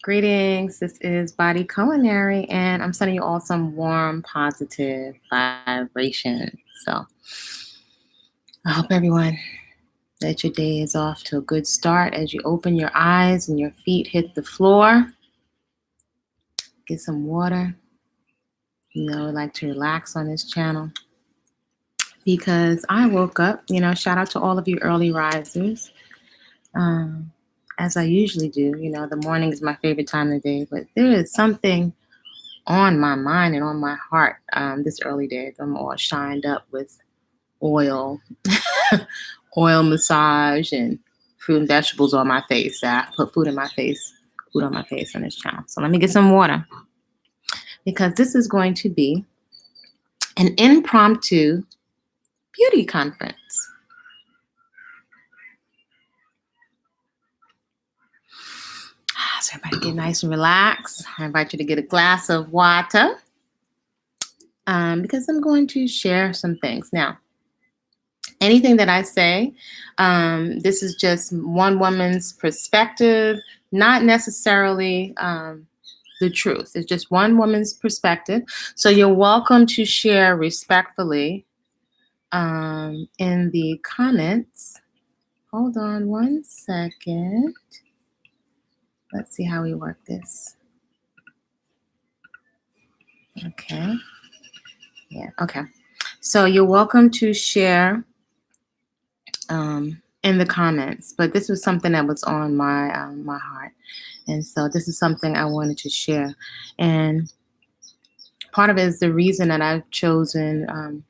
Greetings. This is Body-Culinary, and I'm sending you all some warm, positive vibration. So I hope everyone that your day is off to a good start as you open your eyes and your feet hit the floor. Get some water. I like to relax on this channel because I woke up. Shout out to all of you early risers. As I usually do, the morning is my favorite time of the day, but there is something on my mind and on my heart this early day. I'm all shined up with oil, oil massage, and fruit and vegetables on my face. I put food on my face on this channel. So let me get some water because this is going to be an impromptu beauty conference. So everybody get nice and relaxed. I invite you to get a glass of water because I'm going to share some things. Now, anything that I say, this is just one woman's perspective, not necessarily the truth. It's just one woman's perspective. So you're welcome to share respectfully in the comments. Hold on one second. Let's see how we work this. Okay. Yeah, okay. So you're welcome to share in the comments, but this was something that was on my heart, and so this is something I wanted to share. And part of it is the reason that I've chosen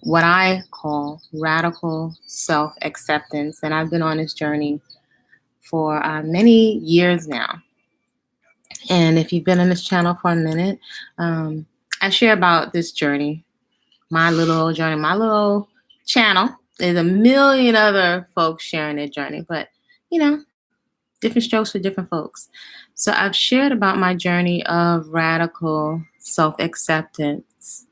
what I call radical self-acceptance, and I've been on this journey for many years now. And if you've been on this channel for a minute, I share about this journey, my little journey, my little channel. There's a million other folks sharing their journey, but different strokes for different folks. So I've shared about my journey of radical self-acceptance,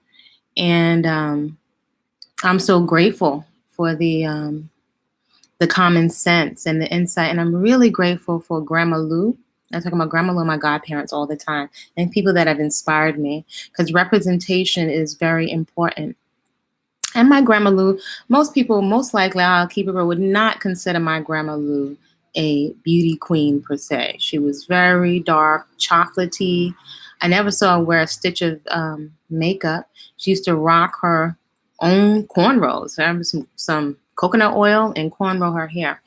and I'm so grateful for the common sense and the insight, and I'm really grateful for Grandma Lou. I talk about Grandma Lou and my godparents all the time, and people that have inspired me, because representation is very important. And my Grandma Lou, most people, most likely, I'll keep it real, would not consider my Grandma Lou a beauty queen per se. She was very dark, chocolatey. I never saw her wear a stitch of makeup. She used to rock her own cornrows. I remember some coconut oil and cornrow her hair.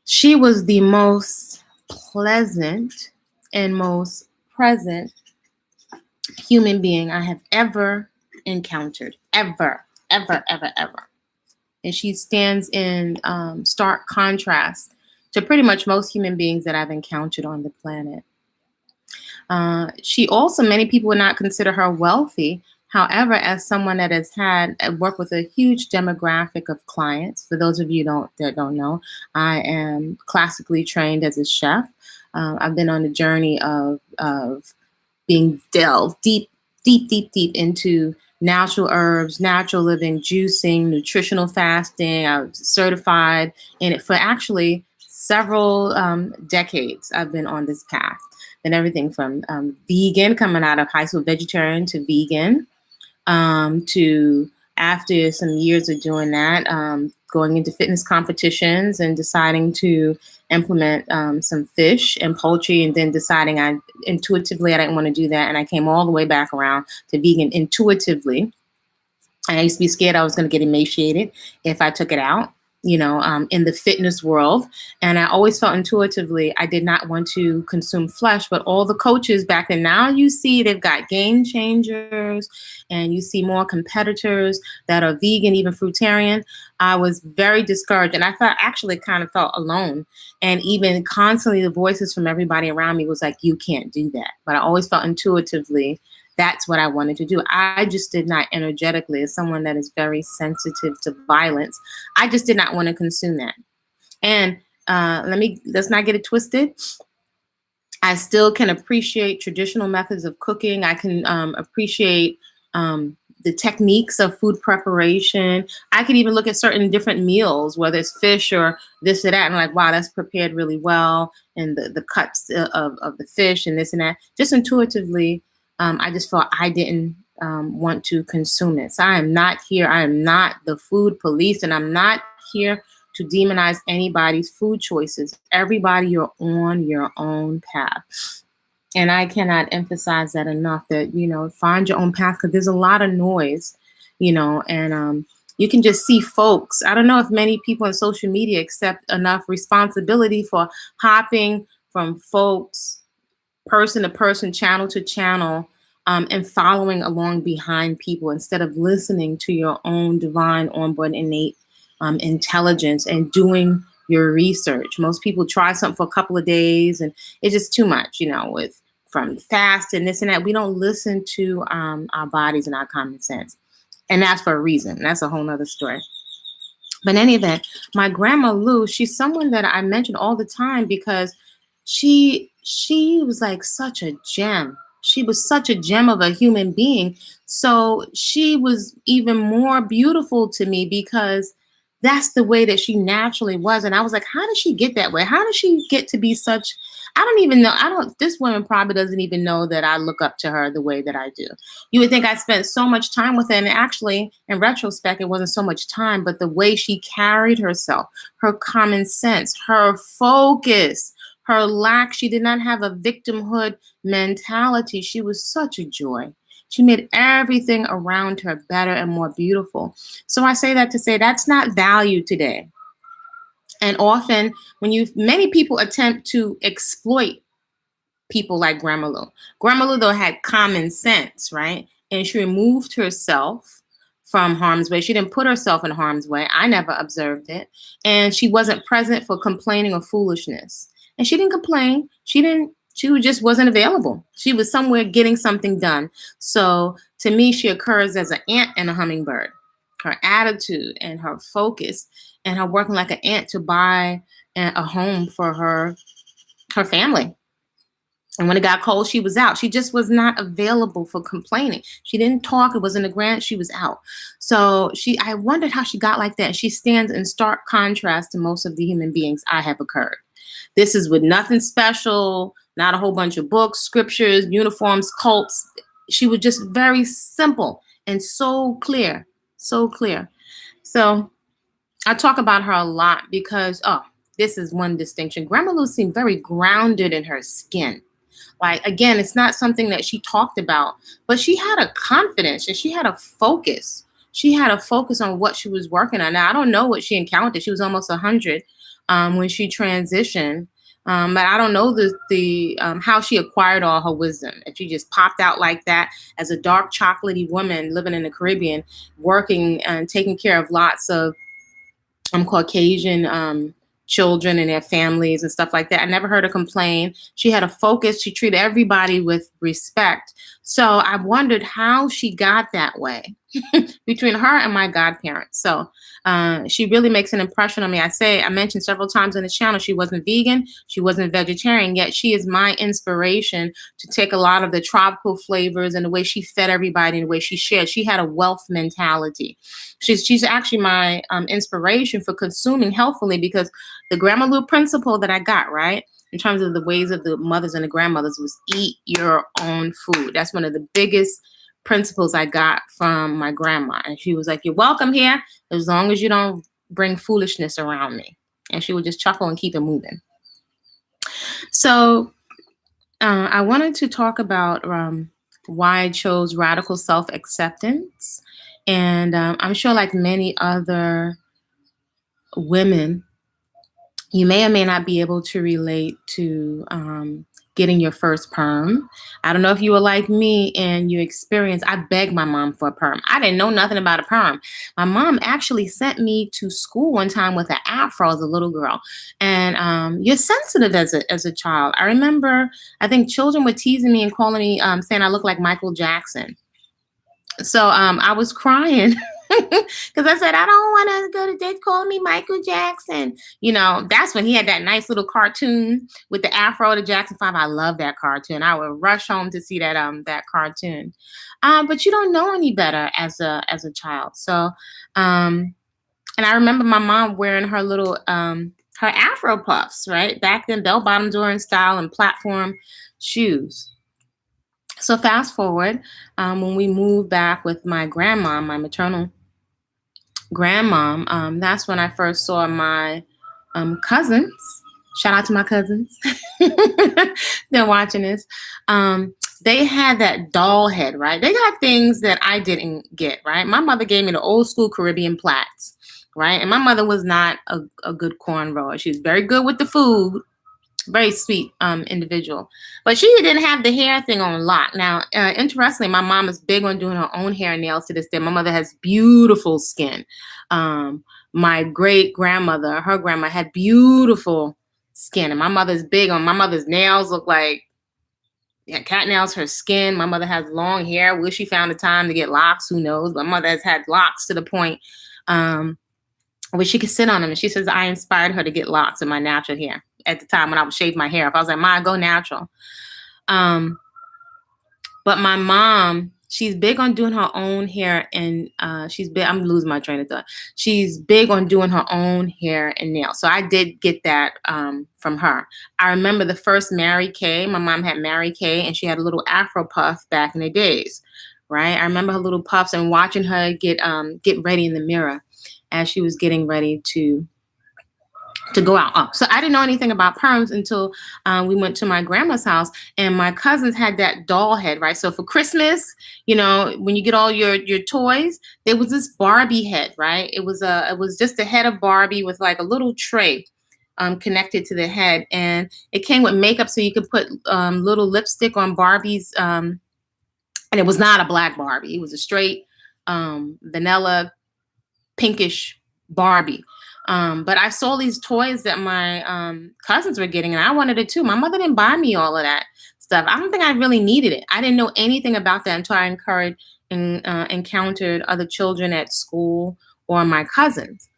She was the most pleasant and most present human being I have ever encountered, ever. And she stands in stark contrast to pretty much most human beings that I've encountered on the planet. She also, many people would not consider her wealthy. However, as someone that has worked with a huge demographic of clients, for those of you that don't know, I am classically trained as a chef. I've been on a journey of being delved deep into natural herbs, natural living, juicing, nutritional fasting. I was certified in it for actually several decades. I've been on this path. And everything from vegan, coming out of high school, vegetarian to vegan, to after some years of doing that, going into fitness competitions and deciding to implement some fish and poultry, and then deciding I didn't want to do that. And I came all the way back around to vegan intuitively. I used to be scared I was going to get emaciated if I took it out, in the fitness world. And I always felt intuitively I did not want to consume flesh, but all the coaches back then, now you see they've got game changers and you see more competitors that are vegan, even fruitarian. I was very discouraged, and I actually kind of felt alone. And even constantly the voices from everybody around me was like, you can't do that. But I always felt intuitively that's what I wanted to do. I just did not energetically, as someone that is very sensitive to violence, I just did not want to consume that. And let's not get it twisted. I still can appreciate traditional methods of cooking. I can appreciate the techniques of food preparation. I could even look at certain different meals, whether it's fish or this or that, and like, wow, that's prepared really well, and the cuts of the fish and this and that. Just intuitively, I just felt I didn't want to consume it. So I am not here. I am not the food police, and I'm not here to demonize anybody's food choices. Everybody, you're on your own path. And I cannot emphasize that enough, that, find your own path, because there's a lot of noise, and you can just see folks. I don't know if many people on social media accept enough responsibility for hopping from folks, person to person, channel to channel, and following along behind people instead of listening to your own divine, onboard, innate intelligence and doing your research. Most people try something for a couple of days and it's just too much, with from fast and this and that. We don't listen to our bodies and our common sense. And that's for a reason. That's a whole nother story. But in any event, my grandma Lou, she's someone that I mention all the time because she was like such a gem. She was such a gem of a human being. So she was even more beautiful to me because that's the way that she naturally was. And I was like, how did she get that way? How does she get to be such, I don't even know. This woman probably doesn't even know that I look up to her the way that I do. You would think I spent so much time with her. And actually, in retrospect, it wasn't so much time, but the way she carried herself, her common sense, her focus, her lack. She did not have a victimhood mentality. She was such a joy. She made everything around her better and more beautiful. So I say that to say that's not valued today. And often many people attempt to exploit people like Grandma Lou. Grandma Lou, though, had common sense, right? And she removed herself from harm's way. She didn't put herself in harm's way. I never observed it. And she wasn't present for complaining or foolishness. And she didn't complain. She just wasn't available. She was somewhere getting something done. So to me, she occurs as an ant and a hummingbird. Her attitude and her focus and her working like an ant to buy a home for her family. And when it got cold, she was out. She just was not available for complaining. She didn't talk. It wasn't a grant. She was out. So I wondered how she got like that. She stands in stark contrast to most of the human beings I have occurred. This is with nothing special, not a whole bunch of books, scriptures, uniforms, cults. She was just very simple and so clear, so clear. So I talk about her a lot because, this is one distinction. Grandma Lou seemed very grounded in her skin. Like, again, it's not something that she talked about, but she had a confidence and she had a focus. She had a focus on what she was working on. Now, I don't know what she encountered. She was almost 100 when she transitioned. But I don't know the how she acquired all her wisdom. If she just popped out like that as a dark chocolatey woman living in the Caribbean, working and taking care of lots of Caucasian children and their families and stuff like that. I never heard her complain. She had a focus. She treated everybody with respect. So I wondered how she got that way between her and my godparents. So she really makes an impression on me. I mentioned several times on the channel, she wasn't vegan, she wasn't vegetarian, yet she is my inspiration to take a lot of the tropical flavors and the way she fed everybody and the way she shared. She had a wealth mentality. She's actually my inspiration for consuming healthfully, because the Grandma Lou principle that I got, right, in terms of the ways of the mothers and the grandmothers, was eat your own food. That's one of the biggest principles I got from my grandma. And she was like, you're welcome here as long as you don't bring foolishness around me. And she would just chuckle and keep it moving. So I wanted to talk about why I chose radical self-acceptance. And I'm sure, like many other women, you may or may not be able to relate to getting your first perm. I don't know if you were like me and you experienced, I begged my mom for a perm. I didn't know nothing about a perm. My mom actually sent me to school one time with an afro as a little girl. And you're sensitive as a child. I remember, I think children were teasing me and calling me, saying I look like Michael Jackson. So I was crying Because I said, I don't want to go to date calling me Michael Jackson. That's when he had that nice little cartoon with the Afro, the Jackson 5. I love that cartoon. I would rush home to see that cartoon. But you don't know any better as a child. So, and I remember my mom wearing her little her Afro puffs, right? Back then, bell bottoms were in style and platform shoes. So fast forward, when we moved back with my grandma, my maternal grandmom, that's when I first saw my cousins. Shout out to my cousins. They're watching this. They had that doll head, right? They got things that I didn't get, right? My mother gave me the old school Caribbean plaits, right? And my mother was not a good cornrower. She was very good with the food, very sweet individual, but she didn't have the hair thing on lock. Now, interestingly, my mom is big on doing her own hair and nails to this day. My mother has beautiful skin. My great grandmother, her grandma, had beautiful skin, and my mother's big on. My mother's nails look like cat nails. Her skin. My mother has long hair. Wish she found the time to get locks. Who knows? But my mother has had locks to the point where she could sit on them. And she says I inspired her to get locks in my natural hair. At the time when I would shave my hair, I was like, "Ma, go natural." But my mom, she's big on doing her own hair, and she's big. I'm losing my train of thought. She's big on doing her own hair and nails. So I did get that from her. I remember the first Mary Kay. My mom had Mary Kay, and she had a little Afro puff back in the days, right? I remember her little puffs and watching her get ready in the mirror as she was getting ready to go out. Oh, so I didn't know anything about perms until we went to my grandma's house, and my cousins had that doll head, right? So for Christmas, when you get all your toys, there was this Barbie head, right? It was just a head of Barbie with like a little tray connected to the head, and it came with makeup, so you could put little lipstick on Barbie's, and it was not a black Barbie. It was a straight vanilla pinkish Barbie. But I saw these toys that my cousins were getting, and I wanted it too. My mother didn't buy me all of that stuff. I don't think I really needed it. I didn't know anything about that until I encountered other children at school or my cousins.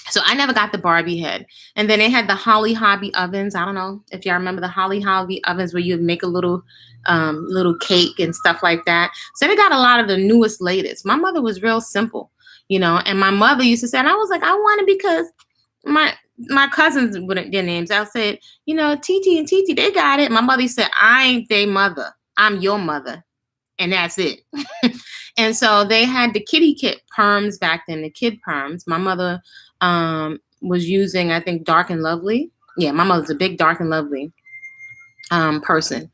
So I never got the Barbie head. And then they had the Holly Hobby ovens. I don't know if y'all remember the Holly Hobby ovens where you'd make a little cake and stuff like that. So they got a lot of the newest, latest. My mother was real simple. And my mother used to say, and I was like, I want it because my cousins wouldn't their names. I said, Titi and Titi, they got it. My mother said, I ain't their mother. I'm your mother. And that's it. And so they had the kitty kit perms back then, the kid perms. My mother was using, I think, Dark and Lovely. Yeah, my mother's a big Dark and Lovely person.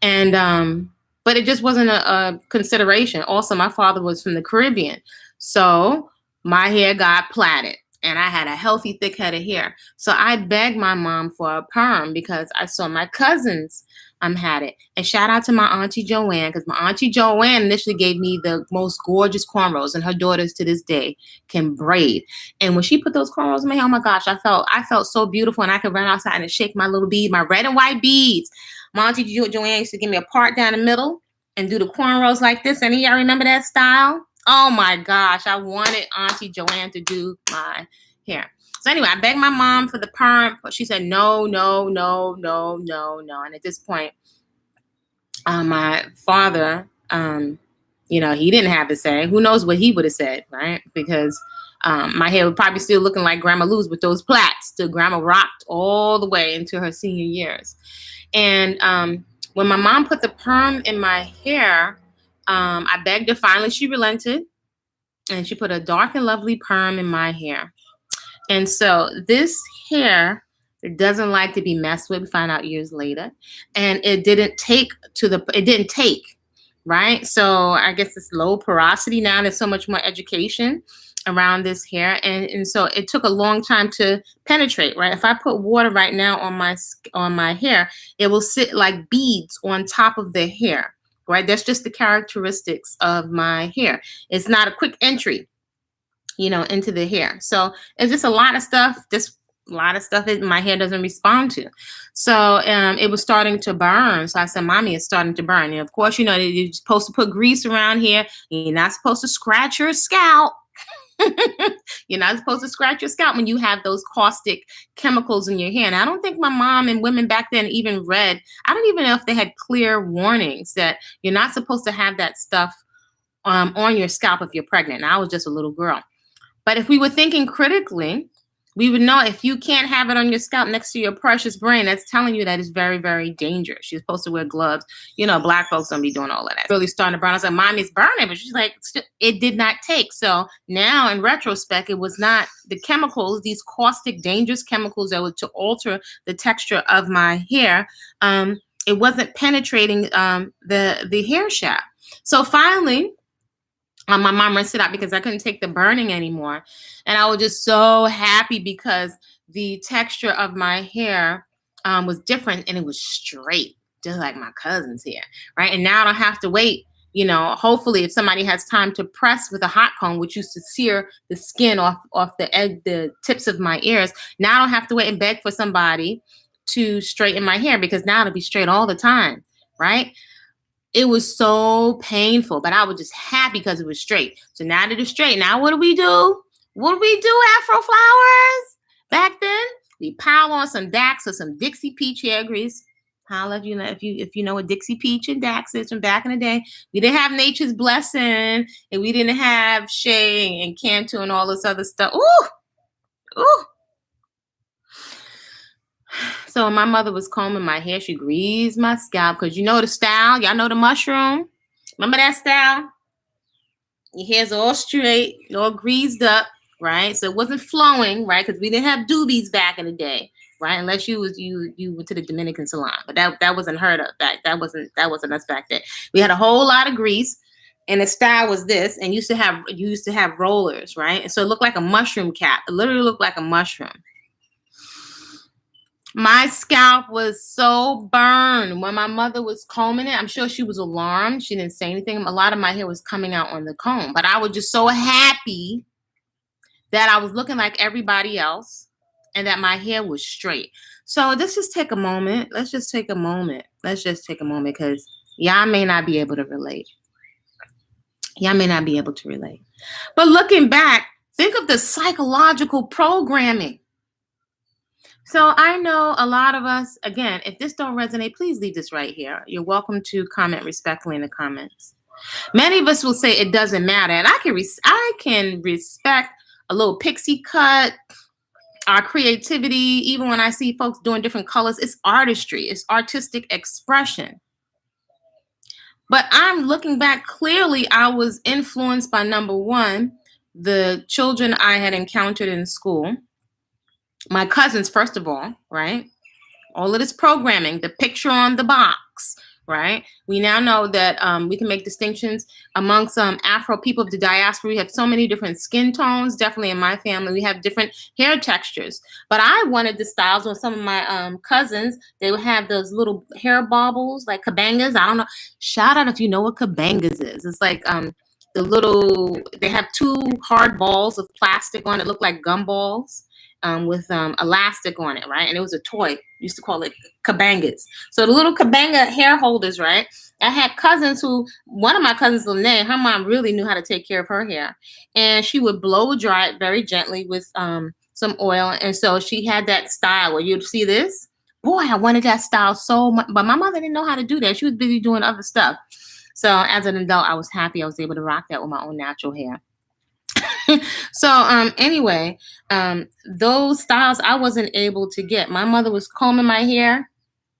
And but it just wasn't a consideration. Also, my father was from the Caribbean. So my hair got plaited, and I had a healthy, thick head of hair. So I begged my mom for a perm because I saw my cousins had it. And shout out to my auntie Joanne, because my auntie Joanne initially gave me the most gorgeous cornrows, and her daughters to this day can braid. And when she put those cornrows in my hair, oh my gosh, I felt so beautiful, and I could run outside and shake my little bead, my red and white beads. My auntie Joanne used to give me a part down the middle and do the cornrows like this. Any of y'all remember that style? Oh my gosh, I wanted Auntie Joanne to do my hair. So anyway, I begged my mom for the perm, but she said no. And at this point, my father, he didn't have to say. Who knows what he would have said, right? Because my hair would probably still looking like Grandma Lou's with those plaits. Still, Grandma rocked all the way into her senior years. And when my mom put the perm in my hair, I begged her. Finally, she relented, and she put a Dark and Lovely perm in my hair. And so this hair, it doesn't like to be messed with. We find out years later, and it didn't take, right? So I guess it's low porosity now. There's so much more education around this hair, and so it took a long time to penetrate, right? If I put water right now on my hair, it will sit like beads on top of the hair. Right, that's just the characteristics of my hair. It's not a quick entry, into the hair. So it's just a lot of stuff. Just a lot of stuff my hair doesn't respond to. So it was starting to burn. So I said, Mommy, it's starting to burn. And of course, you're supposed to put grease around here. You're not supposed to scratch your scalp. You're not supposed to scratch your scalp when you have those caustic chemicals in your hair. And I don't think my mom and women back then even read, I don't even know if they had clear warnings that you're not supposed to have that stuff on your scalp if you're pregnant. And I was just a little girl. But if we were thinking critically, we would know if you can't have it on your scalp next to your precious brain, that's telling you that it's very, very dangerous. You're supposed to wear gloves. Black folks don't be doing all of that. It's really starting to burn. I was like, Mommy, it's burning. But she's like, it did not take. So now in retrospect, it was not the chemicals, these caustic, dangerous chemicals that were to alter the texture of my hair. It wasn't penetrating the hair shaft. So finally, my mom rinsed it out because I couldn't take the burning anymore. And I was just so happy because the texture of my hair was different and it was straight, just like my cousin's hair, right? And now I don't have to wait. Hopefully if somebody has time to press with a hot comb, which used to sear the skin off the tips of my ears, now I don't have to wait and beg for somebody to straighten my hair because now it'll be straight all the time, right? It was so painful, but I was just happy because it was straight. So now that it's straight, now what do we do? What do we do, Afro Flowers? Back then, we pile on some Dax or some Dixie Peach hair grease. Holla if you know what Dixie Peach and Dax is from back in the day. We didn't have Nature's Blessing, and we didn't have Shea and Cantu and all this other stuff. Ooh. So when my mother was combing my hair, she greased my scalp because the style. Y'all know the mushroom. Remember that style? Your hair's all straight, all greased up, right? So it wasn't flowing, right? Because we didn't have doobies back in the day, right? Unless you went to the Dominican salon, but that wasn't heard of. That wasn't us back then. We had a whole lot of grease, and the style was this. And you used to have rollers, right? And so it looked like a mushroom cap. It literally looked like a mushroom. My scalp was so burned when my mother was combing it. I'm sure she was alarmed. She didn't say anything. A lot of my hair was coming out on the comb, but I was just so happy that I was looking like everybody else and that my hair was straight. So let's just take a moment. Let's just take a moment because y'all may not be able to relate. But looking back, think of the psychological programming. So I know a lot of us, again, if this don't resonate, please leave this right here. You're welcome to comment respectfully in the comments. Many of us will say it doesn't matter. And I can respect a little pixie cut, our creativity. Even when I see folks doing different colors, it's artistry. It's artistic expression. But I'm looking back, clearly I was influenced by, number one, the children I had encountered in school. My cousins, first of all, right? All of this programming, the picture on the box, right? We now know that we can make distinctions amongst Afro people of the diaspora. We have so many different skin tones. Definitely in my family, we have different hair textures. But I wanted the styles on some of my cousins. They would have those little hair baubles, like cabangas. I don't know. Shout out if you know what cabangas is. It's like they have two hard balls of plastic on it, look like gumballs. With elastic on it, right? And it was a toy. Used to call it cabangas. So the little cabanga hair holders, right? I had cousins one of my cousins, Lene, her mom really knew how to take care of her hair. And she would blow dry it very gently with some oil. And so she had that style where you'd see this. Boy, I wanted that style so much. But my mother didn't know how to do that. She was busy doing other stuff. So as an adult, I was happy I was able to rock that with my own natural hair. So anyway, those styles I wasn't able to get. My mother was combing my hair.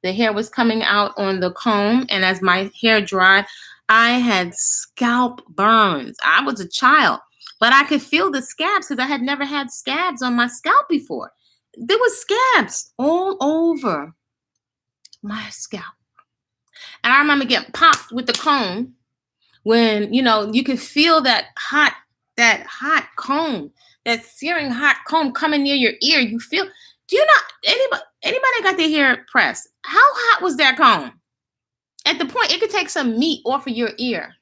The hair was coming out on the comb. And as my hair dried, I had scalp burns. I was a child, but I could feel the scabs because I had never had scabs on my scalp before. There was scabs all over my scalp. And I remember getting popped with the comb when, you could feel that hot comb, that searing hot comb coming near your ear. Do you not, anybody got their hair pressed? How hot was that comb? At the point, it could take some meat off of your ear.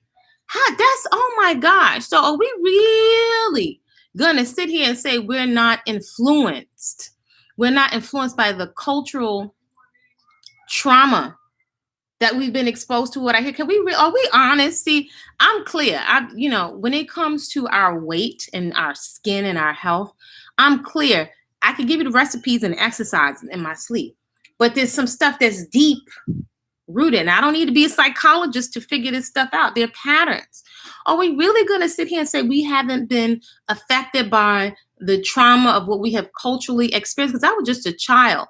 Oh my gosh. So are we really gonna sit here and say we're not influenced We're not influenced by the cultural trauma that we've been exposed to. What I hear, are we honest? See, I'm clear. When it comes to our weight and our skin and our health, I'm clear. I can give you the recipes and exercises in my sleep, but there's some stuff that's deep rooted. And I don't need to be a psychologist to figure this stuff out. They're patterns. Are we really going to sit here and say we haven't been affected by the trauma of what we have culturally experienced? Because I was just a child.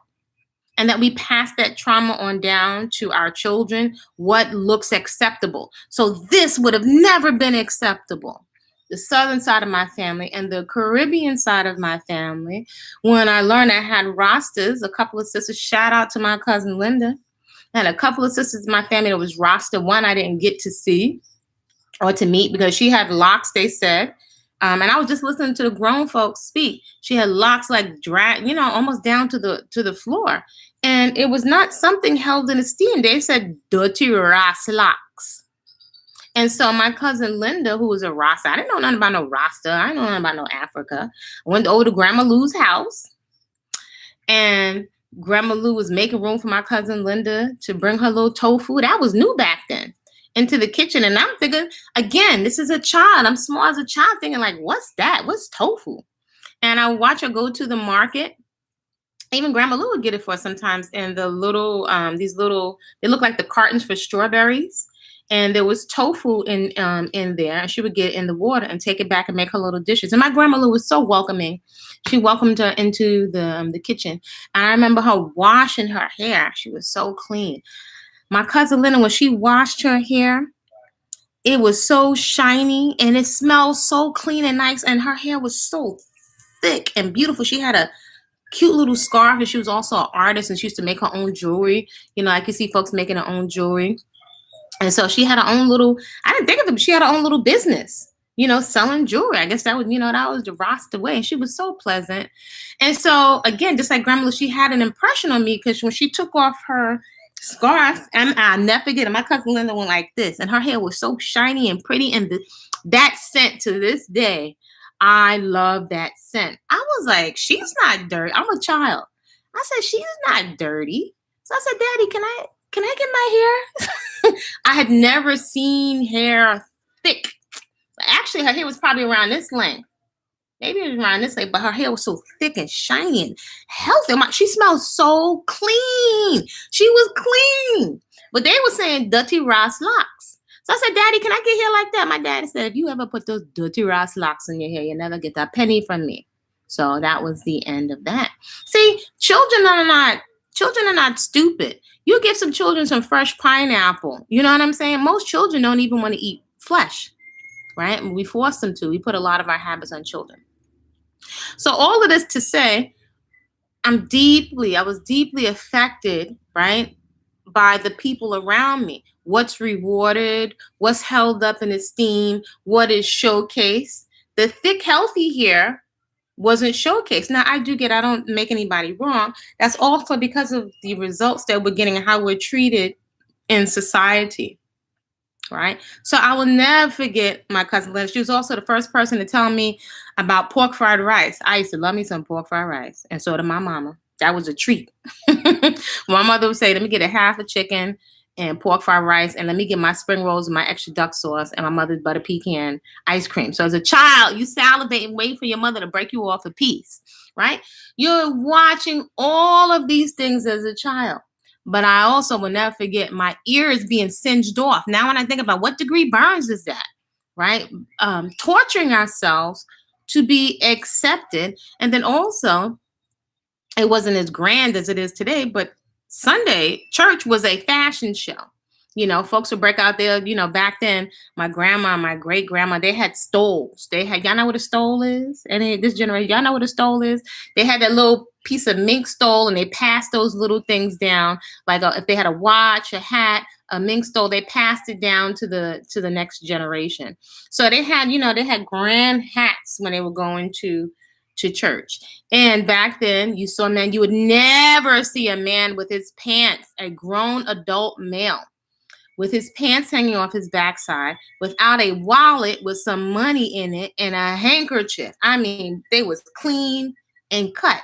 And that we pass that trauma on down to our children, what looks acceptable. So this would have never been acceptable. The southern side of my family and the Caribbean side of my family, when I learned I had Rastas, a couple of sisters, shout out to my cousin Linda, I had a couple of sisters in my family that was Rasta. One I didn't get to see or to meet because she had locks, they said. And I was just listening to the grown folks speak. She had locks like drag, almost down to the floor. And it was not something held in esteem. They said dirty Ras locks. And so my cousin Linda, who was a Rasta, I didn't know nothing about no Rasta. I didn't know nothing about no Africa. I went over to Grandma Lou's house. And Grandma Lou was making room for my cousin Linda to bring her little tofu. That was new back then. Into the kitchen. And I'm thinking, again, this is a child. I'm small as a child thinking like, what's that? What's tofu? And I watch her go to the market. Even Grandma Lou would get it for us sometimes. And the little, they look like the cartons for strawberries. And there was tofu in there. And she would get it in the water and take it back and make her little dishes. And my Grandma Lou was so welcoming. She welcomed her into the kitchen. And I remember her washing her hair. She was so clean. My cousin Linda, when she washed her hair, it was so shiny and it smelled so clean and nice. And her hair was so thick and beautiful. She had a cute little scarf, and she was also an artist, and she used to make her own jewelry. I could see folks making their own jewelry. And so she had her own little, I didn't think of it, but she had her own little business, selling jewelry. I guess that was, that was the Rasta way. And she was so pleasant. And so, again, just like Grandma Lou, she had an impression on me because when she took off her scarf, and I'll never forget it. My cousin Linda went like this, and her hair was so shiny and pretty. And that scent to this day, I love that scent. I was like, she's not dirty. I'm a child. I said, she's not dirty. So I said, Daddy, can I get my hair? I had never seen hair thick. Actually, her hair was probably around this length. Maybe it was around this length, but her hair was so thick and shiny and healthy. She smelled so clean. She was clean. But they were saying dirty Ras locks. So I said, Daddy, can I get hair like that? My daddy said, if you ever put those dirty Ras locks in your hair, you never get a penny from me. So that was the end of that. See, children are not stupid. You give some children some fresh pineapple. You know what I'm saying? Most children don't even want to eat flesh, right? And we force them to. We put a lot of our habits on children. So all of this to say, I was deeply affected, right, by the people around me. What's rewarded, what's held up in esteem, what is showcased. The thick, healthy hair wasn't showcased. Now, I don't make anybody wrong. That's also because of the results that we're getting and how we're treated in society, right? So I will never forget my cousin Linda. She was also the first person to tell me about pork fried rice. I used to love me some pork fried rice, and so did my mama. That was a treat. My mother would say, let me get a half a chicken and pork fried rice, and let me get my spring rolls and my extra duck sauce and my mother's butter pecan ice cream. So as a child, you salivate and wait for your mother to break you off a piece, right? You're watching all of these things as a child. But I also will never forget my ears being singed off. Now when I think about what degree burns is that, right? Torturing ourselves to be accepted. And then also, it wasn't as grand as it is today, but Sunday church was a fashion show. Folks would break out there, back then, my grandma, my great grandma, they had stoles. Y'all know what a stole is? Any this generation, y'all know what a stole is? They had that little piece of mink stole, and they passed those little things down. Like if they had a watch, a hat, a mink stole, they passed it down to the next generation. So they had grand hats when they were going to church. And back then you saw men, you would never see a man with his pants, a grown adult male, with his pants hanging off his backside, without a wallet with some money in it and a handkerchief. I mean, they was clean and cut.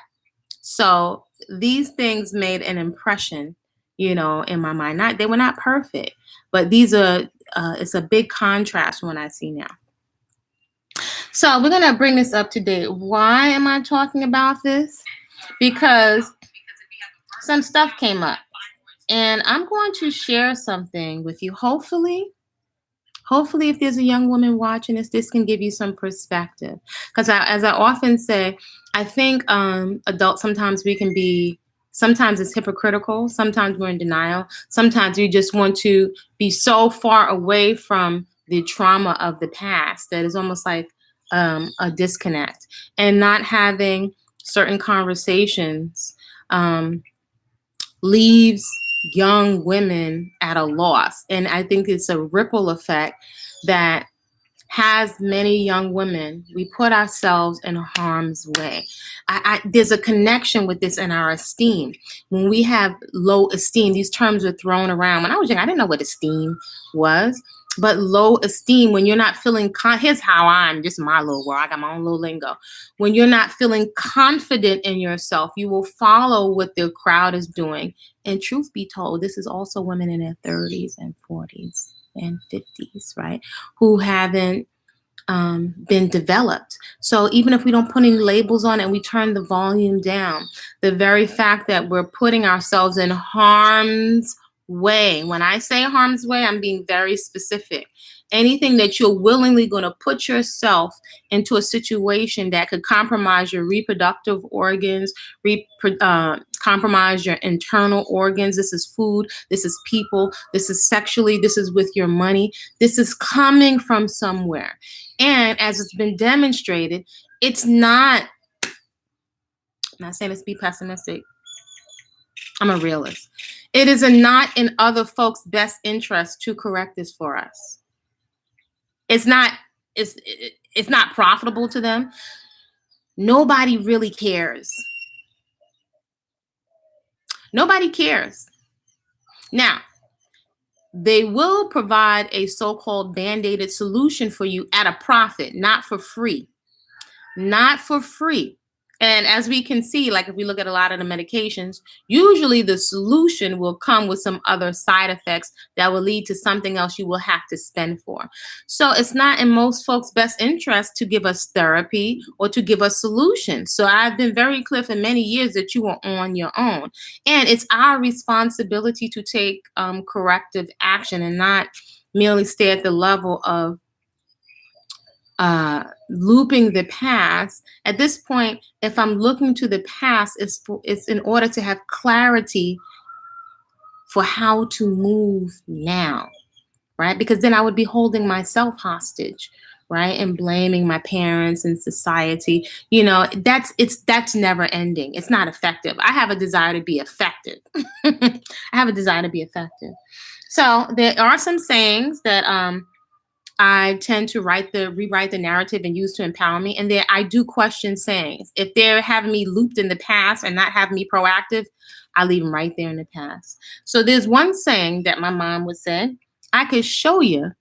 So these things made an impression, in my mind. They were not perfect, but these are, it's a big contrast from what I see now. So we're going to bring this up to date. Why am I talking about this? Because some stuff came up, and I'm going to share something with you. Hopefully, if there's a young woman watching this can give you some perspective. Because as I often say, I think adults, sometimes it's hypocritical. Sometimes we're in denial. Sometimes we just want to be so far away from the trauma of the past that it's almost like a disconnect. And not having certain conversations leaves young women at a loss. And I think it's a ripple effect that has many young women. We put ourselves in harm's way. There's a connection with this in our esteem. When we have low esteem, these terms are thrown around. When I was young, I didn't know what esteem was. But low esteem, when you're not feeling, here's how just my little world, I got my own little lingo. When you're not feeling confident in yourself, you will follow what the crowd is doing. And truth be told, this is also women in their 30s and 40s and 50s, right? Who haven't been developed. So even if we don't put any labels on it and we turn the volume down, the very fact that we're putting ourselves in harm's way. When I say harm's way, I'm being very specific. Anything that you're willingly going to put yourself into a situation that could compromise your reproductive organs, compromise your internal organs. This is food. This is people. This is sexually. This is with your money. This is coming from somewhere. And as it's been demonstrated, it's not, I'm not saying this to be pessimistic. I'm a realist. It is not in other folks' best interest to correct this for us. It's not profitable to them. Nobody really cares. Nobody cares. Now, they will provide a so-called band-aided solution for you at a profit, not for free. Not for free. And as we can see, like if we look at a lot of the medications, usually the solution will come with some other side effects that will lead to something else you will have to spend for. So it's not in most folks' best interest to give us therapy or to give us solutions. So I've been very clear for many years that you are on your own. And it's our responsibility to take corrective action and not merely stay at the level of looping the past. At this point, if I'm looking to the past, it's in order to have clarity for how to move now, right? Because then I would be holding myself hostage, right? And blaming my parents and society. That's never ending. It's not effective. I have a desire to be effective. I have a desire to be effective. So there are some sayings that I tend to rewrite the narrative and use to empower me. And then I do question sayings. If they're having me looped in the past and not having me proactive, I leave them right there in the past. So there's one saying that my mom would say, I could show you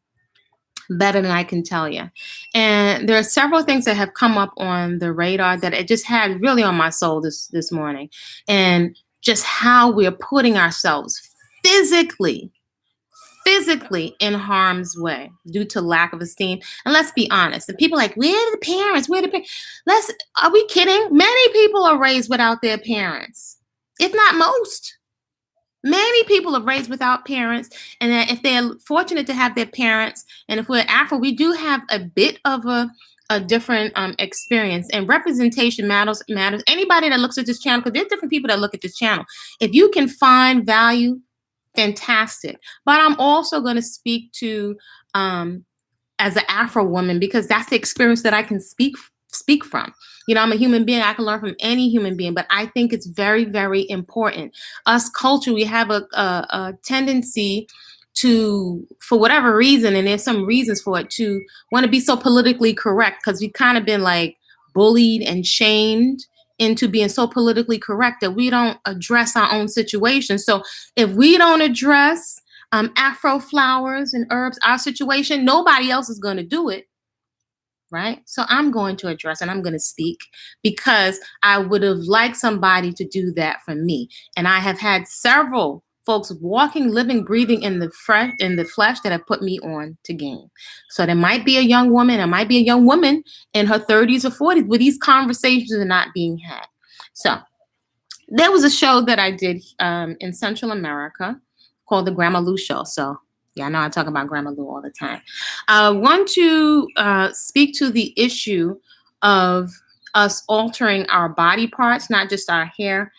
better than I can tell you. And there are several things that have come up on the radar that it just had really on my soul this morning. And just how we're putting ourselves physically in harm's way due to lack of esteem. And let's be honest, the people like, where are the parents? Are we kidding? Many people are raised without their parents, if not most. Many people are raised without parents. And that if they're fortunate to have their parents, and if we're Afro, we do have a bit of a different experience, and representation matters. Anybody that looks at this channel, because there's different people that look at this channel. If you can find value, fantastic. But I'm also going to speak to as an Afro woman, because that's the experience that I can speak from. I'm a human being. I can learn from any human being, but I think it's very, very important. Us culture, we have a tendency to, for whatever reason, and there's some reasons for it, to want to be so politically correct, because we've kind of been like bullied and shamed into being so politically correct that we don't address our own situation. So if we don't address Afro flowers and herbs, our situation, nobody else is going to do it. right? So I'm going to address and I'm going to speak because I would have liked somebody to do that for me. And I have had several folks walking, living, breathing in the flesh that have put me on to game. So there might be a young woman, there might be a young woman in her 30s or 40s where these conversations are not being had. So there was a show that I did in Central America called the Grandma Lou Show. So yeah, I know I talk about Grandma Lou all the time. I want to speak to the issue of us altering our body parts, not just our hair,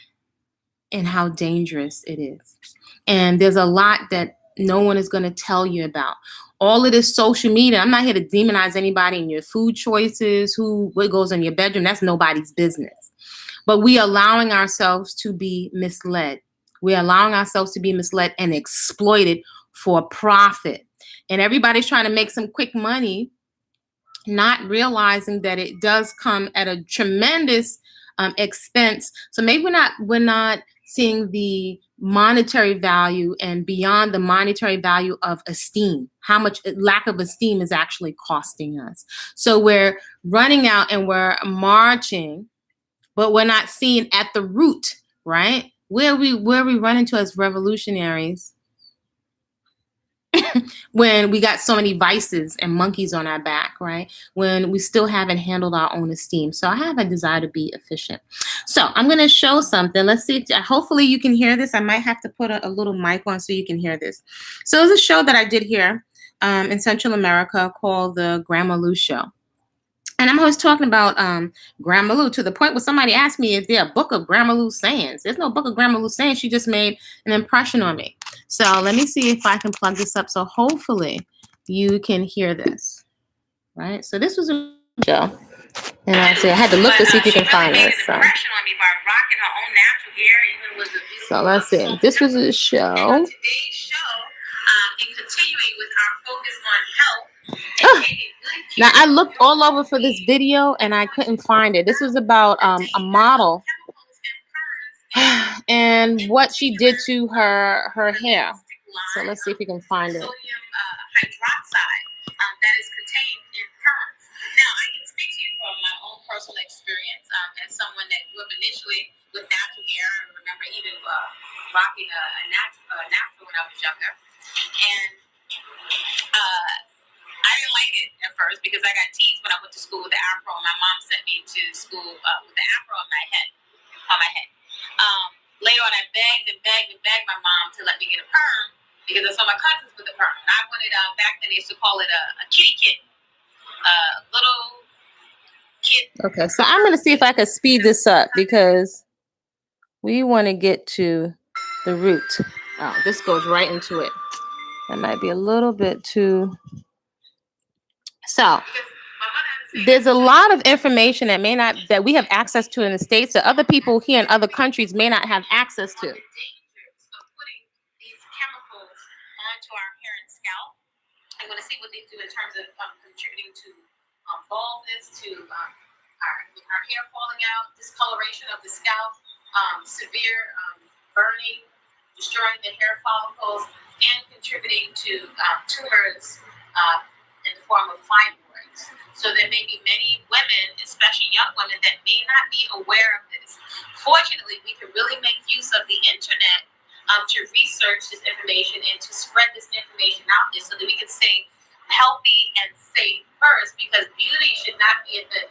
and how dangerous it is. And there's a lot that no one is going to tell you about. All of this social media, I'm not here to demonize anybody in your food choices, what goes in your bedroom. That's nobody's business. But we allowing ourselves to be misled. We're allowing ourselves to be misled and exploited for profit. And everybody's trying to make some quick money, not realizing that it does come at a tremendous expense. So maybe we're not seeing the monetary value and beyond the monetary value of esteem, how much lack of esteem is actually costing us. So we're running out and we're marching, but we're not seeing at the root, right? Where we run into as revolutionaries when we got so many vices and monkeys on our back, right? When we still haven't handled our own esteem. So I have a desire to be efficient. So I'm going to show something. Let's see. Hopefully you can hear this. I might have to put a little mic on so you can hear this. So there's a show that I did here in Central America called the Grandma Lou Show. And I'm always talking about Grandma Lou to the point where somebody asked me, is there a book of Grandma Lou sayings? There's no book of Grandma Lou sayings. She just made an impression on me. So let me see if I can plug this up. So hopefully you can hear this, right? So this was a show. And I had to look to see if you can find this. So let's see. This was a show. Today's show, in continuing with our focus on health. Now, I looked all over for this video and I couldn't find it. This was about a model and what she did to her hair. So let's see if you can find it. Hydroxide that is contained in perm. Now, I can speak to you from my own personal experience as someone that grew up initially with natural hair. I remember even rocking a natural when I was younger. And I didn't like it at first because I got teased when I went to school with the afro. My mom sent me to school with the afro on my head. Later on, I begged my mom to let me get a perm because I saw my cousins with the perm. And I wanted, back then they used to call it a kitty kitten. Little kid. Okay, so I'm going to see if I can speed this up because we want to get to the root. Oh, this goes right into it. That might be a little bit too... So there's a lot of information that we have access to in the States that other people here in other countries may not have access to. I'm going to see what they do in terms of contributing to baldness, to our hair falling out, discoloration of the scalp, severe burning, destroying the hair follicles, and contributing to tumors in the form of fibroids. So there may be many women, especially young women, that may not be aware of this. Fortunately, we can really make use of the internet to research this information and to spread this information out there so that we can stay healthy and safe first, because beauty should not be at the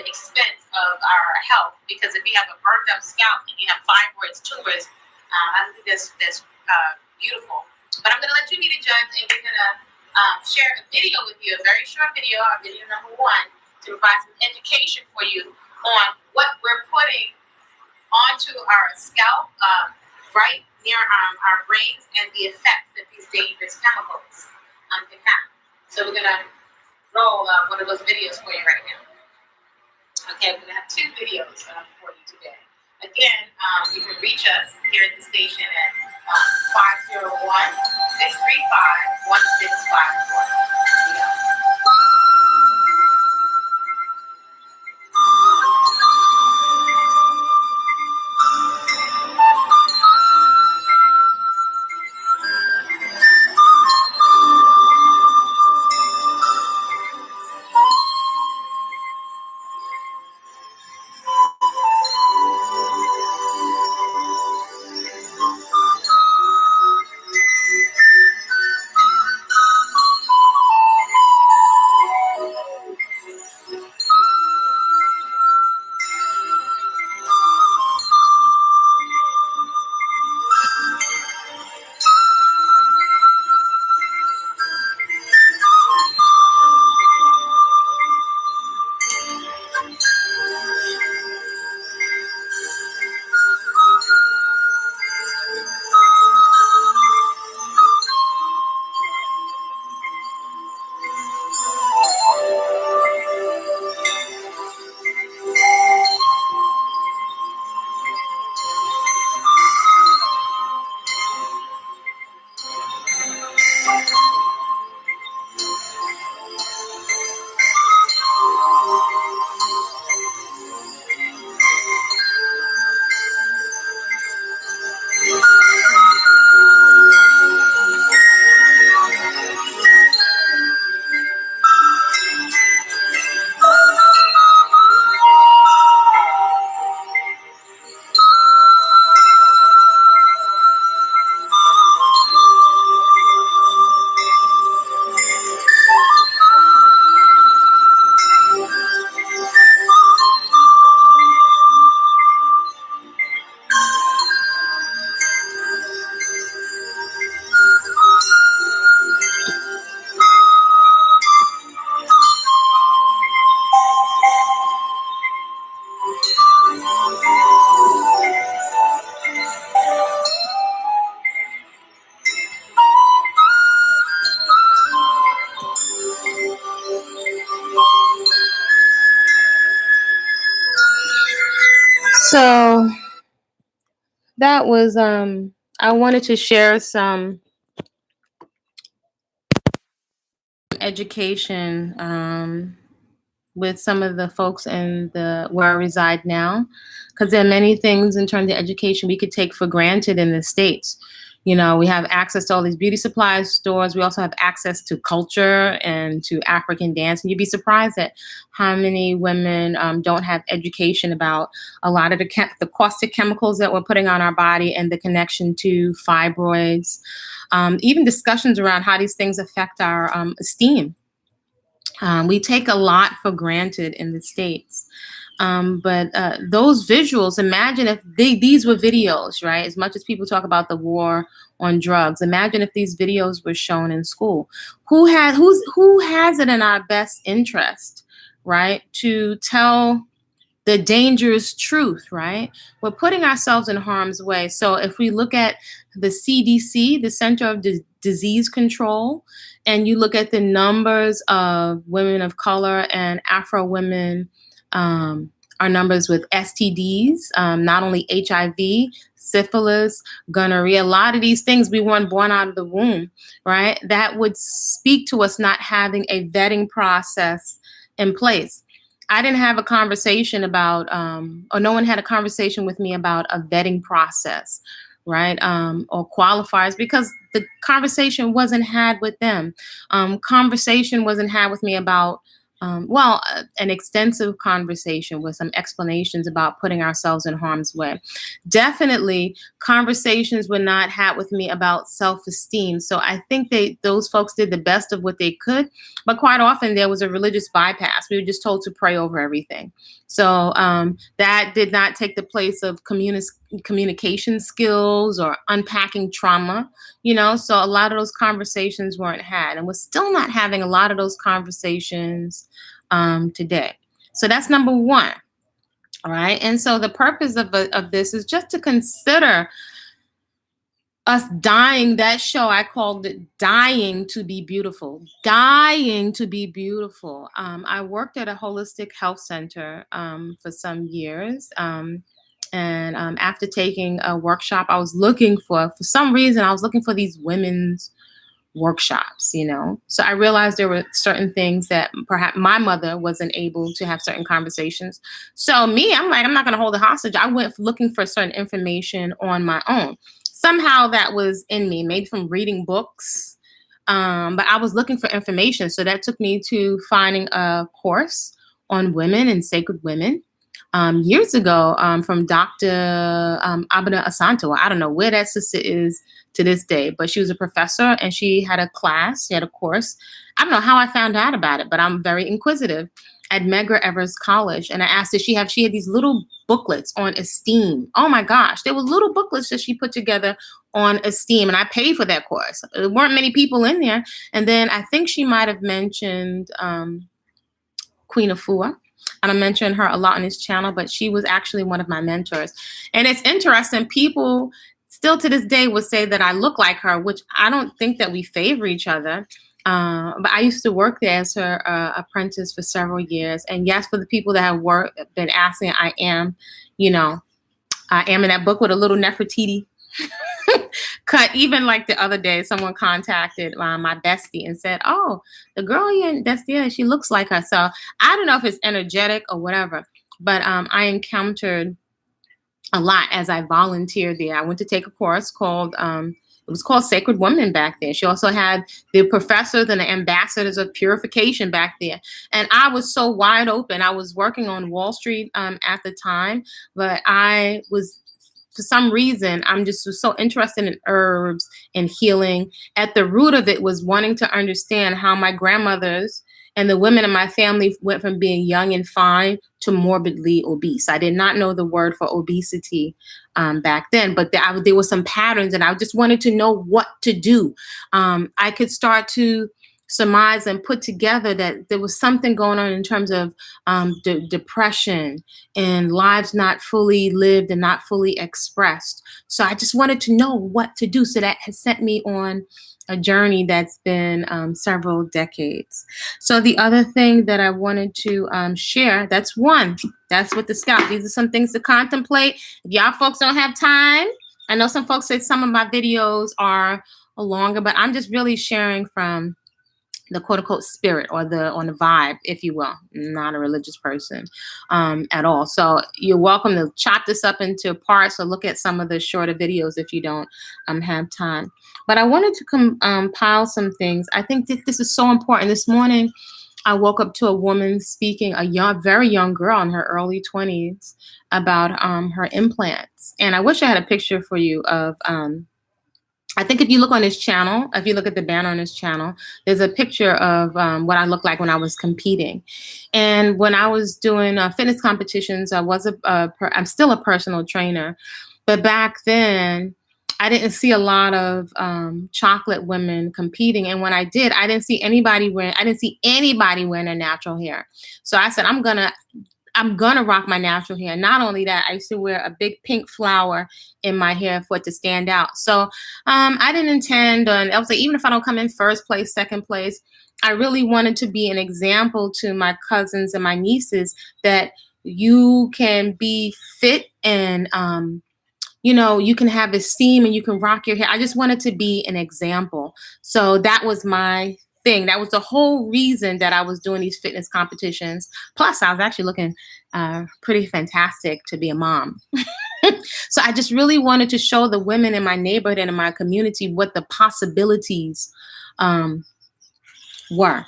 expense of our health. Because if you have a burnt up scalp and you have fibroids, tumors, I don't think that's beautiful. But I'm going to let you be the judge, and we're going to share a video with you, a very short video, our video number 1, to provide some education for you on what we're putting onto our scalp, right near our brains, and the effects that these dangerous chemicals can have. So we're going to roll one of those videos for you right now. Okay, we're going to have 2 videos for you today. Again, you can reach us here at the station at 501-635-1654. So that was I wanted to share some education with some of the folks in the where I reside now, because there are many things in terms of education we could take for granted in the States. You know, we have access to all these beauty supply stores. We also have access to culture and to African dance. And you'd be surprised at how many women don't have education about a lot of the caustic chemicals that we're putting on our body and the connection to fibroids, even discussions around how these things affect our esteem. We take a lot for granted in the States. But those visuals, imagine if these were videos, right? As much as people talk about the war on drugs, imagine if these videos were shown in school. Who has it in our best interest, right? To tell the dangerous truth, right? We're putting ourselves in harm's way. So if we look at the CDC, the Center of Disease Control, and you look at the numbers of women of color and Afro women, our numbers with STDs, not only HIV, syphilis, gonorrhea, a lot of these things we weren't born out of the womb, right? That would speak to us not having a vetting process in place. I didn't have a conversation about, or no one had a conversation with me about a vetting process, right? Or qualifiers, because the conversation wasn't had with them. Conversation wasn't had with me about, an extensive conversation with some explanations about putting ourselves in harm's way. Definitely, conversations were not had with me about self-esteem. So I think those folks did the best of what they could, but quite often there was a religious bypass. We were just told to pray over everything. So that did not take the place of communication skills or unpacking trauma, you know. So a lot of those conversations weren't had, and we're still not having a lot of those conversations today. So that's number one. All right. And so the purpose of this is just to consider us dying. That show, I called it Dying to Be Beautiful. Dying to Be Beautiful. I worked at a holistic health center for some years. And after taking a workshop, I was looking for some reason, I was looking for these women's workshops, you know. So I realized there were certain things that perhaps my mother wasn't able to have certain conversations. So me, I'm like, I'm not going to hold it hostage. I went looking for certain information on my own. Somehow that was in me, maybe from reading books. But I was looking for information. So that took me to finding a course on women and sacred women. Years ago, from Dr. Abena Asanto. I don't know where that sister is to this day, but she was a professor and she had a class, she had a course. I don't know how I found out about it, but I'm very inquisitive, at Medgar Evers College. And I asked if she had these little booklets on esteem. Oh my gosh, there were little booklets that she put together on esteem. And I paid for that course. There weren't many people in there. And then I think she might have mentioned Queen Afua. And I mentioned her a lot on this channel, but she was actually one of my mentors. And it's interesting, people still to this day would say that I look like her, which I don't think that we favor each other. But I used to work there as her apprentice for several years. And yes, for the people that have been asking, I am in that book with a little Nefertiti cut. Even like the other day, someone contacted my bestie and said, "Oh, the girl that's there, she looks like her." So I don't know if it's energetic or whatever, but I encountered a lot as I volunteered there. I went to take a course called it was called Sacred Women back then. She also had the professors and the ambassadors of purification back there. And I was so wide open. I was working on Wall Street at the time, but I was, for some reason, I'm just was so interested in herbs and healing. At the root of it was wanting to understand how my grandmothers and the women in my family went from being young and fine to morbidly obese. I did not know the word for obesity back then, but there were some patterns and I just wanted to know what to do. I could start to surmise and put together that there was something going on in terms of depression and lives not fully lived and not fully expressed. So I just wanted to know what to do. So that has sent me on a journey that's been several decades. So the other thing that I wanted to share, that's one, that's with the scalp. These are some things to contemplate. If y'all folks don't have time, I know some folks said some of my videos are longer, but I'm just really sharing from the quote unquote spirit or the on the vibe, if you will. I'm not a religious person at all. So you're welcome to chop this up into parts or look at some of the shorter videos if you don't have time. But I wanted to compile some things. I think this is so important. This morning, I woke up to a woman speaking, very young girl in her early 20s, about her implants. And I wish I had a picture for you of I think if you look on his channel, if you look at the banner on his channel, there's a picture of what I looked like when I was competing. And when I was doing fitness competitions, I'm still a personal trainer. But back then, I didn't see a lot of chocolate women competing. And when I did, I didn't see anybody wearing their natural hair. So I said, I'm gonna rock my natural hair. Not only that, I used to wear a big pink flower in my hair for it to stand out. So I didn't intend on, I was like, even if I don't come in first place, second place, I really wanted to be an example to my cousins and my nieces that you can be fit and you can have esteem and you can rock your hair. I just wanted to be an example. So that was my thing. That was the whole reason that I was doing these fitness competitions. Plus, I was actually looking pretty fantastic to be a mom. So I just really wanted to show the women in my neighborhood and in my community what the possibilities were.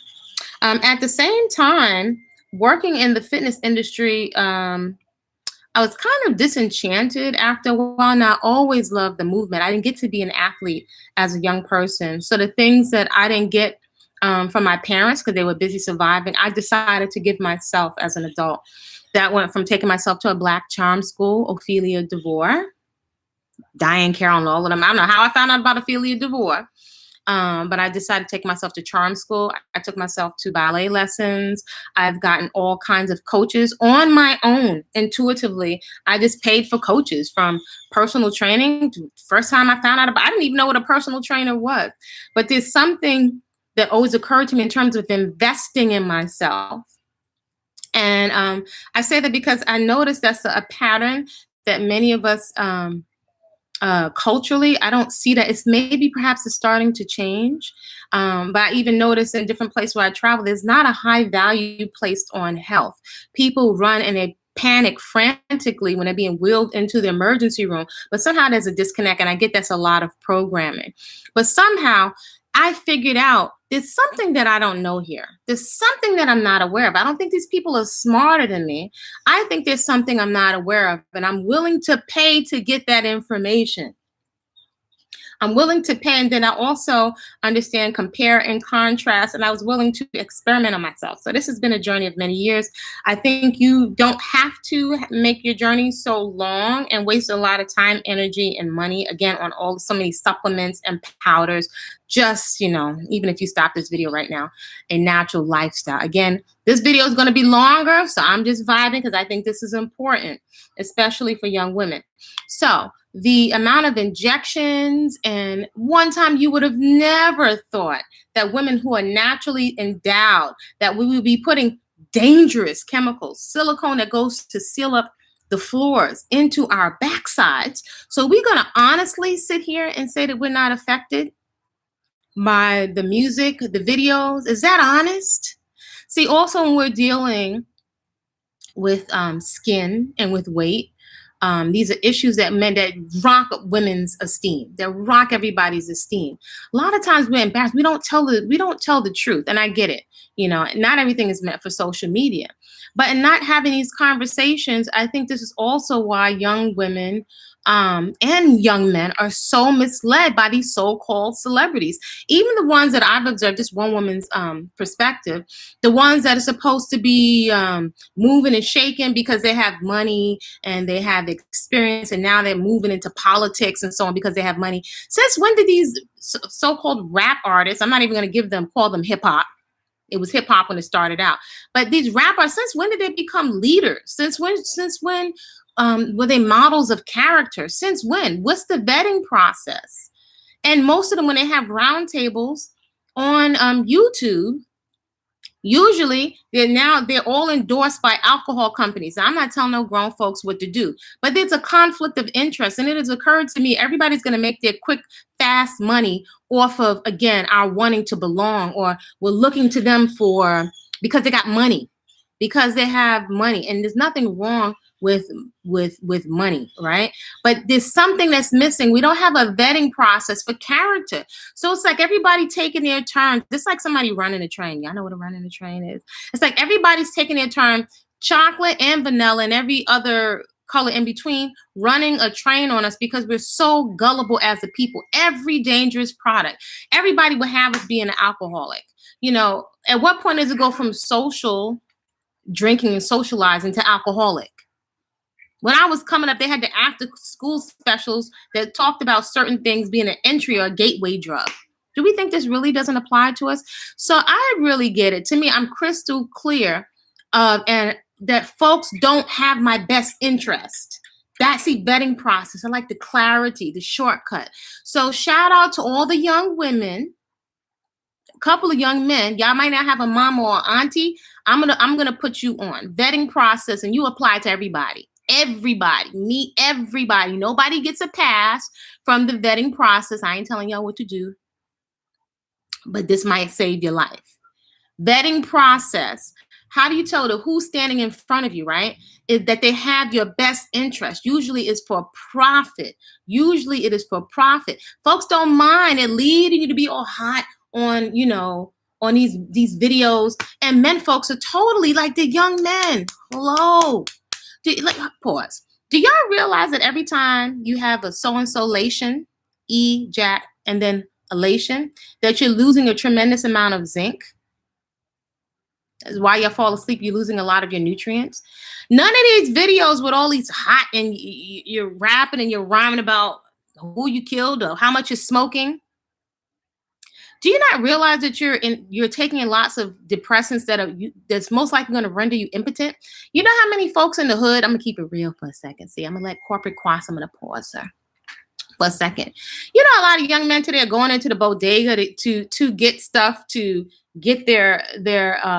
At the same time, working in the fitness industry, I was kind of disenchanted after a while, and I always loved the movement. I didn't get to be an athlete as a young person. So the things that I didn't get from my parents because they were busy surviving, I decided to give myself as an adult. That went from taking myself to a Black charm school, Ophelia DeVore, Diane Carroll, and all of them. I don't know how I found out about Ophelia DeVore. But I decided to take myself to charm school. I took myself to ballet lessons. I've gotten all kinds of coaches on my own intuitively. I just paid for coaches from personal training. First time I found out I didn't even know what a personal trainer was. But there's something that always occurred to me in terms of investing in myself. And I say that because I noticed that's a pattern that many of us culturally, I don't see that. It's maybe perhaps it's starting to change. But I even notice in different places where I travel, there's not a high value placed on health. People run and they panic frantically when they're being wheeled into the emergency room. But somehow there's a disconnect, and I get that's a lot of programming. But somehow I figured out there's something that I don't know here. There's something that I'm not aware of. I don't think these people are smarter than me. I think there's something I'm not aware of, and I'm willing to pay to get that information. I'm willing to pay, and then I also understand compare and contrast, and I was willing to experiment on myself. So this has been a journey of many years. I think you don't have to make your journey so long and waste a lot of time, energy, and money, again, on so many supplements and powders. Just, even if you stop this video right now, a natural lifestyle. Again, this video is going to be longer, so I'm just vibing because I think this is important, especially for young women. So the amount of injections, and one time you would have never thought that women who are naturally endowed, that we would be putting dangerous chemicals, silicone that goes to seal up the floors, into our backsides. So we're going to honestly sit here and say that we're not affected by the music, the videos. Is that honest? See, also when we're dealing with skin and with weight, these are issues that rock women's esteem, that rock everybody's esteem. A lot of times we're embarrassed. We don't tell the truth, and I get it. Not everything is meant for social media, but in not having these conversations, I think this is also why young women and young men are so misled by these so-called celebrities. Even the ones that I've observed, just one woman's perspective, the ones that are supposed to be moving and shaking because they have money and they have experience, and now they're moving into politics and so on because they have money. Since when did these so-called rap artists, I'm not even going to call them hip hop. It was hip hop when it started out. But these rappers, since when did they become leaders? Since when were they models of character? Since when? What's the vetting process? And most of them, when they have roundtables on YouTube, usually they're all endorsed by alcohol companies. I'm not telling no grown folks what to do, but there's a conflict of interest. And it has occurred to me, everybody's going to make their quick, fast money off of, again, our wanting to belong, or we're looking to them because they got money, because they have money. And there's nothing wrong with money, right? But there's something that's missing. We don't have a vetting process for character. So it's like everybody taking their turn. It's like somebody running a train. Y'all know what a running a train is. It's like everybody's taking their turn, chocolate and vanilla and every other color in between, running a train on us because we're so gullible as a people. Every dangerous product. Everybody would have us being an alcoholic. At what point does it go from social drinking and socializing to alcoholic? When I was coming up, they had the after school specials that talked about certain things being an entry or a gateway drug. Do we think this really doesn't apply to us? So I really get it. To me, I'm crystal clear and that folks don't have my best interest. That's the vetting process. I like the clarity, the shortcut. So shout out to all the young women, a couple of young men. Y'all might not have a mama or auntie. I'm gonna put you on vetting process, and you apply to everybody. Everybody, meet everybody. Nobody gets a pass from the vetting process. I ain't telling y'all what to do, but this might save your life. Vetting process. How do you tell who's standing in front of you, right? Is that they have your best interest. Usually it's for profit. Usually it is for profit. Folks don't mind it leading you to be all hot on, on these videos. And men folks are totally like the young men. Hello. Pause. Do y'all realize that every time you have a so-and-so lation, jack, and then elation, that you're losing a tremendous amount of zinc? That's why you fall asleep, you're losing a lot of your nutrients. None of these videos with all these hot and you're rapping and you're rhyming about who you killed or how much you're smoking. Do you not realize that you're taking in lots of depressants that's most likely going to render you impotent? You know how many folks in the hood, I'm going to keep it real for a second. See, I'm going to let corporate Kwas, I'm going to pause her for a second. A lot of young men today are going into the bodega to get stuff, to get their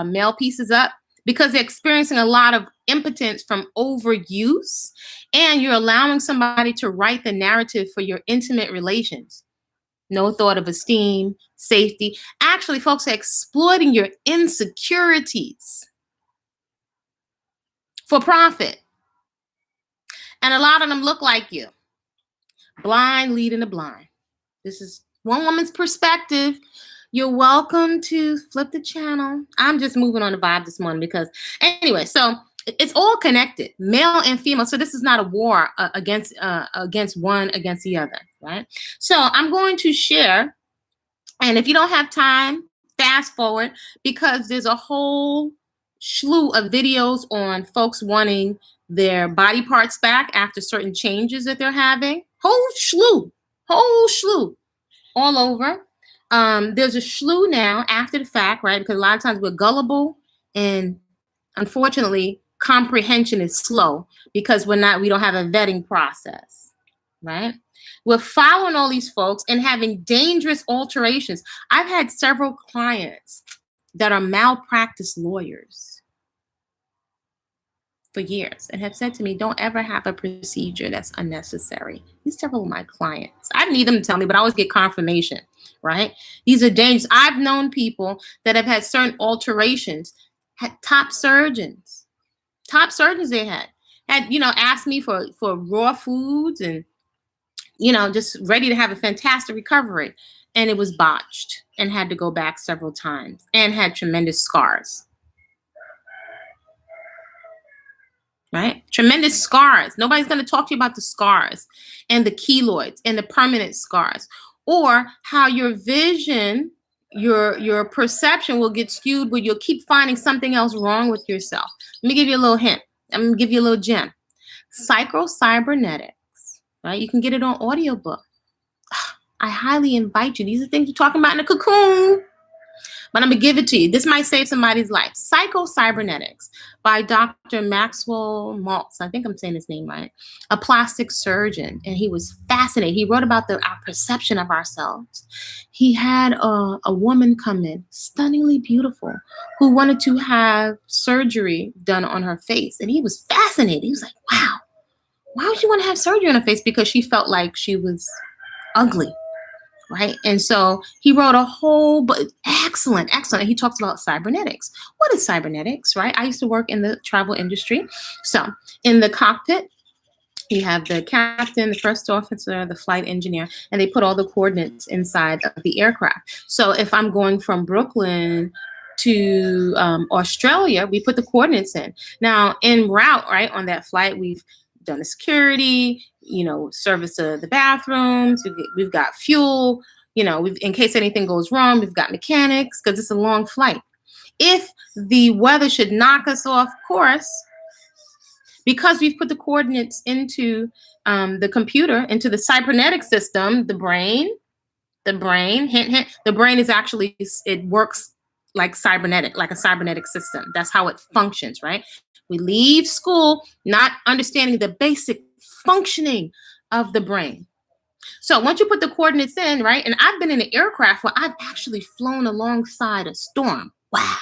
male pieces up, because they're experiencing a lot of impotence from overuse, and you're allowing somebody to write the narrative for your intimate relations. No thought of esteem, safety. Actually, folks are exploiting your insecurities for profit. And a lot of them look like you. Blind leading the blind. This is one woman's perspective. You're welcome to flip the channel. I'm just moving on the vibe this morning because, anyway, so it's all connected, male and female. So this is not a war against one against the other, right? So I'm going to share, and if you don't have time, fast forward, because there's a whole slew of videos on folks wanting their body parts back after certain changes that they're having. Whole slew, all over. There's a slew now after the fact, right? Because a lot of times we're gullible, and unfortunately, comprehension is slow because we don't have a vetting process, right? We're following all these folks and having dangerous alterations. I've had several clients that are malpractice lawyers for years and have said to me, don't ever have a procedure that's unnecessary. These several of my clients. I didn't need them to tell me, but I always get confirmation, right? These are dangerous. I've known people that have had certain alterations, had top surgeons they had, asked me for raw foods and, just ready to have a fantastic recovery. And it was botched and had to go back several times and had tremendous scars. right? Tremendous scars. Nobody's going to talk to you about the scars and the keloids and the permanent scars, or how your vision, your perception will get skewed where you'll keep finding something else wrong with yourself. Let me give you a little hint. I'm going to give you a little gem. Psycho-cybernetics, right? You can get it on audiobook. I highly invite you. These are things you're talking about in a cocoon. But I'm going to give it to you. This might save somebody's life. Psycho-Cybernetics by Dr. Maxwell Maltz. I think I'm saying his name right. A plastic surgeon. And he was fascinated. He wrote about our perception of ourselves. He had a woman come in, stunningly beautiful, who wanted to have surgery done on her face. And he was fascinated. He was like, wow, why would you want to have surgery on her face? Because she felt like she was ugly. Right. And so he wrote a whole, but excellent. He talks about cybernetics. What is cybernetics? Right. I used to work in the travel industry. So in the cockpit, you have the captain, the first officer, the flight engineer, and they put all the coordinates inside of the aircraft. So if I'm going from Brooklyn to Australia, we put the coordinates in. Now, en route, right, on that flight, we've done the security, service to the bathrooms. We've got fuel, in case anything goes wrong, we've got mechanics, because it's a long flight. If the weather should knock us off course, because we've put the coordinates into the computer, into the cybernetic system, the brain, hint, the brain is actually, it works like a cybernetic system. That's how it functions, right? We leave school not understanding the basic functioning of the brain. So once you put the coordinates in, right? And I've been in an aircraft where I've actually flown alongside a storm. Wow.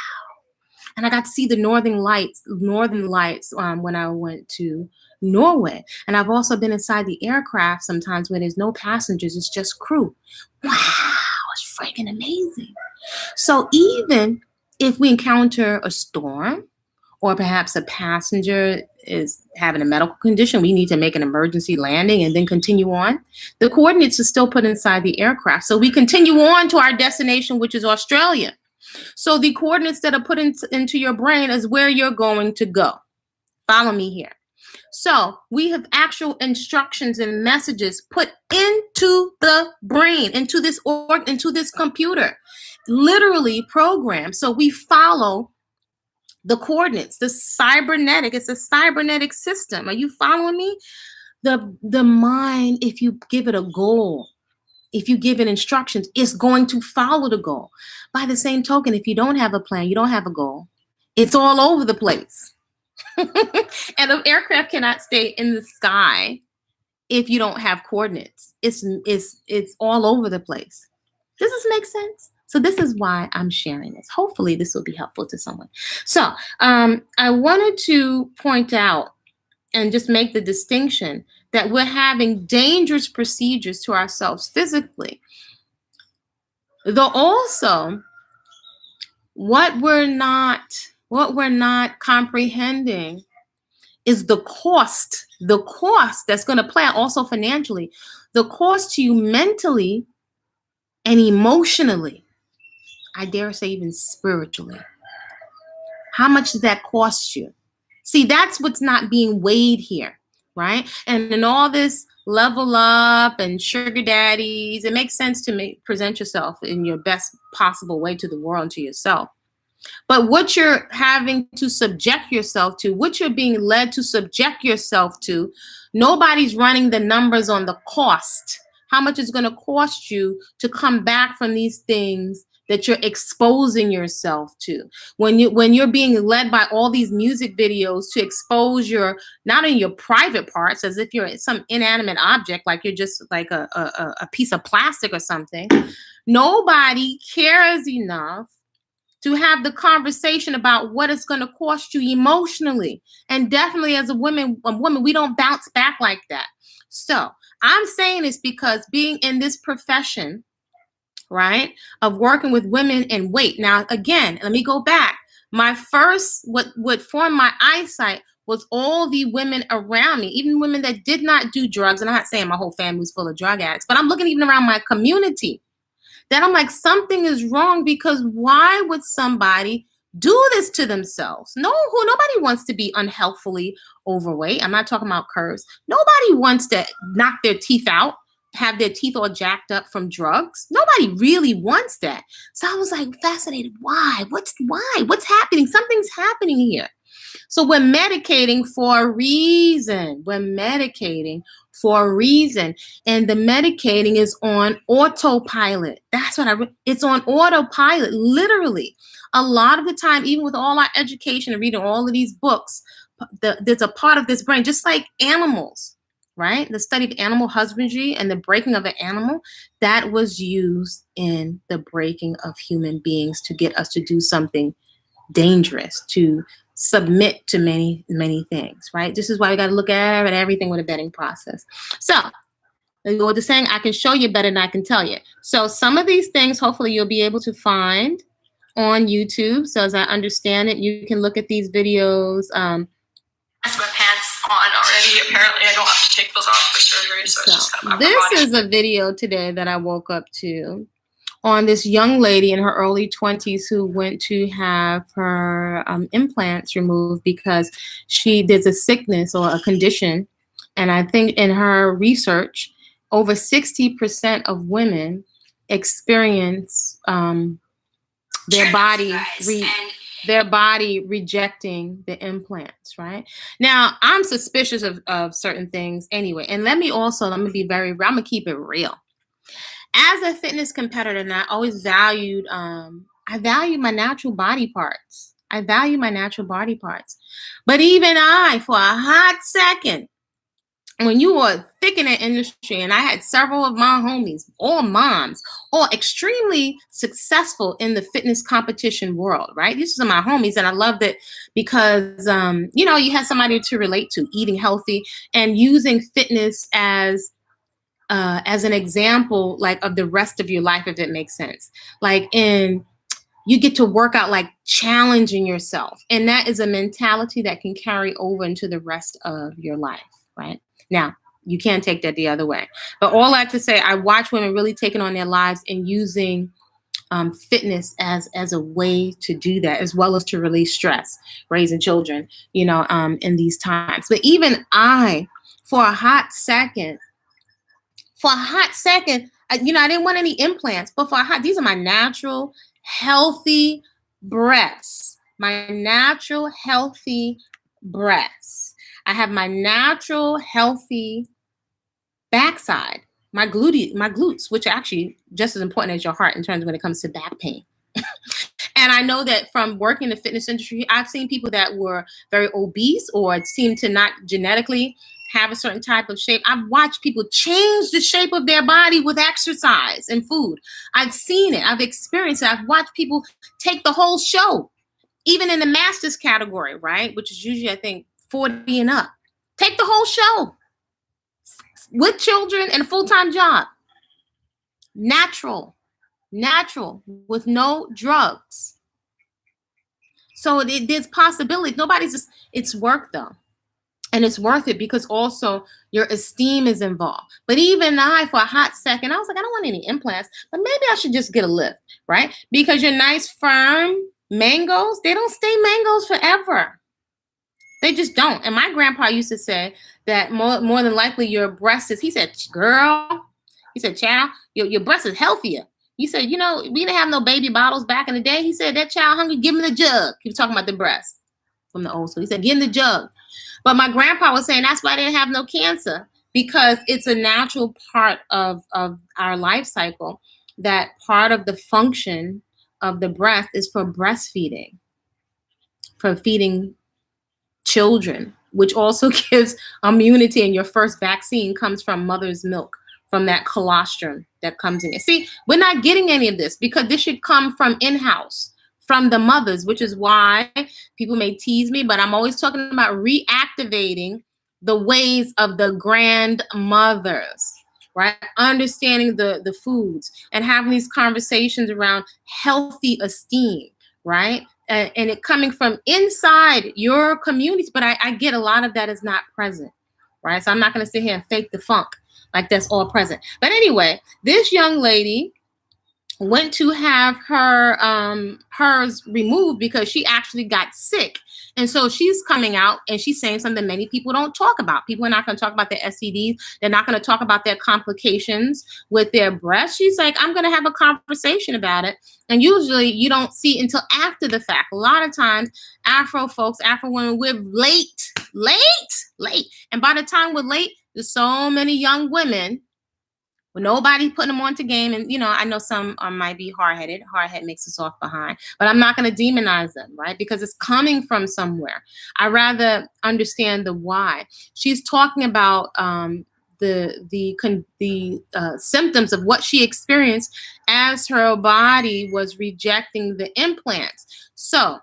And I got to see the northern lights when I went to Norway. And I've also been inside the aircraft sometimes when there's no passengers, it's just crew. Wow, it's freaking amazing. So even if we encounter a storm, or perhaps a passenger is having a medical condition, we need to make an emergency landing and then continue on, the coordinates are still put inside the aircraft. So we continue on to our destination, which is Australia. So the coordinates that are put into your brain is where you're going to go. Follow me here. So we have actual instructions and messages put into the brain, into this computer, literally programmed. So we follow the coordinates, it's a cybernetic system. Are you following me? The mind, if you give it a goal, if you give it instructions, it's going to follow the goal. By the same token, if you don't have a plan, you don't have a goal, it's all over the place. And an aircraft cannot stay in the sky if you don't have coordinates. It's all over the place. Does this make sense? So this is why I'm sharing this. Hopefully this will be helpful to someone. So I wanted to point out and just make the distinction that we're having dangerous procedures to ourselves physically. Though also, what we're not comprehending is the cost that's going to play out also financially, the cost to you mentally and emotionally. I dare say even spiritually. How much does that cost you? See, that's what's not being weighed here, right? And in all this level up and sugar daddies, it makes sense to present yourself in your best possible way to the world and to yourself. But what you're having to subject yourself to, what you're being led to subject yourself to, nobody's running the numbers on the cost. How much it's going to cost you to come back from these things that you're exposing yourself to. When you're being led by all these music videos to expose not only your private parts, as if you're some inanimate object, like you're just like a piece of plastic or something. Nobody cares enough to have the conversation about what it's going to cost you emotionally. And definitely as a woman, we don't bounce back like that. So I'm saying this because being in this profession, right, of working with women in weight. Now, again, let me go back. My first, what formed my eyesight was all the women around me, even women that did not do drugs. And I'm not saying my whole family was full of drug addicts, but I'm looking even around my community that I'm like, something is wrong, because why would somebody do this to themselves. Nobody wants to be unhealthfully overweight. I'm not talking about curves. Nobody wants to knock their teeth out, have their teeth all jacked up from drugs. Nobody really wants that. So I was like fascinated. Why? What's happening? Something's happening here. So we're medicating for a reason. We're medicating for a reason. And the medicating is on autopilot. That's what it's on autopilot, literally. A lot of the time, even with all our education and reading all of these books, there's a part of this brain, just like animals, right? The study of animal husbandry and the breaking of an animal, that was used in the breaking of human beings to get us to do something dangerous, to submit to many, many things, right? This is why we got to look at everything with a vetting process. So, what they're saying, I can show you better than I can tell you. So some of these things, hopefully you'll be able to find on YouTube. So as I understand it, you can look at these videos. I have my pants on already. Apparently I don't have to take those off for surgery. So it's just kind of this is a video today that I woke up to on this young lady in her early 20s who went to have her implants removed because there's a sickness or a condition. And I think in her research, over 60% of women experience their body rejecting the implants, right? Now, I'm suspicious of certain things anyway. And let me be I'm gonna keep it real. As a fitness competitor, and I always valued, I value my natural body parts. But even for a hot second, when you were thick in the industry, and I had several of my homies, all moms, all extremely successful in the fitness competition world, right? These are my homies, and I loved it because, you had somebody to relate to, eating healthy and using fitness as an example, like of the rest of your life, if it makes sense. You get to work out, like challenging yourself. And that is a mentality that can carry over into the rest of your life, right? Now, you can't take that the other way. But all I have to say, I watch women really taking on their lives and using fitness as a way to do that, as well as to release stress, raising children, in these times. But even for a hot second, I didn't want any implants, but these are my natural, healthy breasts. My natural, healthy breasts. I have my natural, healthy backside, my glutes, which are actually just as important as your heart in terms of when it comes to back pain. And I know that from working in the fitness industry, I've seen people that were very obese or seemed to not genetically have a certain type of shape. I've watched people change the shape of their body with exercise and food. I've seen it. I've experienced it. I've watched people take the whole show, even in the masters category, right? Which is usually, I think, 40 and up. Take the whole show with children and a full-time job. Natural, with no drugs. So there's possibility. It's work though. And it's worth it because also your esteem is involved. But even for a hot second, I was like, I don't want any implants, but maybe I should just get a lift, right? Because your nice, firm mangoes, they don't stay mangoes forever. They just don't. And my grandpa used to say that more than likely your breast is, he said, child, your breast is healthier. He said, we didn't have no baby bottles back in the day. He said, that child hungry, give him the jug. He was talking about the breast from the old school. He said, give him the jug. But my grandpa was saying that's why they didn't have no cancer, because it's a natural part of our life cycle, that part of the function of the breast is for breastfeeding, for feeding children, which also gives immunity. And your first vaccine comes from mother's milk, from that colostrum that comes in it. See, we're not getting any of this because this should come from in-house, from the mothers, which is why people may tease me, but I'm always talking about reactivating the ways of the grandmothers, right? Understanding the foods and having these conversations around healthy esteem, right? And it coming from inside your communities. But I get a lot of that is not present, right? So I'm not going to sit here and fake the funk like that's all present. But anyway, this young lady went to have her hers removed because she actually got sick. And so she's coming out and she's saying something many people don't talk about. People are not going to talk about their STDs. They're not going to talk about their complications with their breast. She's like, I'm going to have a conversation about it. And usually you don't see until after the fact. A lot of times, Afro folks, Afro women, we're late. And by the time we're late, there's so many young women with nobody putting them on to game. And, you know, I know some might be hard-headed. Hard-head makes us off behind. But I'm not going to demonize them, right? Because it's coming from somewhere. I rather understand the why. She's talking about the symptoms of what she experienced as her body was rejecting the implants. So,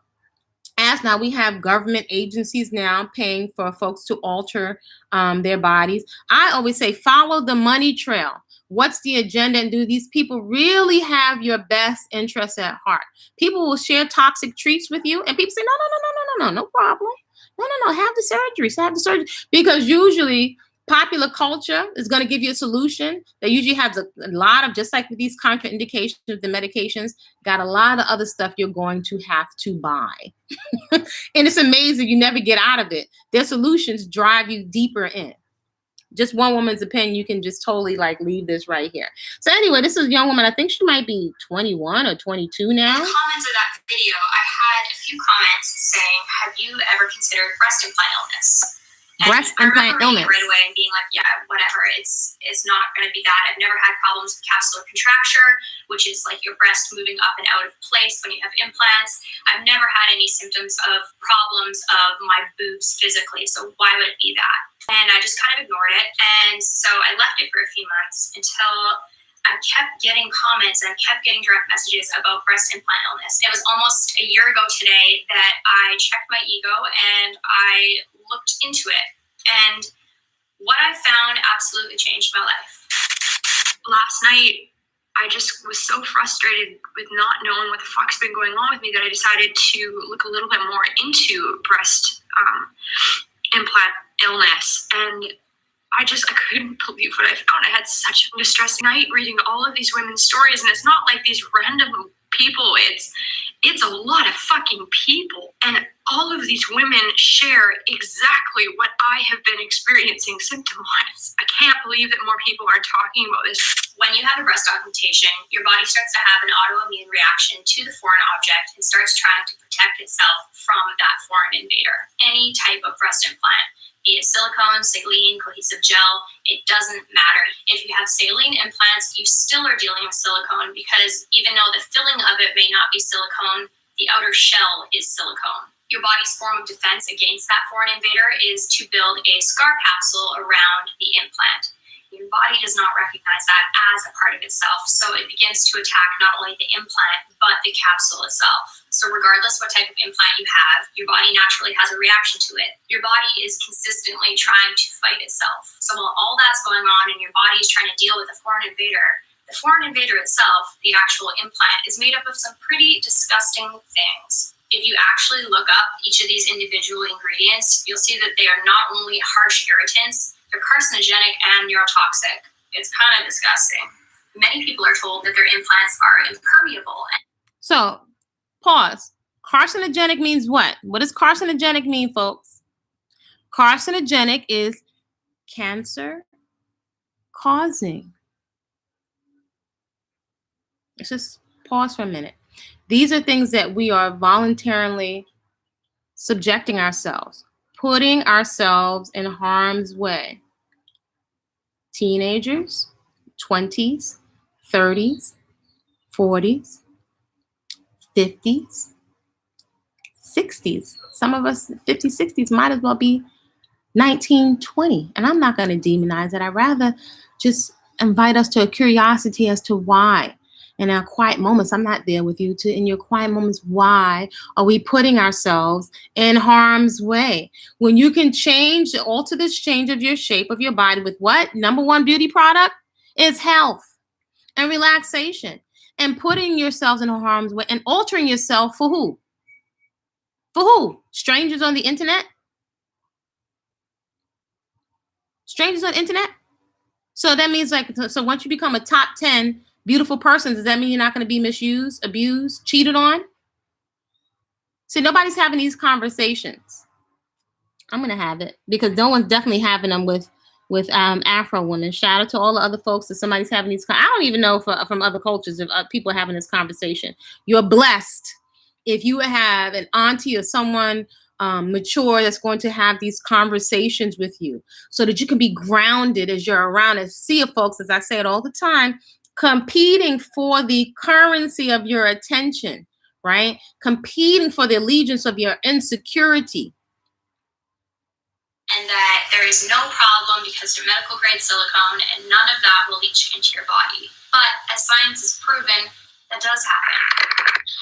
as now we have government agencies now paying for folks to alter their bodies. I always say, follow the money trail. What's the agenda? And do these people really have your best interests at heart? People will share toxic treats with you, and people say, no problem. No, have the surgery. Have the surgery. Because usually popular culture is going to give you a solution that usually has a lot of, just like with these contraindications, the medications, got a lot of other stuff you're going to have to buy. And it's amazing you never get out of it. Their solutions drive you deeper in. Just one woman's opinion, you can just totally like leave this right here. So anyway, this is a young woman. I think she might be 21 or 22 now. In the comments of that video, I had a few comments saying, have you ever considered breast implant illness? And breast implant illness. Right away and being like, yeah, whatever. It's not going to be that. I've never had problems with capsular contracture, which is like your breast moving up and out of place when you have implants. I've never had any symptoms of problems of my boobs physically. So why would it be that? And I just kind of ignored it. And so I left it for a few months until I kept getting comments and I kept getting direct messages about breast implant illness. It was almost a year ago today that I checked my ego and I looked into it. And what I found absolutely changed my life. Last night, I just was so frustrated with not knowing what the fuck's been going on with me that I decided to look a little bit more into breast implant illness. And I couldn't believe what I found. I had such a distressing night reading all of these women's stories, and it's not like these random people. It's a lot of fucking people, and all of these women share exactly what I have been experiencing symptom-wise. I can't believe that more people are talking about this. When you have a breast augmentation, your body starts to have an autoimmune reaction to the foreign object and starts trying to protect itself from that foreign invader. Any type of breast implant, be it silicone, saline, cohesive gel, it doesn't matter. If you have saline implants, you still are dealing with silicone because even though the filling of it may not be silicone, the outer shell is silicone. Your body's form of defense against that foreign invader is to build a scar capsule around the implant. Your body does not recognize that as a part of itself, so it begins to attack not only the implant, but the capsule itself. So regardless what type of implant you have, your body naturally has a reaction to it. Your body is consistently trying to fight itself. So while all that's going on and your body is trying to deal with a foreign invader, the foreign invader itself, the actual implant, is made up of some pretty disgusting things. If you actually look up each of these individual ingredients, you'll see that they are not only harsh irritants, they're carcinogenic and neurotoxic. It's kind of disgusting. Many people are told that their implants are impermeable. So, pause. Carcinogenic means what? What does carcinogenic mean, folks? Carcinogenic is cancer causing. Let's just pause for a minute. These are things that we are voluntarily subjecting ourselves, putting ourselves in harm's way. Teenagers, 20s, 30s, 40s, 50s, 60s. Some of us 50s, 60s might as well be 19, 20. And I'm not going to demonize it. I'd rather just invite us to a curiosity as to why. In our quiet moments, I'm not there with you. In your quiet moments, why are we putting ourselves in harm's way? When you can alter this change of your shape of your body with what? Number one beauty product is health and relaxation. And putting yourselves in harm's way and altering yourself for who? For who? Strangers on the internet? Strangers on the internet? So that means so once you become a top 10 beautiful person, does that mean you're not going to be misused, abused, cheated on? See, nobody's having these conversations. I'm going to have it because no one's definitely having them with Afro women. Shout out to all the other folks that somebody's having these. I don't even know from other cultures if people are having this conversation. You're blessed if you have an auntie or someone mature that's going to have these conversations with you so that you can be grounded as you're around a sea of folks, as I say it all the time, competing for the currency of your attention, right? Competing for the allegiance of your insecurity. And that there is no problem because they're medical grade silicone and none of that will leach into your body. But as science has proven, that does happen.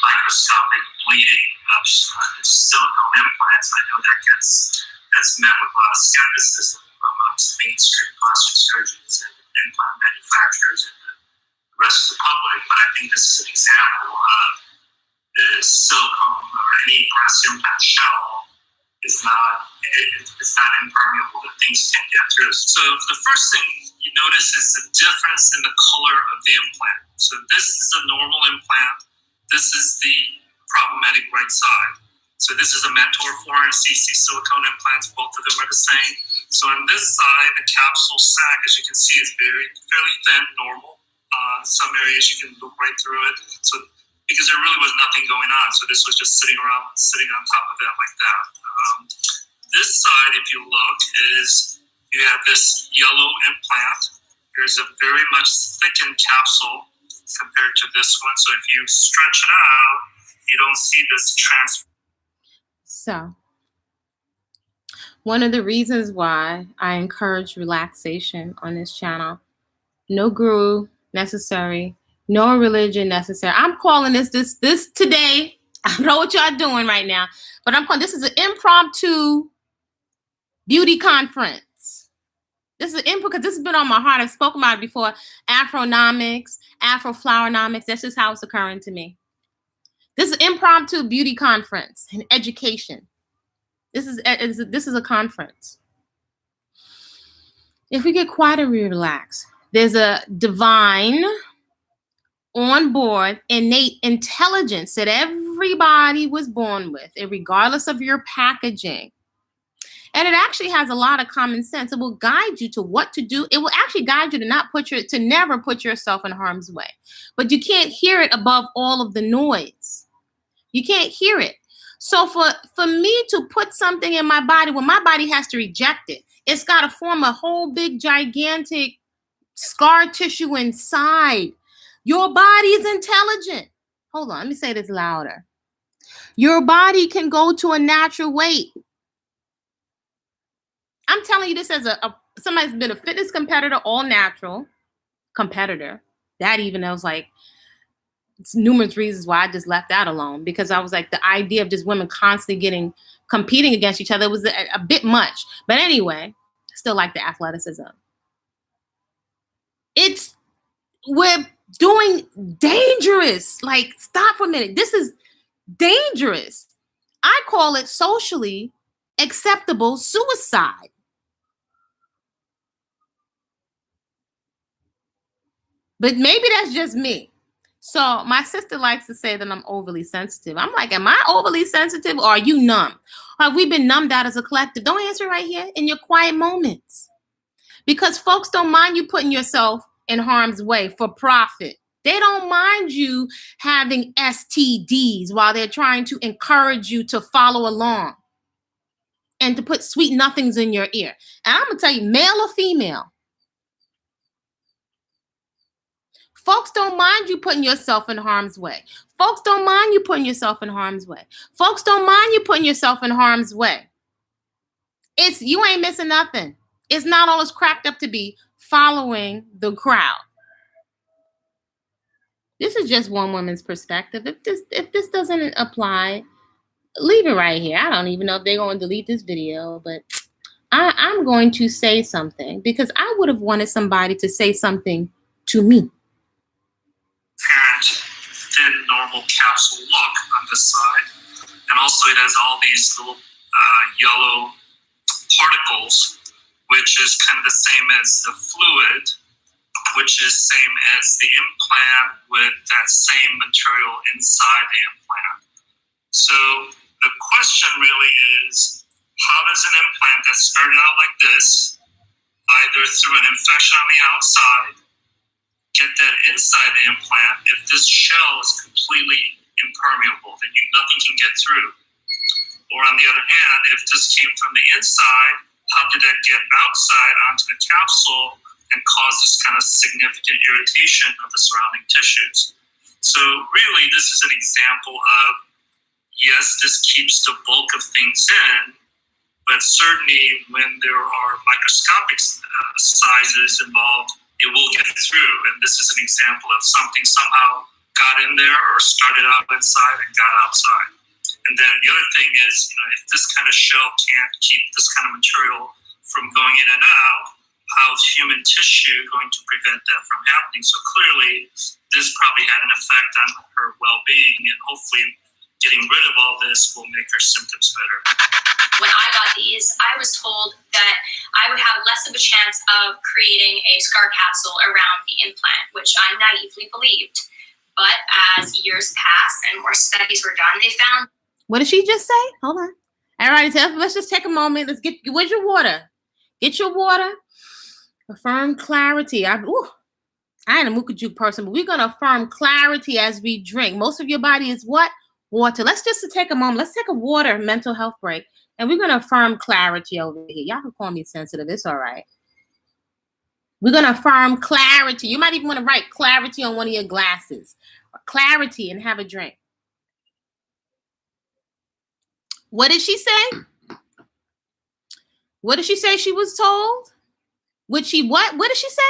Microscopic bleeding of silicone implants, I know that's met with a lot of skepticism amongst mainstream plastic surgeons and implant manufacturers and the rest of the public, but I think this is an example of the silicone or any breast implant shell it's not impermeable, that things can't get through. So the first thing you notice is the difference in the color of the implant. So this is a normal implant. This is the problematic right side. So this is a Mentor 4 and CC silicone implants. Both of them are the same. So on this side, the capsule sac, as you can see, is fairly thin, normal. Some areas you can look right through it. So because there really was nothing going on, so this was just sitting on top of that like that. This side, if you look, is you have this yellow implant. There's a very much thickened capsule compared to this one. So if you stretch it out, you don't see this So, one of the reasons why I encourage relaxation on this channel, no guru necessary, no religion necessary. I'm calling this today. I don't know what y'all doing right now, but I'm calling this is an impromptu beauty conference. This is because this has been on my heart. I've spoken about it before. AfroNomics, AfroFlowernomics. That's just how it's occurring to me. This is an impromptu beauty conference and education. This is a conference. If we get quiet and relax, there's a divine onboard innate intelligence that everybody was born with, regardless of your packaging. And it actually has a lot of common sense. It will guide you to what to do. It will actually guide you to never put yourself in harm's way. But you can't hear it above all of the noise. You can't hear it. So for me to put something in my body, well, my body has to reject it. It's got to form a whole big gigantic scar tissue inside. Your body is intelligent. Hold on, let me say this louder. Your body can go to a natural weight. I'm telling you this as somebody's been a fitness competitor, all natural competitor. That even I was like, it's numerous reasons why I just left that alone, because I was like, the idea of just women constantly competing against each other was a bit much. But anyway, still like the athleticism. We're doing dangerous. Like, stop for a minute. This is dangerous. I call it socially acceptable suicide. But maybe that's just me. So my sister likes to say that I'm overly sensitive. I'm like, am I overly sensitive or are you numb? Have we been numbed out as a collective? Don't answer right here in your quiet moments. Because folks don't mind you putting yourself in harm's way for profit. They don't mind you having STDs while they're trying to encourage you to follow along and to put sweet nothings in your ear. And I'm going to tell you, male or female, folks don't mind you putting yourself in harm's way. Folks don't mind you putting yourself in harm's way. Folks don't mind you putting yourself in harm's way. You ain't missing nothing. It's not all it's cracked up to be following the crowd. This is just one woman's perspective. If this doesn't apply, leave it right here. I don't even know if they're going to delete this video, but I'm going to say something because I would have wanted somebody to say something to me. Thin, normal capsule look on this side, and also it has all these little yellow particles, which is kind of the same as the fluid which is same as the implant with that same material inside the implant. So the question really is, how does an implant that started out like this, either through an infection on the outside, get that inside the implant if this shell is completely impermeable, that nothing can get through? Or on the other hand, if this came from the inside, how did that get outside onto the capsule and cause this kind of significant irritation of the surrounding tissues? So really, this is an example of, yes, this keeps the bulk of things in, but certainly when there are microscopic sizes involved, it will get through. And this is an example of something somehow got in there or started out inside and got outside. And then the other thing is, if this kind of shell can't keep this kind of material from going in and out, how's human tissue going to prevent that from happening? So clearly, this probably had an effect on her well-being, and hopefully getting rid of all this will make her symptoms better. When I got these, I was told that I would have less of a chance of creating a scar capsule around the implant, which I naively believed. But as years passed and more studies were done, they found... What did she just say? Hold on. All right, let's just take a moment. Where's your water? Get your water. Affirm clarity. I ain't a Mukajuk person, but we're going to affirm clarity as we drink. Most of your body is what? Water. Let's just take a moment. Let's take a water mental health break. And we're going to affirm clarity over here. Y'all can call me sensitive. It's all right. We're going to affirm clarity. You might even want to write clarity on one of your glasses. Or clarity and have a drink. What did she say? What did she say she was told? Would she what? What did she say?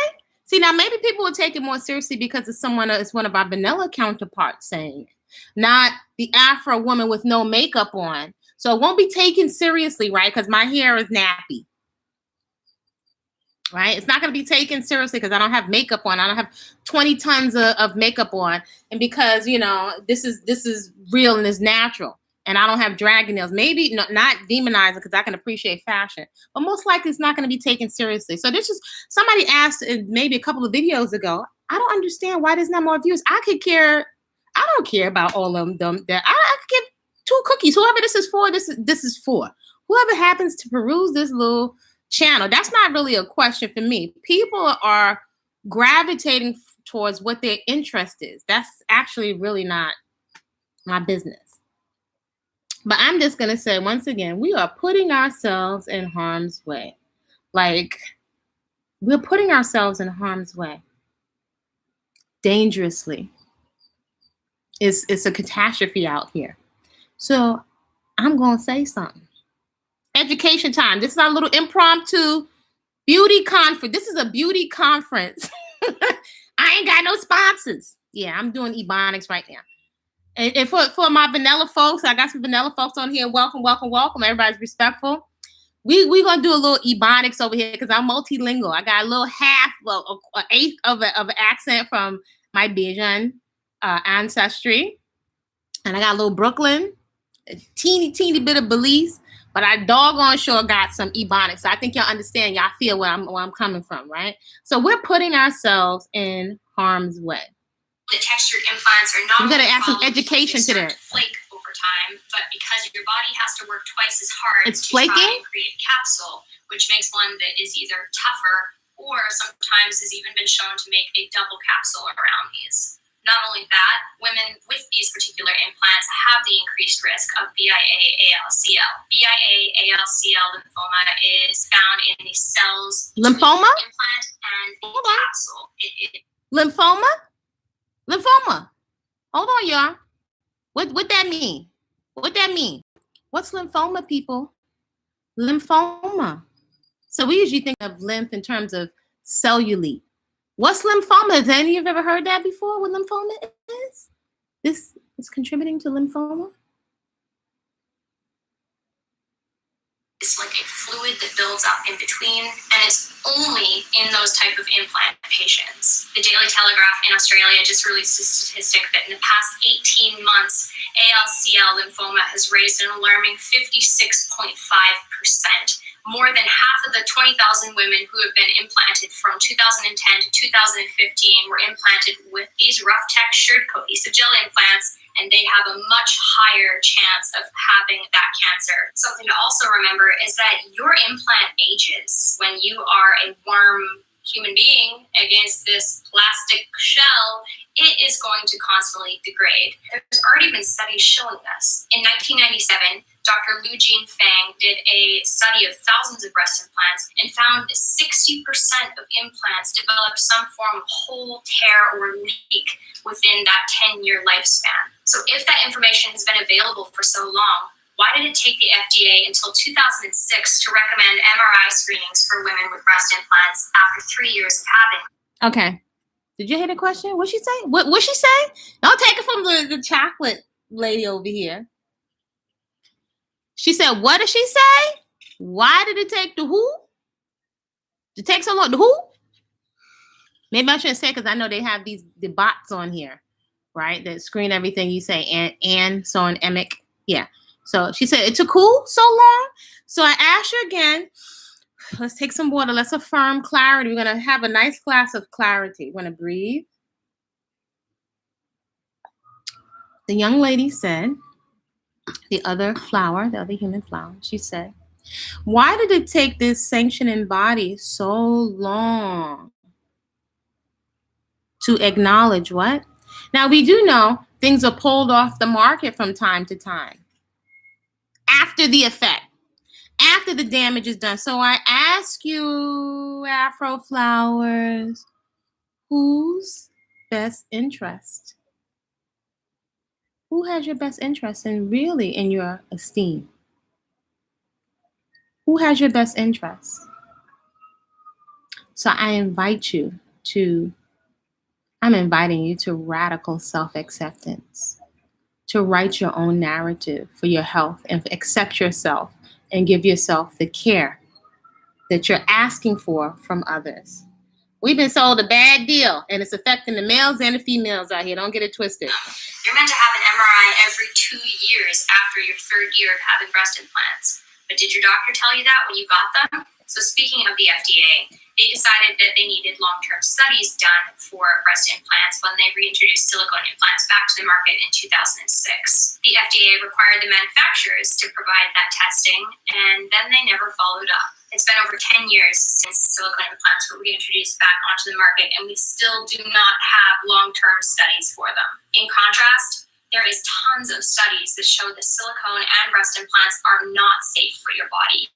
See, now maybe people will take it more seriously because it's one of our vanilla counterparts saying it, not the Afro woman with no makeup on. So it won't be taken seriously, right? Because my hair is nappy. Right? It's not going to be taken seriously because I don't have makeup on. I don't have 20 tons of makeup on. And because, this is real and is natural. And I don't have dragon nails. Maybe not demonizing because I can appreciate fashion. But most likely it's not going to be taken seriously. So this is, somebody asked maybe a couple of videos ago, I don't understand why there's not more views. I don't care about all of them. I could give 2 cookies. Whoever this is for, this is for. Whoever happens to peruse this little channel, that's not really a question for me. People are gravitating towards what their interest is. That's actually really not my business. But I'm just going to say, once again, we are putting ourselves in harm's way. Like, we're putting ourselves in harm's way. Dangerously. It's a catastrophe out here. So I'm going to say something. Education time. This is our little impromptu beauty conference. This is a beauty conference. I ain't got no sponsors. Yeah, I'm doing Ebonics right now. And for my vanilla folks, I got some vanilla folks on here. Welcome, welcome, welcome. Everybody's respectful. We're going to do a little Ebonics over here because I'm multilingual. I got a little an eighth of an accent from my Bajan ancestry. And I got a little Brooklyn, a teeny bit of Belize. But I doggone sure got some Ebonics. So I think y'all understand, y'all feel where I'm coming from, right? So we're putting ourselves in harm's way. The textured implants are not. We got to add some education to that. Flake over time, but because your body has to work twice as hard it's to flaking? try and create a capsule, which makes one that is either tougher or sometimes has even been shown to make a double capsule around these. Not only that, women with these particular implants have the increased risk of BIA-ALCL. BIA-ALCL lymphoma is found in the cells lymphoma implant and the capsule. Lymphoma. Hold on, y'all. What that mean? What that mean? What's lymphoma, people? Lymphoma. So we usually think of lymph in terms of cellulite. What's lymphoma? Has any of you ever heard that before? What lymphoma is? This is contributing to lymphoma? It's like a fluid that builds up in between, and it's only in those type of implant patients. The Daily Telegraph in Australia just released a statistic that in the past 18 months, ALCL lymphoma has raised an alarming 56.5%, more than half of the 20,000 women who have been implanted from 2010 to 2015 were implanted with these rough textured cohesive gel implants, and they have a much higher chance of having that cancer. Something to also remember is that your implant ages. When you are a warm human being against this plastic shell, it is going to constantly degrade. There's already been studies showing this. In 1997, Dr. Lu Jin Fang did a study of thousands of breast implants and found 60% of implants developed some form of hole, tear, or leak within that 10-year lifespan. So if that information has been available for so long, why did it take the FDA until 2006 to recommend MRI screenings for women with breast implants after 3 years of having them? Okay. Did you hear the question? What'd she say? What'd she say? Don't take it from the chocolate lady over here. She said, what did she say? Why did it take the who? To take so long? The who? Maybe I shouldn't say because I know they have the bots on here, right? That screen everything you say. And so an emic. Yeah. So she said, it took who so long? So I asked her again, let's take some water. Let's affirm clarity. We're going to have a nice glass of clarity. We're going to breathe. The young lady said, the other human flower, she said, why did it take this sanctioning body so long to acknowledge what? Now, we do know things are pulled off the market from time to time after the effect, after the damage is done. So I ask you, Afro Flowers, whose best interest? Who has your best interest in your esteem? Who has your best interest? So I'm inviting you to radical self-acceptance, to write your own narrative for your health and accept yourself and give yourself the care that you're asking for from others. We've been sold a bad deal, and it's affecting the males and the females out here. Don't get it twisted. You're meant to have an MRI every 2 years after your 3rd year of having breast implants. But did your doctor tell you that when you got them? So speaking of the FDA, they decided that they needed long-term studies done for breast implants when they reintroduced silicone implants back to the market in 2006. The FDA required the manufacturers to provide that testing, and then they never followed up. It's been over 10 years since silicone implants were reintroduced back onto the market, and we still do not have long-term studies for them. In contrast, there is tons of studies that show that silicone and breast implants are not safe for your body.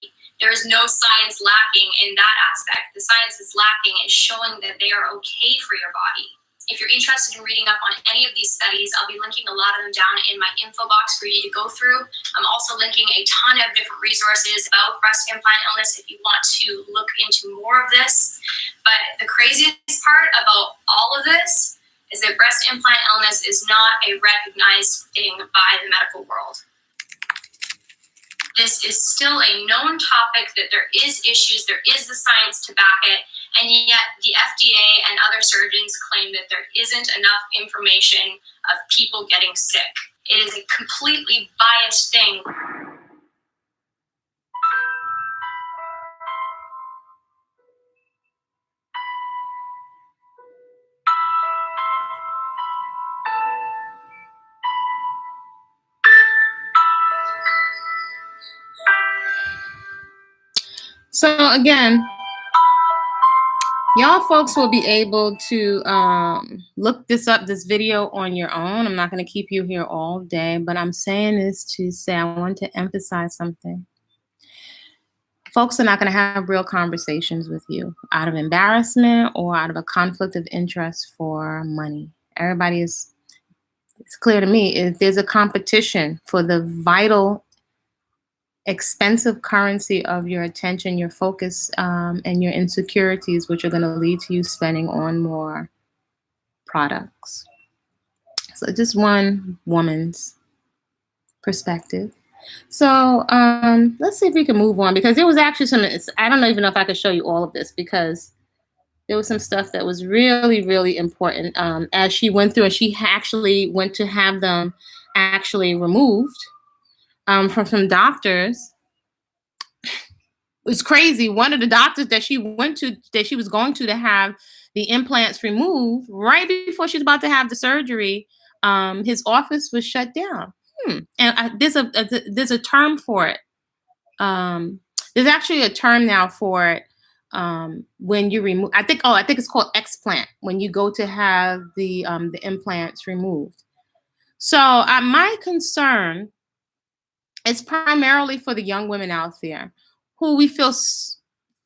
There is no science lacking in that aspect. The science is lacking in showing that they are okay for your body. If you're interested in reading up on any of these studies, I'll be linking a lot of them down in my info box for you to go through. I'm also linking a ton of different resources about breast implant illness if you want to look into more of this. But the craziest part about all of this is that breast implant illness is not a recognized thing by the medical world. This is still a known topic, that there is issues, there is the science to back it, and yet the FDA and other surgeons claim that there isn't enough information of people getting sick. It is a completely biased thing. So again, y'all folks will be able to look this video on your own. I'm not going to keep you here all day, but I'm saying this to say I want to emphasize something. Folks are not going to have real conversations with you out of embarrassment or out of a conflict of interest for money. It's clear to me, if there's a competition for the vital, expensive currency of your attention, your focus, and your insecurities, which are going to lead to you spending on more products. So just one woman's perspective. So let's see if we can move on, because there was actually I don't even know if I could show you all of this, because there was some stuff that was really, really important as she went through, and she actually went to have them actually removed from some doctors. was crazy. One of the doctors that she went to, that she was going to have the implants removed, right before she was about to have the surgery, his office was shut down. And there's a term for it. There's actually a term now for it. When you remove, I think it's called explant, when you go to have the implants removed. So my concern is primarily for the young women out there who we feel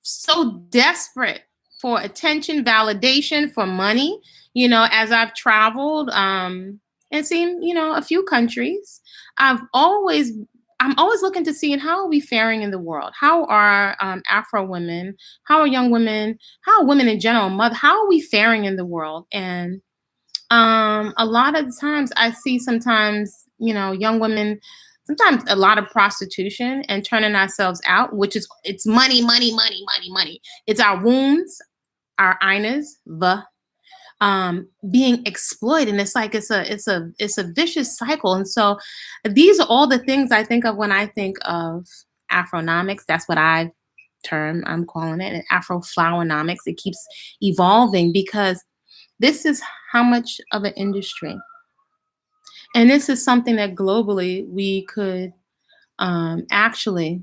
so desperate for attention, validation, for money. You know, as I've traveled and seen, you know, a few countries, I'm always looking to see how are we faring in the world? How are Afro women? How are young women? How are women in general? How are we faring in the world? And a lot of the times I see sometimes, you know, young women, sometimes a lot of prostitution and turning ourselves out, which is, it's money, money, money, money, money. It's our wounds, our inas, being exploited. And it's like, it's a vicious cycle. And so these are all the things I think of when I think of Afronomics. That's what I'm calling it, and Afroflowernomics. It keeps evolving because this is how much of an industry. And this is something that globally we could actually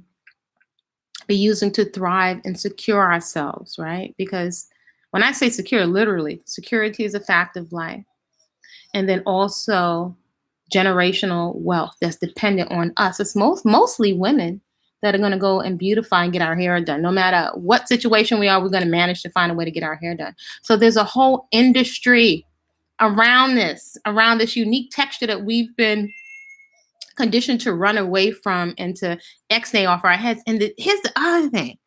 be using to thrive and secure ourselves, right? Because when I say secure, literally, security is a fact of life. And then also generational wealth that's dependent on us. It's mostly women that are going to go and beautify and get our hair done. No matter what situation we are, we're going to manage to find a way to get our hair done. So there's a whole industry around this unique texture that we've been conditioned to run away from and to X-nay off our heads. And here's the other thing.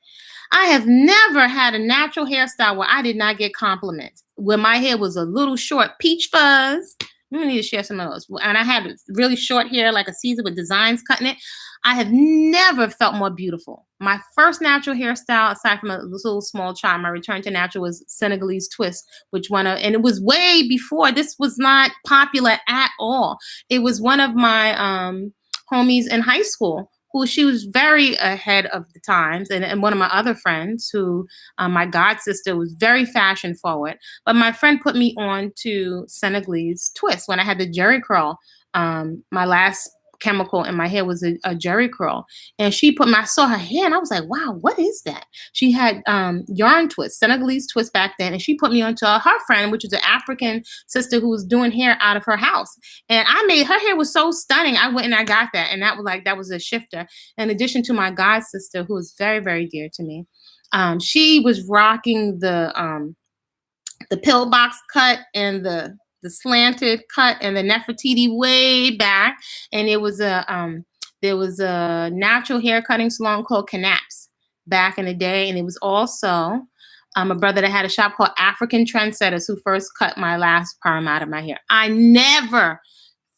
I have never had a natural hairstyle where I did not get compliments. When my hair was a little short, peach fuzz. We need to share some of those. And I had really short hair, like a Caesar with designs cutting it. I have never felt more beautiful. My first natural hairstyle, aside from a little small child, my return to natural was Senegalese twist, and it was way before. This was not popular at all. It was one of my homies in high school who, she was very ahead of the times. And one of my other friends who, my god sister, was very fashion forward. But my friend put me on to Senegalese twist when I had the jerry curl. My last chemical in my hair was a jerry curl. And I saw her hair and I was like, wow, what is that? She had yarn twist, Senegalese twist back then. And she put me onto her friend, which was an African sister who was doing hair out of her house. And her hair was so stunning. I went and I got that. And that was a shifter. In addition to my god sister, who was very, very dear to me. She was rocking the pillbox cut and the slanted cut and the Nefertiti way back. And there was a natural hair cutting salon called Cashapp back in the day. And it was also a brother that had a shop called African Trendsetters who first cut my last perm out of my hair. I never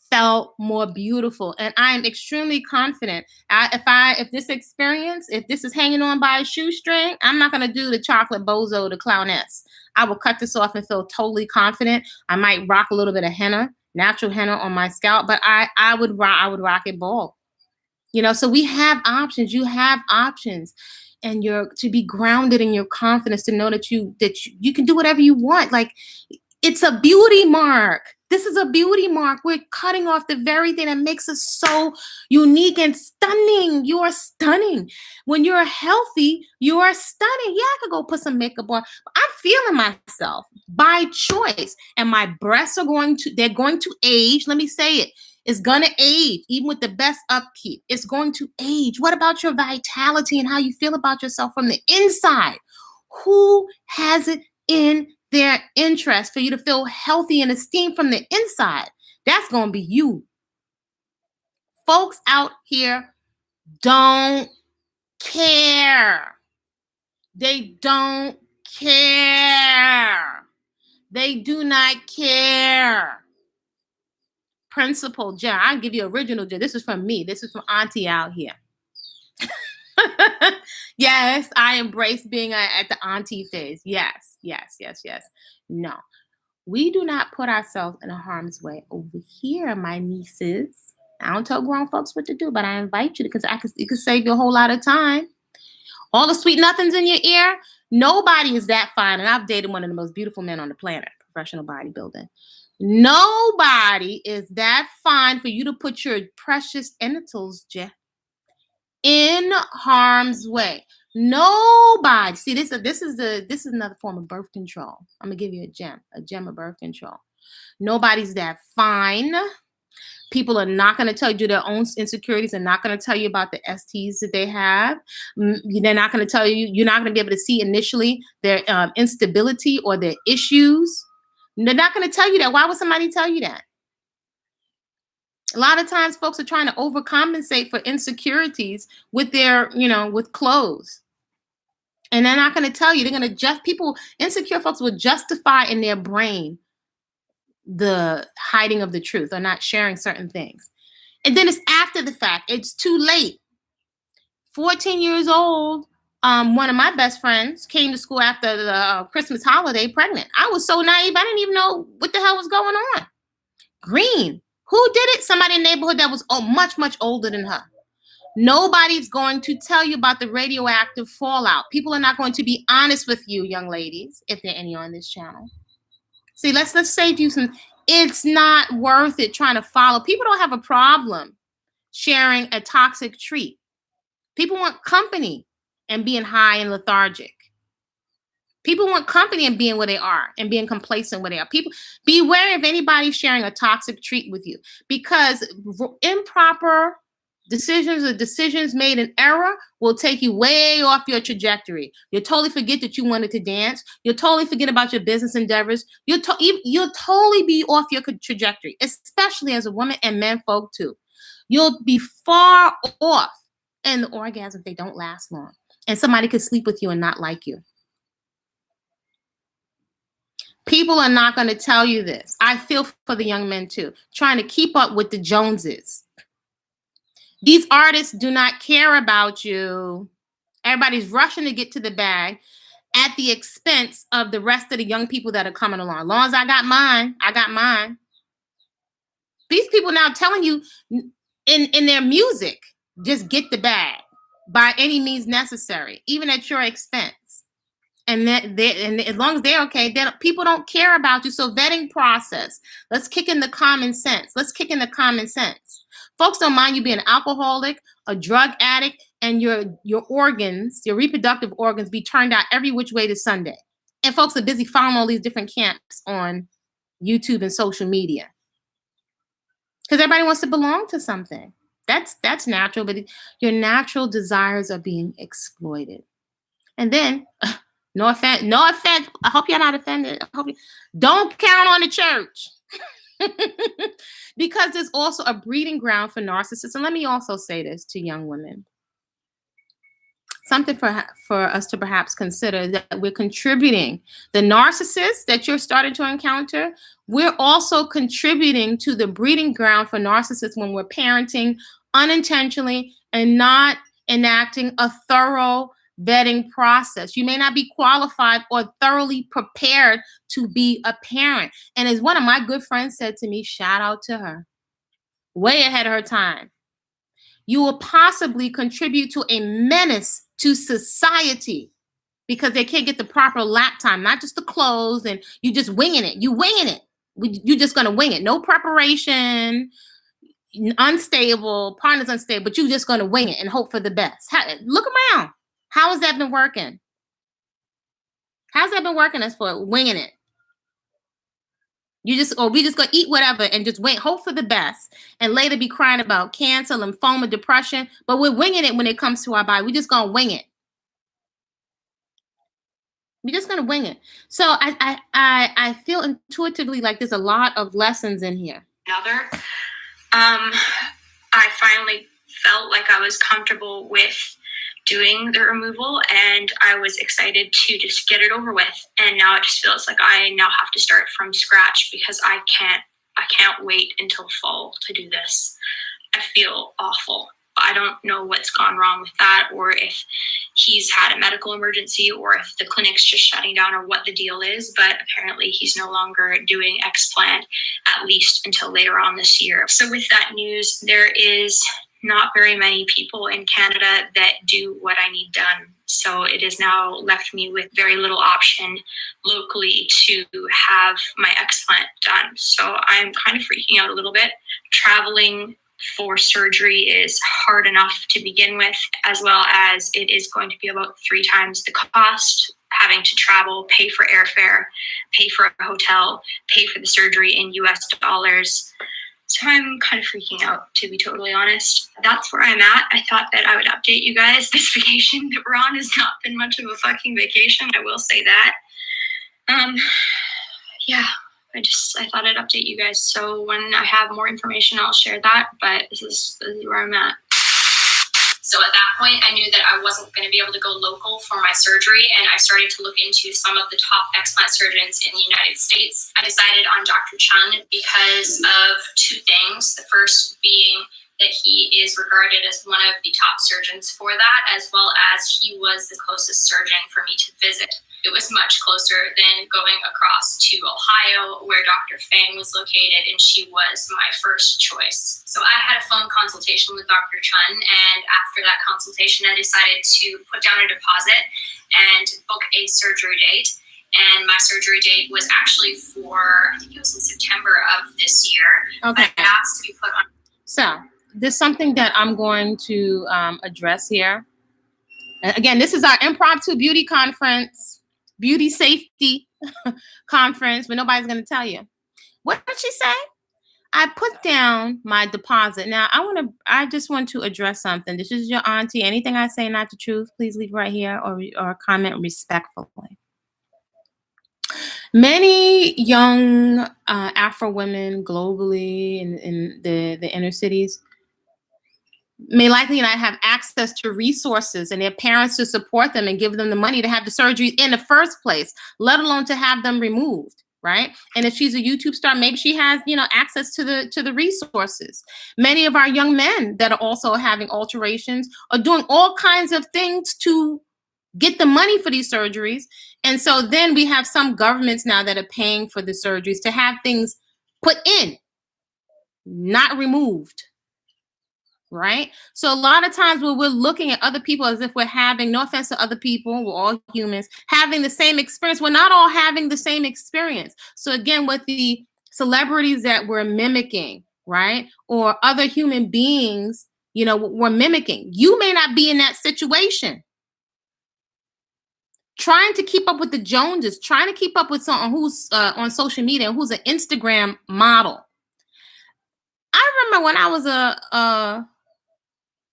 felt more beautiful. And I'm extremely confident. If this is hanging on by a shoestring, I'm not going to do the chocolate bozo, the clowness. I will cut this off and feel totally confident. I might rock a little bit of henna, natural henna on my scalp, but I would rock it bald. You know, so we have options. You have options. And you're to be grounded in your confidence, to know that you can do whatever you want. Like, it's a beauty mark. This is a beauty mark. We're cutting off the very thing that makes us so unique and stunning. You are stunning. When you're healthy, you are stunning. Yeah, I could go put some makeup on. I'm feeling myself by choice. And my breasts they're going to age. Let me say it. It's going to age, even with the best upkeep. It's going to age. What about your vitality and how you feel about yourself from the inside? Who has it in their interest for you to feel healthy and esteemed from the inside? That's going to be you. Folks out here don't care. They don't care. They do not care. Principal Jen, I'll give you original Jen. This is from me. This is from Auntie out here. Yes, I embrace being at the auntie phase. Yes. No, we do not put ourselves in a harm's way over here, my nieces. I don't tell grown folks what to do, but I invite you because it could save you a whole lot of time. All the sweet nothings in your ear. Nobody is that fine. And I've dated one of the most beautiful men on the planet, professional bodybuilding. Nobody is that fine for you to put your precious genitals in harm's way. Nobody. See, this is another form of birth control. I'm gonna give you a gem of birth control. Nobody's that fine. People are not going to tell you their own insecurities. They're not going to tell you about the STs that they have. They're not going to tell you. You're not going to be able to see initially their instability or their issues. They're not going to tell you that. Why would somebody tell you that? A lot of times folks are trying to overcompensate for insecurities with their, with clothes. And they're not going to tell you. They're going to insecure folks will justify in their brain the hiding of the truth or not sharing certain things. And then it's after the fact. It's too late. 14 years old, one of my best friends came to school after the Christmas holiday pregnant. I was so naive. I didn't even know what the hell was going on. Green. Who did it? Somebody in the neighborhood that was much, much older than her. Nobody's going to tell you about the radioactive fallout. People are not going to be honest with you, young ladies, if there are any on this channel. See, let's save you some. It's not worth it trying to follow. People don't have a problem sharing a toxic treat. People want company and being high and lethargic. People want company and being where they are and being complacent where they are. People, beware of anybody sharing a toxic treat with you, because improper decisions or decisions made in error will take you way off your trajectory. You'll totally forget that you wanted to dance. You'll totally forget about your business endeavors. You'll totally be off your trajectory, especially as a woman, and men folk too. You'll be far off. And the orgasms, they don't last long. And somebody could sleep with you and not like you. People are not going to tell you this. I feel for the young men too, trying to keep up with the Joneses. These artists do not care about you. Everybody's rushing to get to the bag at the expense of the rest of the young people that are coming along. As long as I got mine. These people now telling you in their music, just get the bag by any means necessary, even at your expense. And as long as they're okay, then people don't care about you. So vetting process. Let's kick in the common sense. Folks don't mind you being an alcoholic, a drug addict, and your organs, your reproductive organs, be turned out every which way to Sunday. And folks are busy following all these different camps on YouTube and social media. Because everybody wants to belong to something. That's natural, but your natural desires are being exploited. And then, no offense. I hope you're not offended. Don't count on the church. Because there's also a breeding ground for narcissists. And let me also say this to young women. Something for us to perhaps consider, that we're contributing. The narcissists that you're starting to encounter, we're also contributing to the breeding ground for narcissists when we're parenting unintentionally and not enacting a thorough vetting process. You may not be qualified or thoroughly prepared to be a parent. And as one of my good friends said to me, shout out to her, way ahead of her time, you will possibly contribute to a menace to society because they can't get the proper lap time, not just the clothes, and you just winging it. You're just going to wing it. No preparation, unstable, partner's unstable, but you're just going to wing it and hope for the best. Look around. How has that been working? How's that been working as for winging it? We just gonna eat whatever and just wait, hope for the best, and later be crying about cancer, lymphoma, depression. But we're winging it when it comes to our body. We're just gonna wing it. We're just gonna wing it. So I feel intuitively like there's a lot of lessons in here. I finally felt like I was comfortable with doing the removal, and I was excited to just get it over with. And now it just feels like I now have to start from scratch because I can't wait until fall to do this. I feel awful. I don't know what's gone wrong with that, or if he's had a medical emergency, or if the clinic's just shutting down, or what the deal is. But apparently he's no longer doing explant, at least until later on this year. So with that news, there is not very many people in Canada that do what I need done. So it has now left me with very little option locally to have my explant done. So I'm kind of freaking out a little bit. Traveling for surgery is hard enough to begin with, as well as it is going to be about 3 times the cost, having to travel, pay for airfare, pay for a hotel, pay for the surgery in US dollars. So I'm kind of freaking out, to be totally honest. That's where I'm at. I thought that I would update you guys. This vacation that we're on has not been much of a fucking vacation, I will say that. Yeah, I thought I'd update you guys. So when I have more information, I'll share that. But this is where I'm at. So at that point, I knew that I wasn't going to be able to go local for my surgery, and I started to look into some of the top explant surgeons in the United States. I decided on Dr. Chun because of 2 things. The first being that he is regarded as one of the top surgeons for that, as well as he was the closest surgeon for me to visit. It was much closer than going across to Ohio, where Dr. Fang was located, and she was my first choice. So I had a phone consultation with Dr. Chun, and after that consultation, I decided to put down a deposit and book a surgery date. And my surgery date was actually for, I think it was in September of this year. Okay. But it asked to be put on. So there's something that I'm going to address here. Again, this is our impromptu beauty conference, beauty safety conference, but nobody's going to tell you. What did she say? I put down my deposit. Now, I just want to address something. This is your auntie. Anything I say not the truth, please leave right here or comment respectfully. Many young Afro women globally in the inner cities may likely not have access to resources and their parents to support them and give them the money to have the surgery in the first place, let alone to have them removed, right? And if she's a YouTube star, maybe she has, access to the resources. Many of our young men that are also having alterations are doing all kinds of things to get the money for these surgeries. And so then we have some governments now that are paying for the surgeries to have things put in, not removed. Right? So a lot of times when we're looking at other people as if we're having, no offense to other people, we're all humans, having the same experience. We're not all having the same experience. So again, with the celebrities that we're mimicking, right? Or other human beings, we're mimicking. You may not be in that situation. Trying to keep up with the Joneses, trying to keep up with someone who's on social media, who's an Instagram model. I remember when I was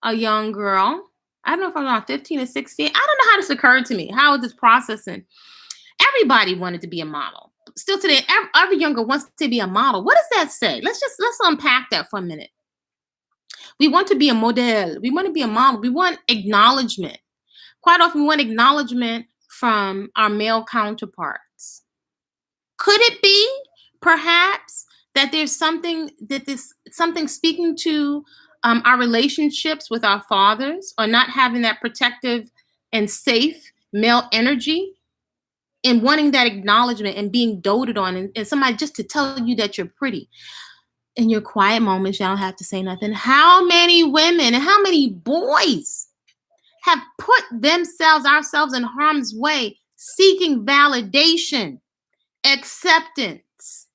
a young girl. I don't know if I was around 15 or 16. I don't know how this occurred to me. How was this processing? Everybody wanted to be a model. Still today, every young girl wants to be a model. What does that say? Let's unpack that for a minute. We want to be a model. We want to be a model. We want acknowledgement. Quite often we want acknowledgement from our male counterparts. Could it be perhaps that there's something speaking to our relationships with our fathers, or not having that protective and safe male energy, and wanting that acknowledgement and being doted on, and somebody just to tell you that you're pretty. In your quiet moments, you don't have to say nothing. How many women and how many boys have put ourselves in harm's way, seeking validation, acceptance?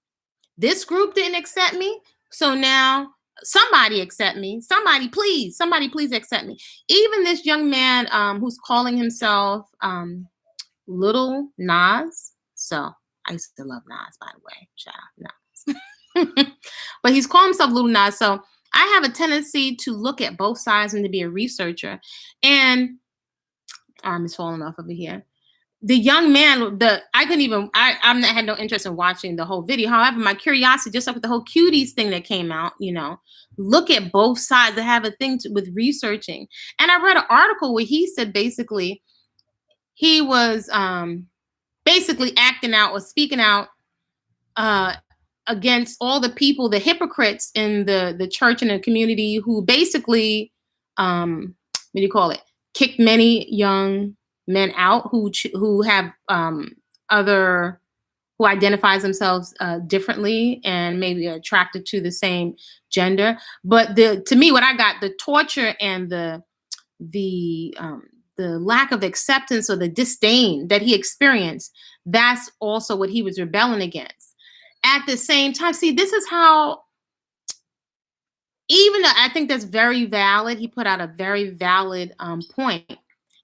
This group didn't accept me, so now somebody accept me. Somebody please accept me. Even this young man who's calling himself Little Nas. So I used to love Nas, by the way. Shout out Nas. But he's calling himself Little Nas. So I have a tendency to look at both sides and to be a researcher. And arm is falling off over here. The young man, I had no interest in watching the whole video. However, my curiosity, just like with the whole cuties thing that came out, look at both sides. I have a thing with researching. And I read an article where he said basically he was basically acting out or speaking out against all the people, the hypocrites in the church and the community who basically, kicked many young men out who have other who identifies themselves differently and maybe are attracted to the same gender. But to me, what I got, the torture and the lack of acceptance or the disdain that he experienced, that's also what he was rebelling against. At the same time, see, this is how, even though I think that's very valid, he put out a very valid point.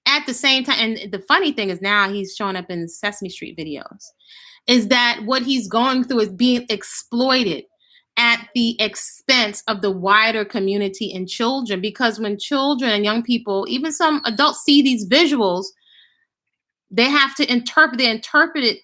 At the same time, and the funny thing is now he's showing up in Sesame Street videos, is that what he's going through is being exploited at the expense of the wider community and children. Because when children and young people, even some adults, see these visuals, they have to interpret,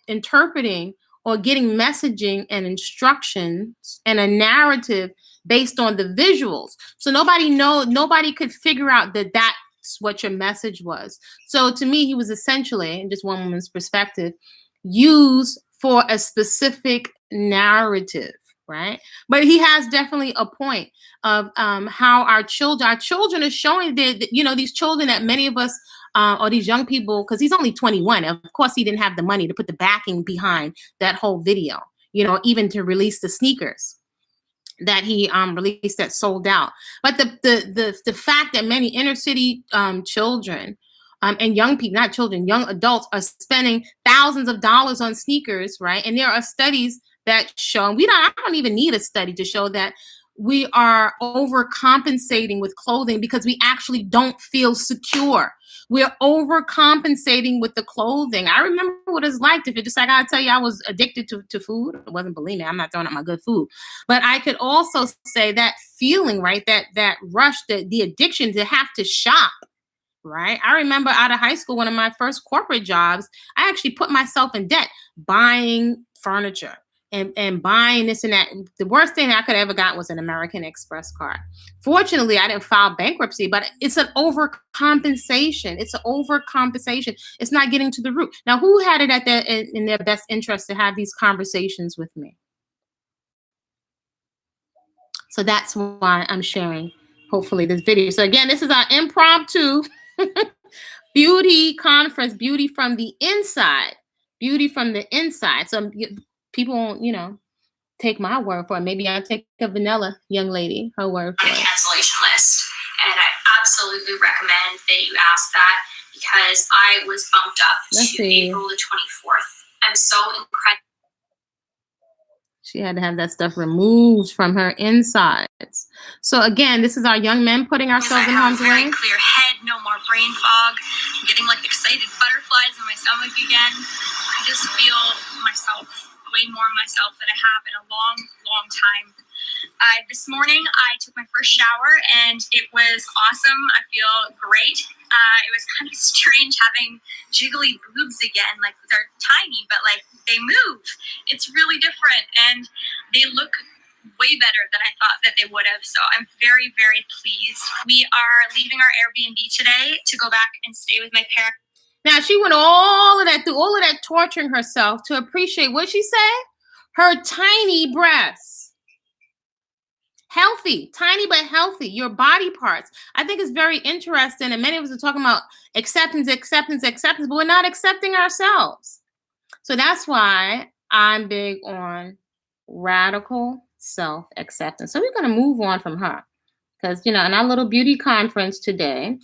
interpreting or getting messaging and instructions and a narrative based on the visuals. So nobody could figure out that that's what your message was. So to me, he was essentially, in just one woman's perspective, used for a specific narrative, right? But he has definitely a point of how our children are showing that, these children that many of us, or these young people, because he's only 21. Of course, he didn't have the money to put the backing behind that whole video, even to release the sneakers that he released that sold out. But the fact that many inner city children and young people, not children, young adults, are spending thousands of dollars on sneakers, right? And there are studies that show, I don't even need a study to show that we are overcompensating with clothing because we actually don't feel secure. We're overcompensating with the clothing. I remember what it's like to, just like I tell you, I was addicted to food. It wasn't bulimic. I'm not throwing out my good food. But I could also say that feeling, right, that rush, the addiction to have to shop, right? I remember out of high school, one of my first corporate jobs, I actually put myself in debt buying furniture and buying this and that. The worst thing I could ever got was an American Express card. Fortunately, I didn't file bankruptcy, but it's an overcompensation. It's an overcompensation. It's not getting to the root. Now, who had it in their best interest to have these conversations with me? So that's why I'm sharing, hopefully, this video. So again, this is our impromptu beauty conference, beauty from the inside. Beauty from the inside. So people won't, take my word for it. Maybe I'll take a vanilla young lady, her word for it. Cancellation list. And I absolutely recommend that you ask that, because I was bumped up to April the 24th. I'm so incredible. She had to have that stuff removed from her insides. So again, this is our young men putting ourselves in harm's way. I have a very clear head, no more brain fog. I'm getting like excited butterflies in my stomach again. I just feel myself, way more myself than I have in a long, long time. This morning, I took my first shower, and it was awesome. I feel great. It was kind of strange having jiggly boobs again. Like, they're tiny, but like they move. It's really different, and they look way better than I thought that they would have. So I'm very, very pleased. We are leaving our Airbnb today to go back and stay with my parents. Now, she went through all of that torturing herself to appreciate, what she say? Her tiny breasts. Healthy, tiny but healthy, your body parts. I think it's very interesting, and many of us are talking about acceptance, but we're not accepting ourselves. So that's why I'm big on radical self-acceptance. So we're going to move on from her, because, in our little beauty conference today,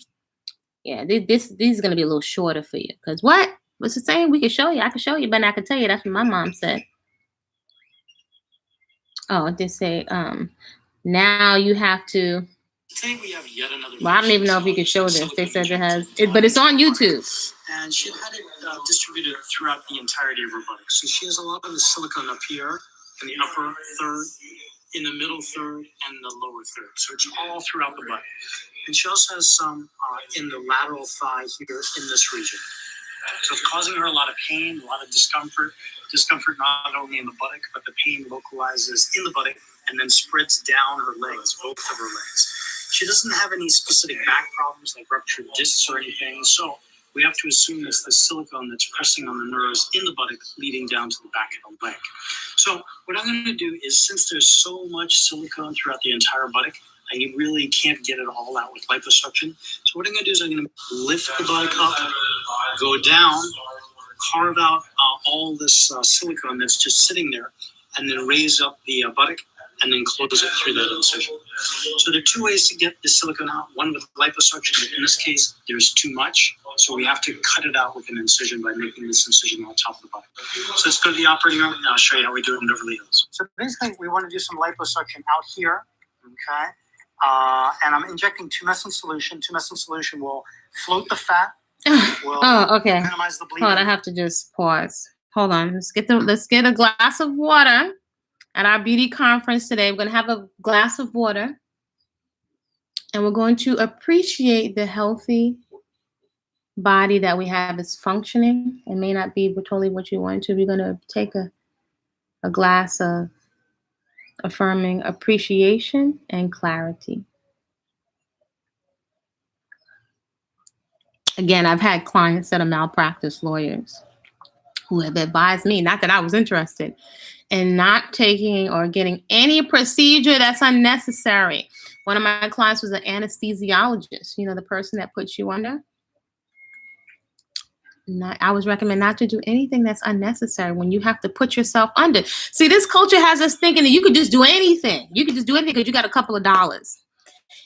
yeah, this is going to be a little shorter for you. Because what's the saying? We can show you. I can show you, but I can tell you. That's what my mom said. Oh, they say, now you have to. We have yet another. Well, I don't even know if you can show this. They said it has, but it's on YouTube. And she had it distributed throughout the entirety of her body. So she has a lot of the silicone up here in the upper third, in the middle third, and the lower third. So it's all throughout the body. And she also has some in the lateral thigh here in this region. So it's causing her a lot of pain, a lot of discomfort. Discomfort not only in the buttock, but the pain localizes in the buttock and then spreads down her legs, both of her legs. She doesn't have any specific back problems like ruptured discs or anything. So we have to assume it's the silicone that's pressing on the nerves in the buttock, leading down to the back of the leg. So what I'm going to do is, since there's so much silicone throughout the entire buttock, I really can't get it all out with liposuction. So what I'm going to do is I'm going to lift the buttock up, go down, carve out all this silicone that's just sitting there, and then raise up the buttock, and then close it through that incision. So there are two ways to get the silicone out. One with liposuction. In this case, there's too much, so we have to cut it out with an incision by making this incision on top of the body. So let's go to the operating room, and I'll show you how we do it in Beverly Hills. So basically, we want to do some liposuction out here, okay? And I'm injecting tumescent solution. Tumescent solution will float the fat. Okay. Minimize the bleeding. Hold on, I have to just pause. Hold on. Let's get a glass of water. At our beauty conference today, we're going to have a glass of water, and we're going to appreciate the healthy body that we have is functioning. It may not be totally what you want to. We're going to take a glass of affirming appreciation and clarity. Again, I've had clients that are malpractice lawyers who have advised me, not that I was interested, in not taking or getting any procedure that's unnecessary. One of my clients was an anesthesiologist, you know, the person that puts you under. I always recommend not to do anything that's unnecessary when you have to put yourself under. See, this culture has us thinking that you could just do anything. You could just do anything because you got a couple of dollars.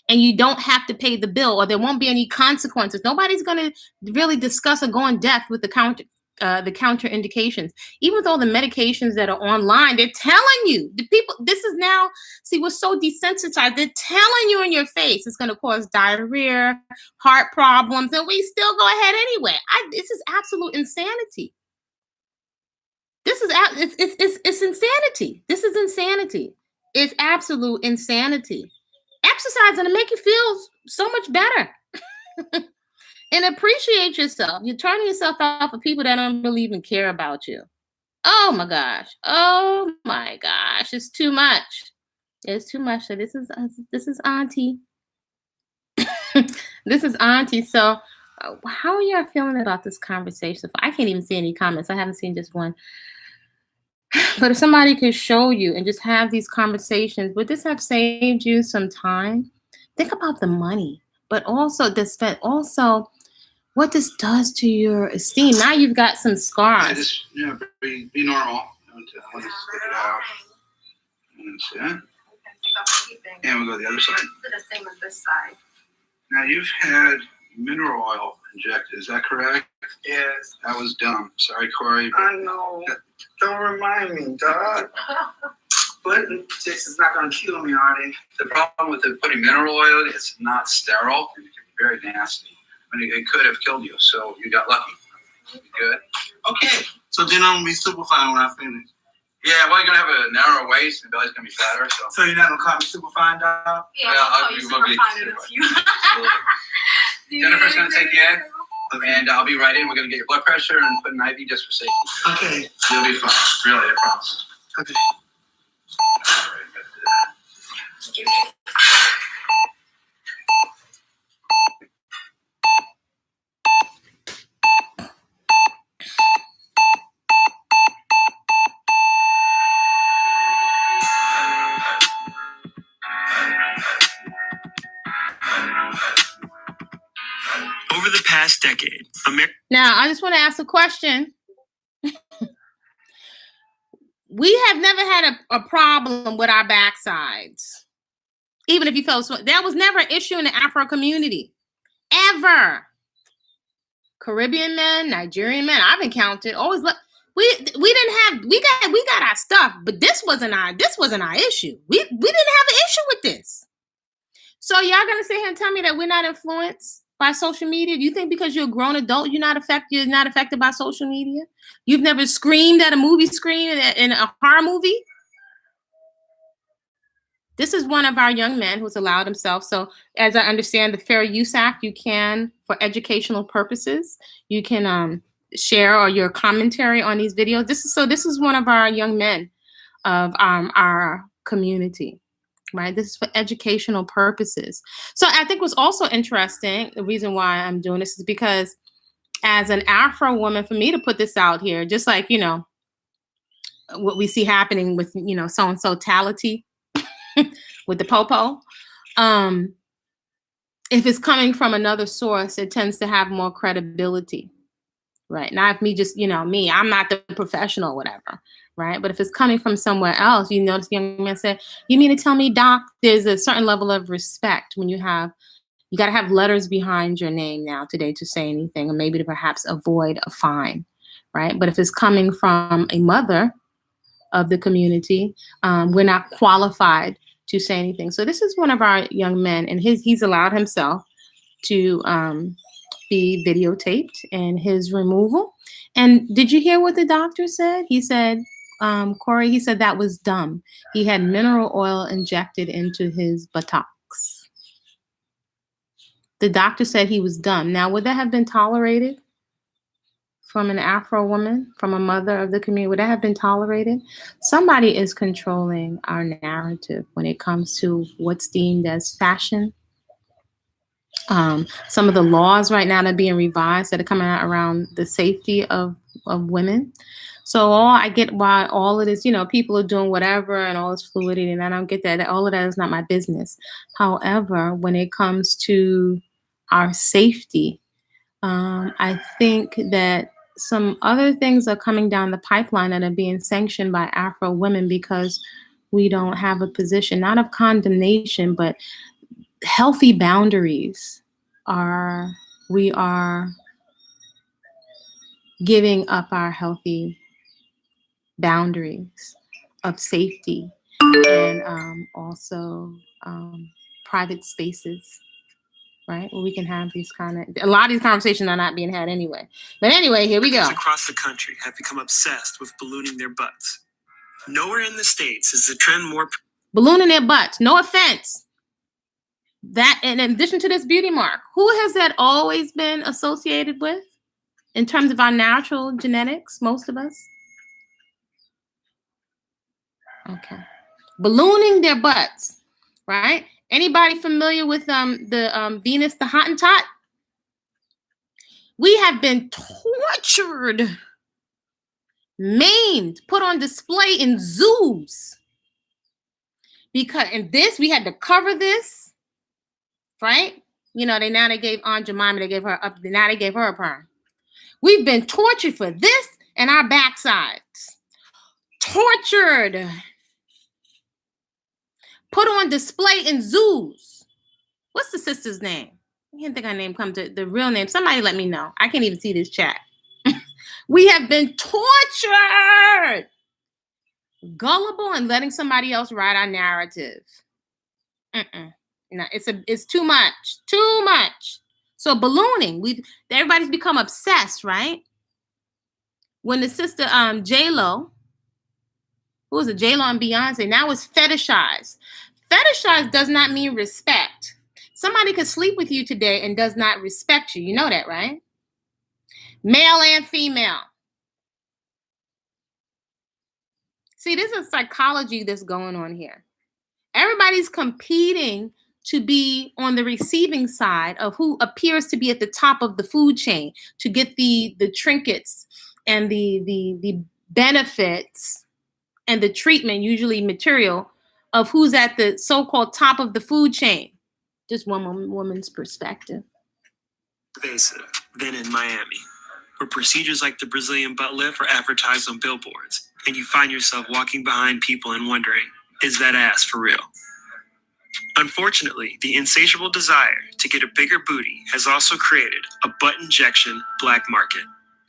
And you don't have to pay the bill, or there won't be any consequences. Nobody's going to really discuss or go in depth with the counter indications. Even with all the medications that are online, they're telling you, the people, this is now, see, we're so desensitized. They're telling you in your face it's going to cause diarrhea, heart problems, and we still go ahead anyway. This is absolute insanity. It's insanity. This is insanity. It's absolute insanity. Exercise and make you feel so much better. And appreciate yourself. You're turning yourself out for people that don't really even care about you. Oh my gosh. Oh my gosh. It's too much. It's too much. So this is Auntie. This is Auntie. So how are you feeling about this conversation? I can't even see any comments. I haven't seen just one. But if somebody could show you and just have these conversations, would this have saved you some time? Think about the money, but also what this does to your esteem. Now you've got some scars. Yeah, just be normal. Don't spit it out. And we'll go to the other side. The same on this side. Now you've had mineral oil injected. Is that correct? Yes. That was dumb. Sorry, Corey. I know. Don't remind me, dog. But this is not going to kill me, are they? The problem with putting mineral oil, it's not sterile, and it can be very nasty. I mean, it could have killed you, so you got lucky. Good. Okay. So then I'm going to be super fine when I finish. Yeah, well, you're going to have a narrow waist, and belly's going to be fatter. So you're not going to call me super fine, dog? Yeah, I'll call you super fine in a few. Jennifer's going to take you in. And I'll be right in. We're going to get your blood pressure and put an IV just for safety. Okay. You'll be fine. Really, I promise. Okay. Over the past decade, Now, I just want to ask a question. We have never had a problem with our backsides. Even if you felt so, that was never an issue in the Afro community. Ever. Caribbean men, Nigerian men, I've encountered, always we got our stuff, but this wasn't our issue. We didn't have an issue with this. So y'all gonna sit here and tell me that we're not influenced by social media? Do you think because you're a grown adult, you're not affected by social media? You've never screamed at a movie screen in a horror movie? This is one of our young men who's allowed himself. So as I understand the Fair Use Act, you can, for educational purposes, you can share or your commentary on these videos. This is one of our young men of our community. Right, this is for educational purposes. So I think what's also interesting, the reason why I'm doing this is because as an Afro woman, for me to put this out here, just like, you know, what we see happening with, you know, so-and-so tality with the popo, if it's coming from another source, it tends to have more credibility, right? Not if me just, me, I'm not the professional, whatever, right? But if it's coming from somewhere else, you notice the young man said, you mean to tell me, doc, there's a certain level of respect when you got to have letters behind your name now today to say anything, or maybe to perhaps avoid a fine, right? But if it's coming from a mother of the community, we're not qualified to say anything. So this is one of our young men, and he's allowed himself to be videotaped in his removal. And did you hear what the doctor said? He said, Corey, he said that was dumb. He had mineral oil injected into his buttocks. The doctor said he was dumb. Now, would that have been tolerated from an Afro woman, from a mother of the community? Would that have been tolerated? Somebody is controlling our narrative when it comes to what's deemed as fashion. Some of the laws right now that are being revised that are coming out around the safety of women. So I get why all of this, people are doing whatever and all this fluidity, and I don't get that. All of that is not my business. However, when it comes to our safety, I think that some other things are coming down the pipeline that are being sanctioned by Afro women because we don't have a position, not of condemnation, but healthy boundaries. We are giving up our healthy boundaries of safety and also private spaces, right? Where we can have these a lot of these conversations are not being had anyway. But anyway, here we go. Across the country have become obsessed with ballooning their butts. Nowhere in the States is the trend more ballooning their butts. No offense. That, in addition to this beauty mark, who has that always been associated with in terms of our natural genetics? Most of us. Okay. Ballooning their butts, right? Anybody familiar with the Venus the Hottentot? We have been tortured, maimed, put on display in zoos. Because in this, we had to cover this, right? They gave Aunt Jemima, they gave her a perm. We've been tortured for this and our backsides. Tortured. Put on display in zoos. What's the sister's name? I can't think her name come to the real name. Somebody let me know. I can't even see this chat. We have been tortured. Gullible and letting somebody else write our narrative. No, it's too much. Too much. So ballooning, everybody's become obsessed, right? When the sister J-Lo, who was it, J-Lo and Beyonce, now it's fetishized. Fetishized does not mean respect. Somebody could sleep with you today and does not respect you. You know that, right? Male and female. See, there's a psychology that's going on here. Everybody's competing to be on the receiving side of who appears to be at the top of the food chain, to get the trinkets and the benefits and the treatment, usually material, of who's at the so-called top of the food chain. Just one woman's perspective. Pervasive than in Miami, where procedures like the Brazilian butt lift are advertised on billboards, and you find yourself walking behind people and wondering, is that ass for real? Unfortunately, the insatiable desire to get a bigger booty has also created a butt injection black market.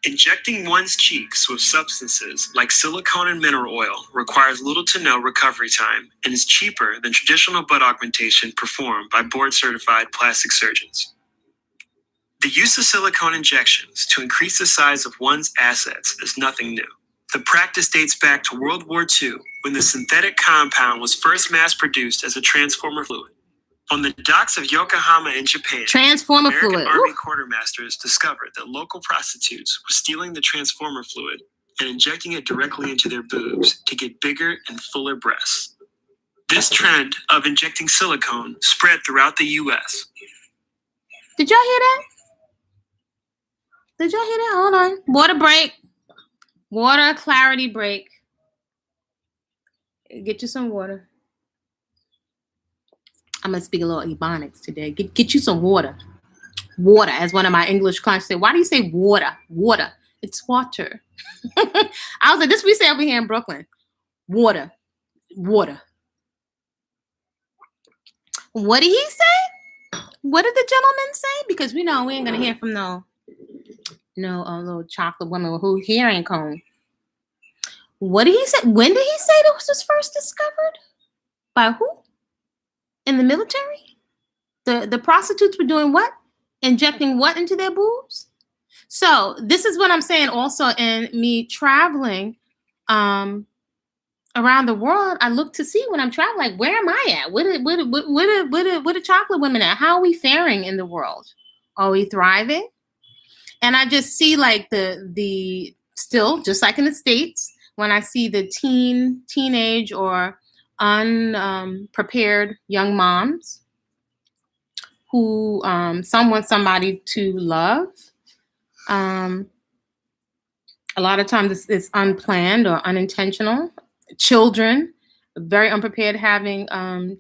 Injecting one's cheeks with substances like silicone and mineral oil requires little to no recovery time and is cheaper than traditional butt augmentation performed by board-certified plastic surgeons. The use of silicone injections to increase the size of one's assets is nothing new. The practice dates back to World War II, when the synthetic compound was first mass-produced as a transformer fluid. On the docks of Yokohama in Japan, American Army quartermasters discovered that local prostitutes were stealing the transformer fluid and injecting it directly into their boobs to get bigger and fuller breasts. This trend of injecting silicone spread throughout the U.S. Did y'all hear that? Did y'all hear that? Hold on. Water break. Water clarity break. Get you some water. I'm going to speak a little Ebonics today. Get you some water. Water, as one of my English clients said. Why do you say water? Water. It's water. I was like, this we say over here in Brooklyn. Water. Water. What did he say? What did the gentleman say? Because we know we ain't gonna hear from no little chocolate woman who here ain't comb. What did he say? When did he say this was first discovered? By who? In the military? The prostitutes were doing what? Injecting what into their boobs? So this is what I'm saying also in me traveling around the world. I look to see when I'm traveling, like, where am I at? What are chocolate women at? How are we faring in the world? Are we thriving? And I just see like the still, just like in the States, when I see the teenage or unprepared young moms who some want somebody to love. A lot of times it's unplanned or unintentional. Children, very unprepared having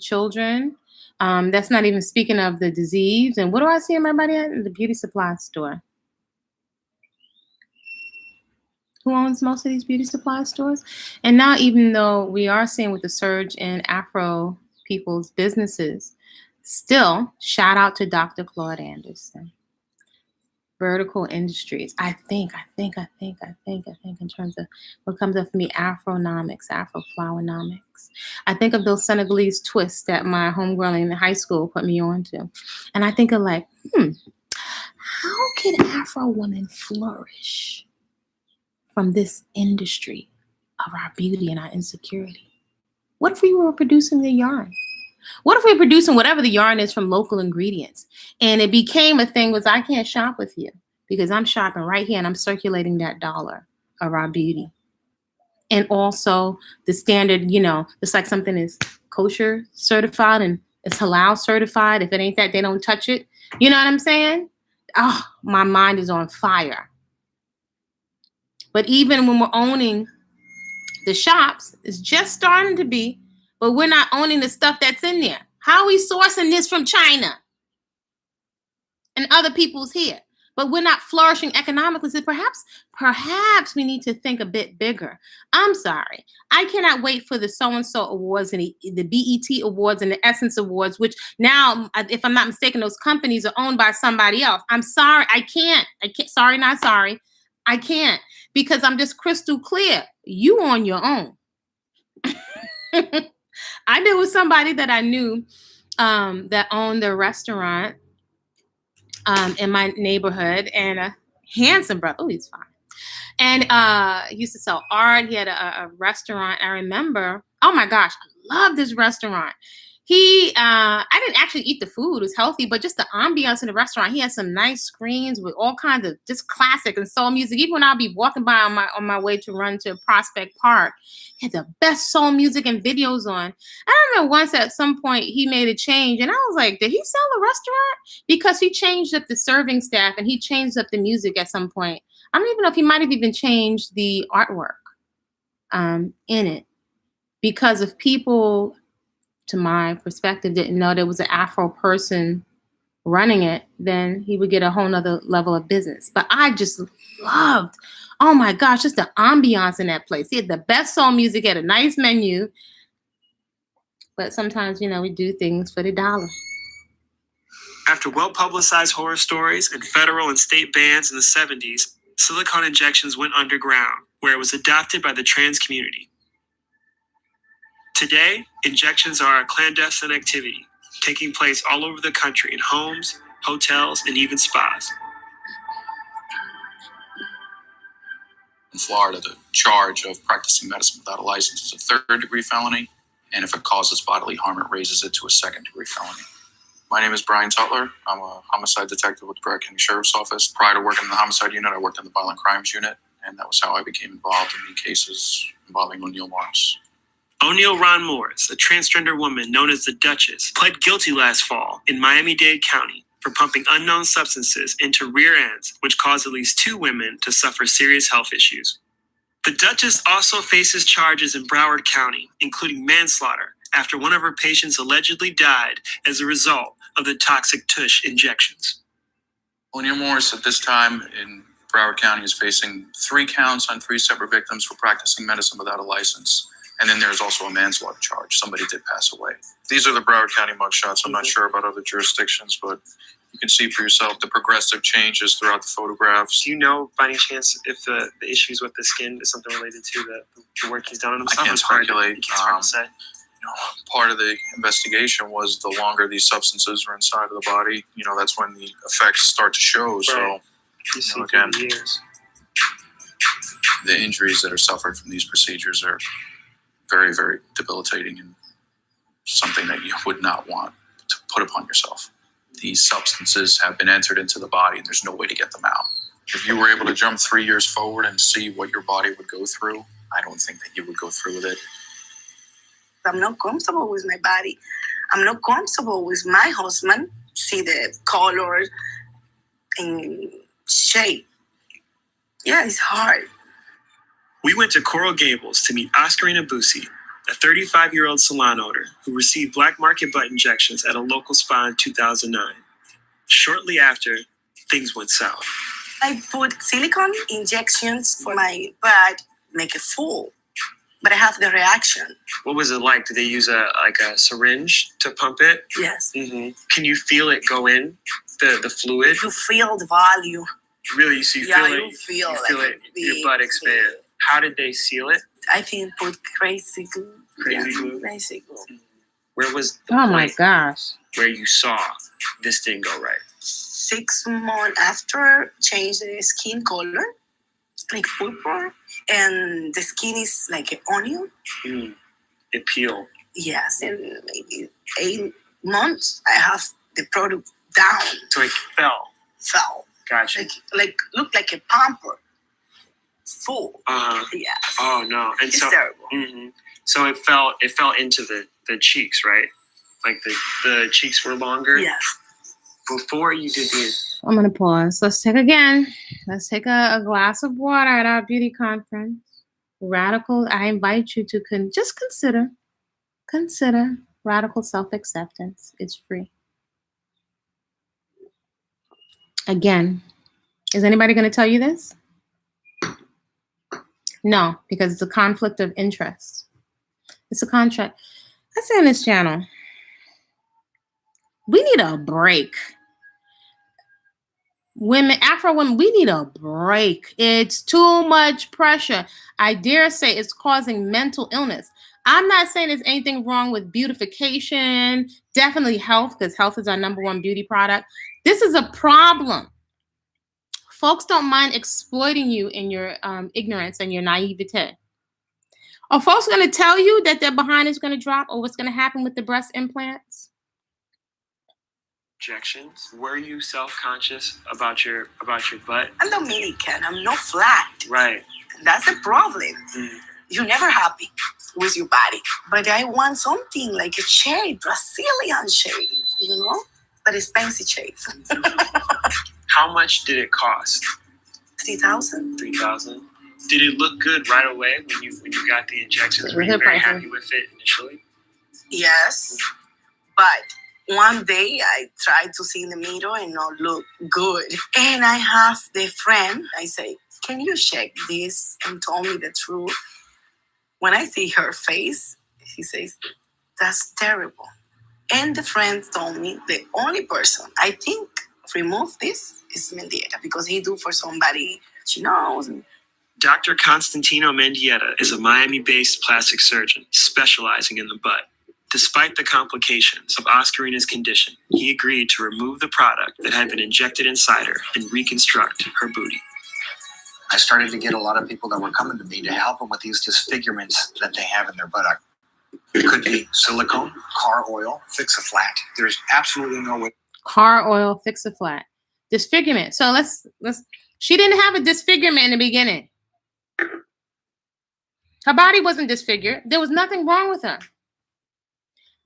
children. That's not even speaking of the disease. And what do I see everybody at? The beauty supply store. Who owns most of these beauty supply stores? And now, even though we are seeing with the surge in Afro people's businesses, still, shout out to Dr. Claude Anderson. Vertical industries. I think in terms of what comes up for me, Afronomics, Afroflowernomics. I think of those Senegalese twists that my homegirl in high school put me on to. And I think of like, how can Afro women flourish from this industry of our beauty and our insecurity? What if we were producing the yarn? What if we're producing whatever the yarn is from local ingredients? And it became a thing was I can't shop with you because I'm shopping right here and I'm circulating that dollar of our beauty. And also the standard, it's like something is kosher certified and it's halal certified. If it ain't that, they don't touch it. You know what I'm saying? Oh, my mind is on fire. But even when we're owning the shops, it's just starting to be, but we're not owning the stuff that's in there. How are we sourcing this from China and other people's here? But we're not flourishing economically. So perhaps we need to think a bit bigger. I'm sorry. I cannot wait for the so-and-so awards and the BET awards and the Essence Awards, which now, if I'm not mistaken, those companies are owned by somebody else. I'm sorry. I can't. Sorry, not sorry. I can't. Because I'm just crystal clear. You on your own. I knew somebody that I knew that owned a restaurant in my neighborhood, and a handsome brother. Oh, he's fine. And he used to sell art. He had a restaurant. I remember. Oh my gosh, I love this restaurant. I didn't actually eat the food. It was healthy, but just the ambiance in the restaurant. He had some nice screens with all kinds of just classic and soul music. Even when I'll be walking by on my way to run to Prospect Park, he had the best soul music and videos on. I remember once at some point he made a change, and I was like, did he sell a restaurant? Because he changed up the serving staff and he changed up the music at some point. I don't even know if he might have even changed the artwork in it, because if people, to my perspective, didn't know there was an Afro person running it, then he would get a whole nother level of business. But I just loved, oh my gosh, just the ambiance in that place. He had the best soul music, had a nice menu. But sometimes, we do things for the dollar. After well-publicized horror stories and federal and state bans in the 70s, silicone injections went underground, where it was adopted by the trans community. Today, injections are a clandestine activity, taking place all over the country in homes, hotels, and even spas. In Florida, the charge of practicing medicine without a license is a third-degree felony, and if it causes bodily harm, it raises it to a second-degree felony. My name is Brian Tutler. I'm a homicide detective with the Broward County Sheriff's Office. Prior to working in the homicide unit, I worked in the violent crimes unit, and that was how I became involved in the cases involving O'Neill Morris. O'Neill Ron Morris, a transgender woman known as the Duchess, pled guilty last fall in Miami-Dade County for pumping unknown substances into rear ends, which caused at least 2 women to suffer serious health issues. The Duchess also faces charges in Broward County, including manslaughter, after one of her patients allegedly died as a result of the toxic tush injections. O'Neill Morris at this time in Broward County is facing 3 counts on 3 separate victims for practicing medicine without a license. And then there's also a manslaughter charge. Somebody did pass away. These are the Broward County mugshots. I'm not sure about other jurisdictions, but you can see for yourself the progressive changes throughout the photographs. Do you know, by any chance, if the issues with the skin is something related to the work he's done on himself? I can't speculate. It's hard to say. Part of the investigation was the longer these substances are inside of the body, that's when the effects start to show. Right. So, again, the injuries that are suffered from these procedures are very, very debilitating and something that you would not want to put upon yourself. These substances have been entered into the body and there's no way to get them out. If you were able to jump 3 years forward and see what your body would go through, I don't think that you would go through with it. I'm not comfortable with my body. I'm not comfortable with my husband. See the color and shape. Yeah, it's hard. We went to Coral Gables to meet Oscarina Busi, a 35-year-old salon owner who received black market butt injections at a local spa in 2009. Shortly after, things went south. I put silicone injections for my butt, make it full, but I have the reaction. What was it like? Did they use a syringe to pump it? Yes. Mm-hmm. Can you feel it go in, the fluid? You feel the volume. Really? You feel it? You feel it. Your butt expand. How did they seal it? I think put crazy glue. Crazy glue? Crazy glue. Where was the Oh my point gosh. where you saw this didn't go right? 6 months after, change the skin color, like purple, and the skin is like an onion. It peeled. Yes, and maybe 8 months, I have the product down. So it fell. Gotcha. Like look like a pamper. Full. Yes. Oh no. And it's so terrible. Mm-hmm. So it fell into the cheeks, right? Like the cheeks were longer? Yes. Before you did the... I'm going to pause. Let's take a glass of water at our beauty conference. Radical, I invite you to just consider radical self-acceptance. It's free. Again, is anybody going to tell you this? No, because it's a conflict of interest. It's a contract. I say on this channel, we need a break. Women, Afro women, we need a break. It's too much pressure. I dare say it's causing mental illness. I'm not saying there's anything wrong with beautification, definitely health, because health is our #1 beauty product. This is a problem. Folks don't mind exploiting you in your ignorance and your naivete. Are folks going to tell you that their behind is going to drop or what's going to happen with the breast implants? Injections. Were you self-conscious about your butt? I'm Dominican. I'm not flat. Right. That's the problem. You're never happy with your body. But I want something like a shape, Brazilian shape, but expensive shape. How much did it cost? $3,000. $3,000. Did it look good right away when you got the injections? Were you very happy with it initially? Yes, but one day I tried to see in the mirror and not look good. And I have the friend, I say, can you check this and tell me the truth? When I see her face, she says, that's terrible. And the friend told me the only person I think remove this is Mendieta because he do for somebody she knows. Dr. Constantino Mendieta is a Miami-based plastic surgeon specializing in the butt. Despite the complications of Oscarina's condition, he agreed to remove the product that had been injected inside her and reconstruct her booty. I started to get a lot of people that were coming to me to help them with these disfigurements that they have in their buttock. It could be silicone, car oil, fix-a-flat. There's absolutely no way. Car oil, fix-a-flat. Disfigurement. So let's. She didn't have a disfigurement in the beginning. Her body wasn't disfigured. There was nothing wrong with her.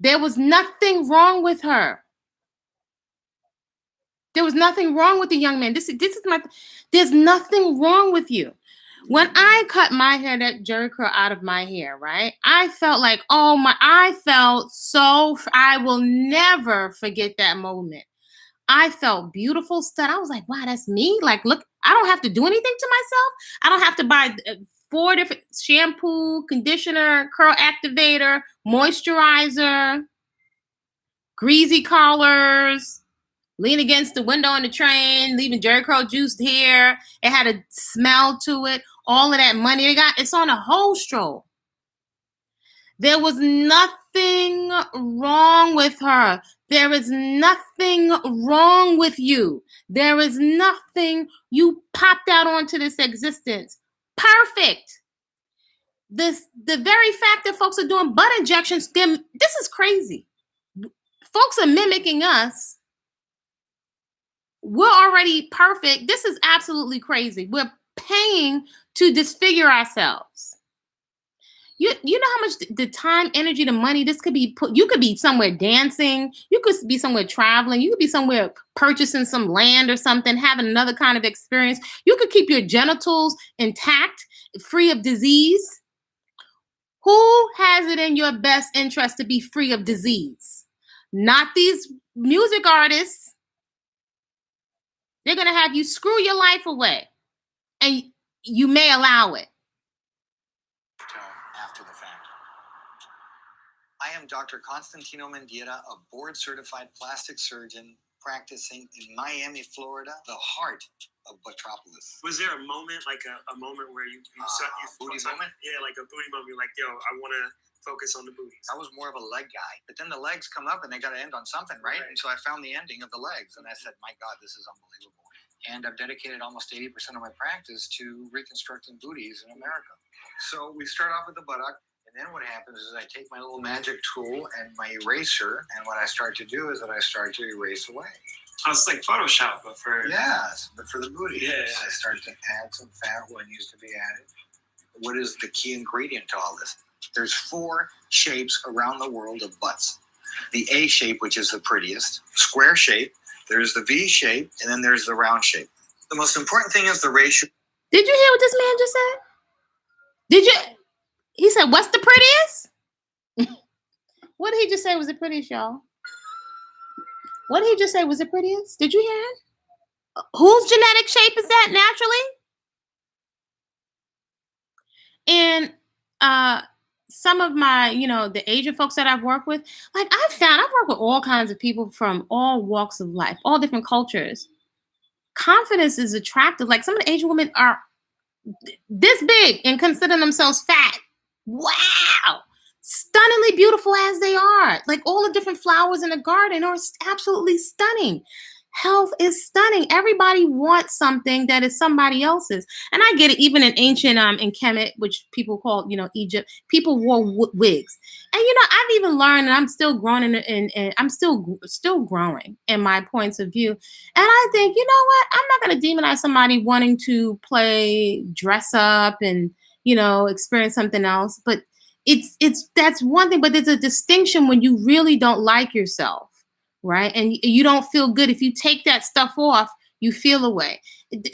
There was nothing wrong with her. There was nothing wrong with the young man. This is my. There's nothing wrong with you. When I cut my hair, that jerry curl out of my hair, right? I felt like, I will never forget that moment. I felt beautiful stud. I was like, wow, that's me. Like, look, I don't have to do anything to myself. I don't have to buy 4 different shampoo, conditioner, curl activator, moisturizer, greasy collars, lean against the window on the train, leaving Jerry curl juiced hair. It had a smell to it. All of that money they got, it's on a whole stroll. There was nothing wrong with her. There is nothing wrong with you. There is nothing. You popped out onto this existence. Perfect. The very fact that folks are doing butt injections, this is crazy. Folks are mimicking us. We're already perfect. This is absolutely crazy. We're paying to disfigure ourselves. You know how much the time, energy, the money, this could be put. You could be somewhere dancing. You could be somewhere traveling. You could be somewhere purchasing some land or something, having another kind of experience. You could keep your genitals intact, free of disease. Who has it in your best interest to be free of disease? Not these music artists. They're going to have you screw your life away. And you may allow it. After the fact. I am Dr. Constantino Mendieta, a board-certified plastic surgeon practicing in Miami, Florida, the heart of Metropolis. Was there a moment, like a moment where you booty moment? Yeah, like a booty moment. You're like, yo, I want to focus on the booties. I was more of a leg guy, but then the legs come up and they got to end on something, right? And so I found the ending of the legs, and I said, my God, this is unbelievable. And I've dedicated almost 80% of my practice to reconstructing booties in America. So we start off with the buttock, and then what happens is I take my little magic tool and my eraser, and what I start to do is that I start to erase away. Oh, it's like Photoshop, but for... Yes, but for the booty. Yeah. I start to add some fat when needs to be added. What is the key ingredient to all this? There's 4 shapes around the world of butts. The A shape, which is the prettiest, square shape, there's the V shape, and then there's the round shape. The most important thing is the ratio. Did you hear what this man just said? Did you? He said, what's the prettiest? What did he just say was the prettiest, y'all? What did he just say was the prettiest? Did you hear it? Whose genetic shape is that naturally? And some of my, the Asian folks that I've worked with, like I've worked with all kinds of people from all walks of life, all different cultures. Confidence is attractive. Like some of the Asian women are this big and consider themselves fat. Wow. Stunningly beautiful as they are. Like all the different flowers in the garden are absolutely stunning. Health is stunning. Everybody wants something that is somebody else's. And I get it. Even in ancient, in Kemet, which people call, Egypt, people wore wigs. And, I've even learned, and I'm still growing and I'm still growing in my points of view. And I think, you know what? I'm not going to demonize somebody wanting to dress up and, experience something else. But that's one thing. But there's a distinction when you really don't like yourself. Right. And you don't feel good. If you take that stuff off, you feel away.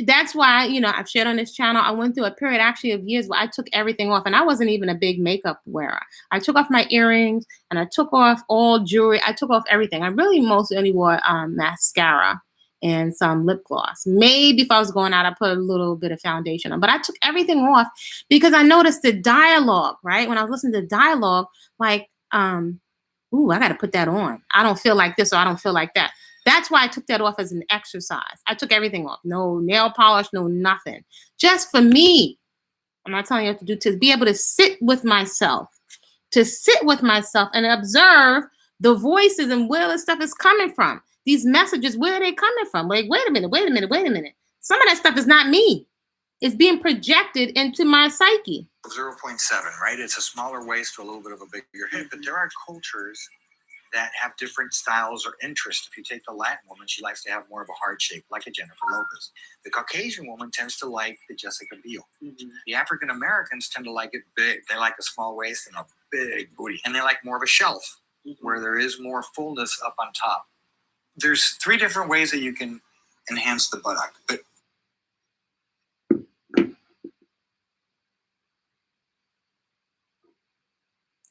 That's why, I've shared on this channel. I went through a period actually of years where I took everything off, and I wasn't even a big makeup wearer. I took off my earrings and I took off all jewelry. I took off everything. I really mostly only wore mascara and some lip gloss. Maybe if I was going out, I put a little bit of foundation on, but I took everything off because I noticed the dialogue, right? When I was listening to dialogue, like, ooh, I got to put that on. I don't feel like this or I don't feel like that. That's why I took that off as an exercise. I took everything off. No nail polish, no nothing. Just for me. I'm not telling you what to do, to be able to sit with myself. And observe the voices and where this stuff is coming from. These messages, where are they coming from? Like, wait a minute. Some of that stuff is not me. It's being projected into my psyche. 0.7, right? It's a smaller waist to a little bit of a bigger hip, but there are cultures that have different styles or interests. If you take the Latin woman, she likes to have more of a heart shape, like a Jennifer Lopez. The Caucasian woman tends to like the Jessica Biel. Mm-hmm. The African Americans tend to like it big. They like a small waist and a big booty. And they like more of a shelf, where there is more fullness up on top. There's 3 different ways that you can enhance the buttock. But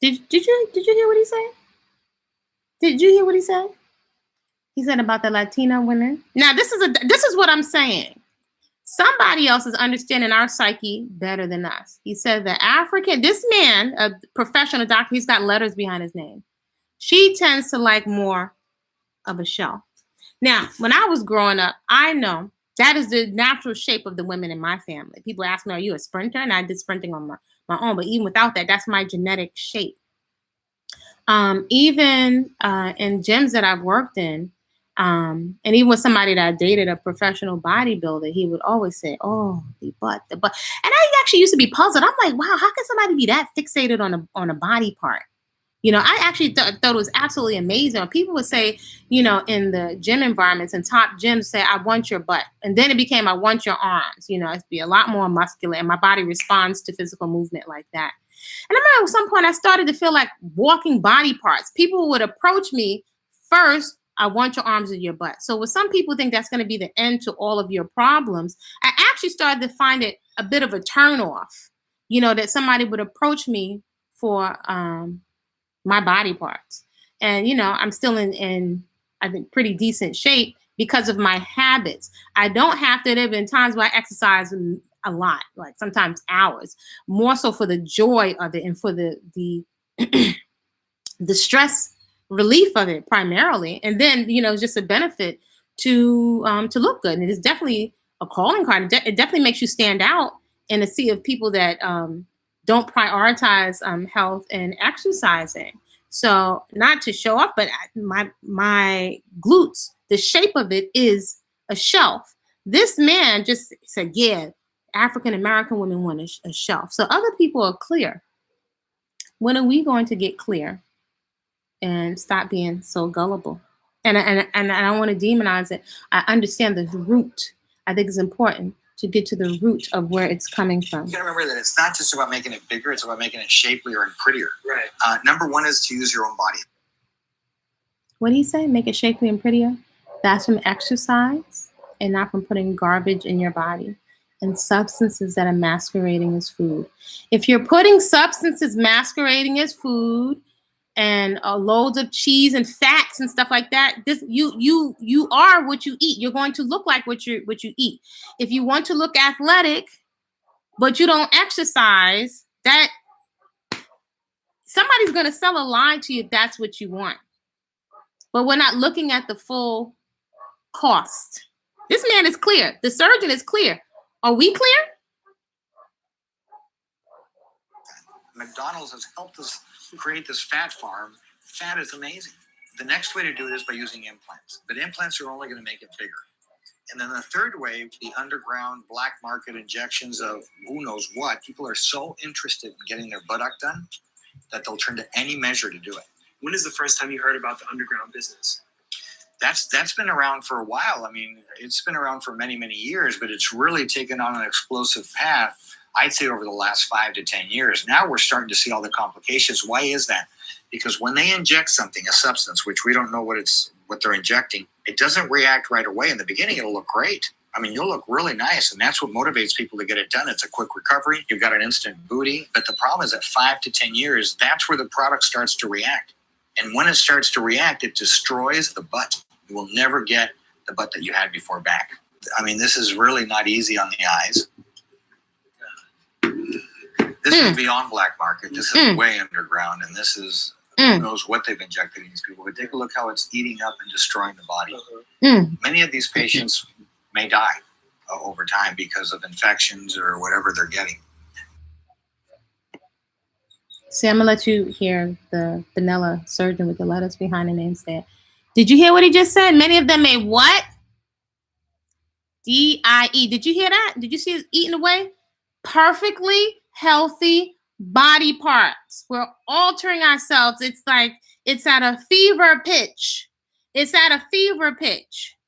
Did you hear what he said? Did you hear what he said? He said about the Latina women. Now this is what I'm saying. somebody else is understanding our psyche better than us. He said this man, a professional doctor, he's got letters behind his name. She tends to like more of a shell. Now, when I was growing up, I know that is the natural shape of the women in my family. People ask me, are you a sprinter? And I did sprinting on my own. But even without that, that's my genetic shape. Even in gyms that I've worked in, and even with somebody that I dated, a professional bodybuilder, he would always say, oh, the butt. And I actually used to be puzzled. I'm like, wow, how can somebody be that fixated on a body part? I actually thought it was absolutely amazing. When people would say, in the gym environments and top gyms say, I want your butt. And then it became, I want your arms. It'd be a lot more muscular and my body responds to physical movement like that. And I remember at some point I started to feel like walking body parts. People would approach me first, I want your arms and your butt. So when some people think that's going to be the end to all of your problems, I actually started to find it a bit of a turnoff, that somebody would approach me for my body parts. And, I'm still in I think, pretty decent shape because of my habits. I don't have to. There have been times where I exercise a lot, like sometimes hours, more so for the joy of it and for the the stress relief of it primarily. And then, it's just a benefit to look good. And it is definitely a calling card. It definitely makes you stand out in a sea of people that don't prioritize health and exercising. So not to show off, but my glutes, the shape of it is a shelf. This man just said, yeah, African American women want a shelf. So other people are clear. When are we going to get clear and stop being so gullible? And I don't want to demonize it. I understand the root. I think it's important to get to the root of where it's coming from. You gotta remember that it's not just about making it bigger, it's about making it shapelier and prettier. Right. Number one is to use your own body. What did he say? Make it shapely and prettier? That's from exercise and not from putting garbage in your body and substances that are masquerading as food. If you're putting substances masquerading as food and loads of cheese and fats and stuff like that, you are what you eat. You're going to look like what you eat. If you want to look athletic, but you don't exercise, that somebody's going to sell a lie to you if that's what you want. But we're not looking at the full cost. This man is clear. The surgeon is clear. Are we clear? McDonald's has helped us create this fat farm. Fat is amazing. The next way to do it is by using implants. But implants are only going to make it bigger. And then the third way, the underground black market injections of who knows what. People are so interested in getting their buttock done that they'll turn to any measure to do it. When is the first time you heard about the underground business? That's been around for a while. I mean, it's been around for many, many years, but it's really taken on an explosive path, I'd say, over the last 5 to 10 years. Now we're starting to see all the complications. Why is that? Because when they inject something, a substance, which we don't know what they're injecting, it doesn't react right away. In the beginning, it'll look great. I mean, you'll look really nice, and that's what motivates people to get it done. It's a quick recovery. You've got an instant booty. But the problem is at 5 to 10 years, that's where the product starts to react. And when it starts to react, it destroys the butt. You will never get the butt that you had before back. I mean, this is really not easy on the eyes. This is beyond black market. This is way underground, and this is who knows what they've injected in these people. But take a look how it's eating up and destroying the body. Many of these patients may die over time because of infections or whatever they're getting. See, I'm going to let you hear the vanilla surgeon with the letters behind the name say it. Did you hear what he just said? Many of them made what? D-I-E. Did you hear that? Did you see it eating away? Perfectly healthy body parts. We're altering ourselves. It's like it's at a fever pitch. It's at a fever pitch.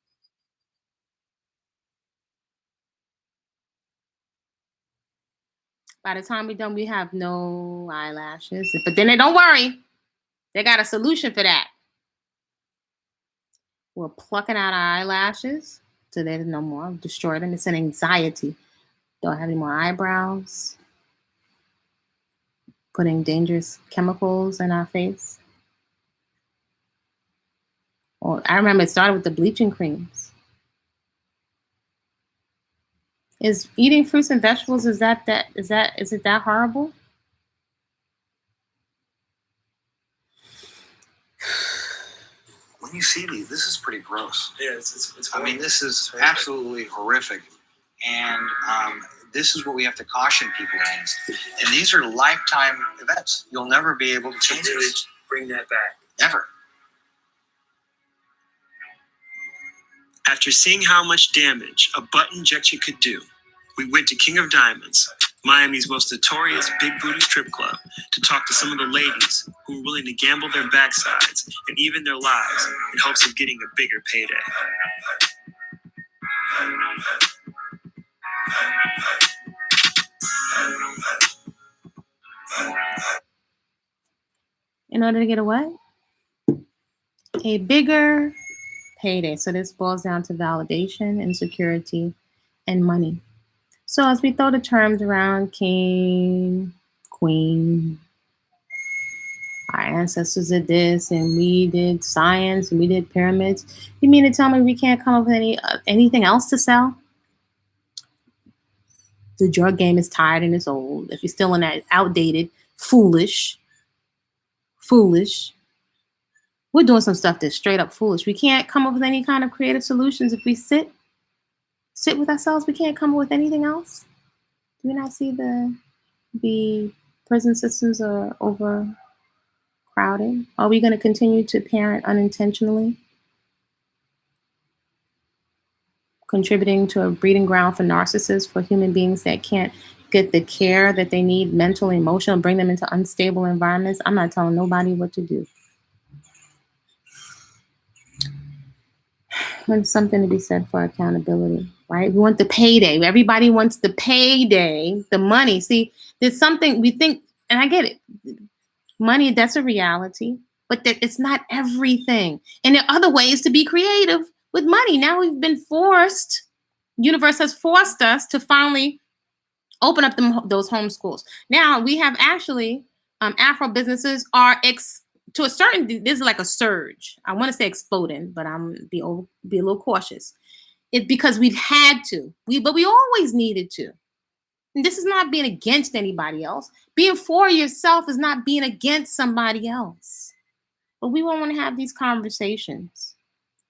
By the time we're done, we have no eyelashes. But then don't worry. They got a solution for that. We're plucking out our eyelashes so there's no more. Destroy them. It's an anxiety. Don't have any more eyebrows. Putting dangerous chemicals in our face. Well, I remember it started with the bleaching creams. Is eating fruits and vegetables, is it that horrible? When you see these, this is pretty gross. Yeah, it's I mean, this is absolutely horrific. And this is what we have to caution people against. And these are lifetime events. You'll never be able to change this. Bring that back. Ever. After seeing how much damage a butt injection could do, we went to King of Diamonds, Miami's most notorious big booty strip club, to talk to some of the ladies who were willing to gamble their backsides and even their lives in hopes of getting a bigger payday. In order to get a what? A bigger payday. So this boils down to validation, insecurity, and money. So as we throw the terms around, king, queen, our ancestors did this, and we did science, and we did pyramids. You mean to tell me we can't come up with anything else to sell? The drug game is tired and it's old. If you're still in that outdated, foolish. We're doing some stuff that's straight up foolish. We can't come up with any kind of creative solutions if we sit with ourselves. We can't come up with anything else. Do we not see the prison systems are overcrowded? Are we going to continue to parent unintentionally? Contributing to a breeding ground for narcissists, for human beings that can't get the care that they need, mental, emotional, bring them into unstable environments. I'm not telling nobody what to do. There's something to be said for accountability, right? We want the payday. Everybody wants the payday, the money. See, there's something we think, and I get it. Money, that's a reality, but that it's not everything. And there are other ways to be creative with money. Now we've been forced, universe has forced us to finally open up those homeschools. Now we have actually, Afro businesses are to a certain, this is like a surge. I want to say exploding, but I'm be a little cautious. It's because we've had to, but we always needed to. And this is not being against anybody else. Being for yourself is not being against somebody else. But we won't want to have these conversations.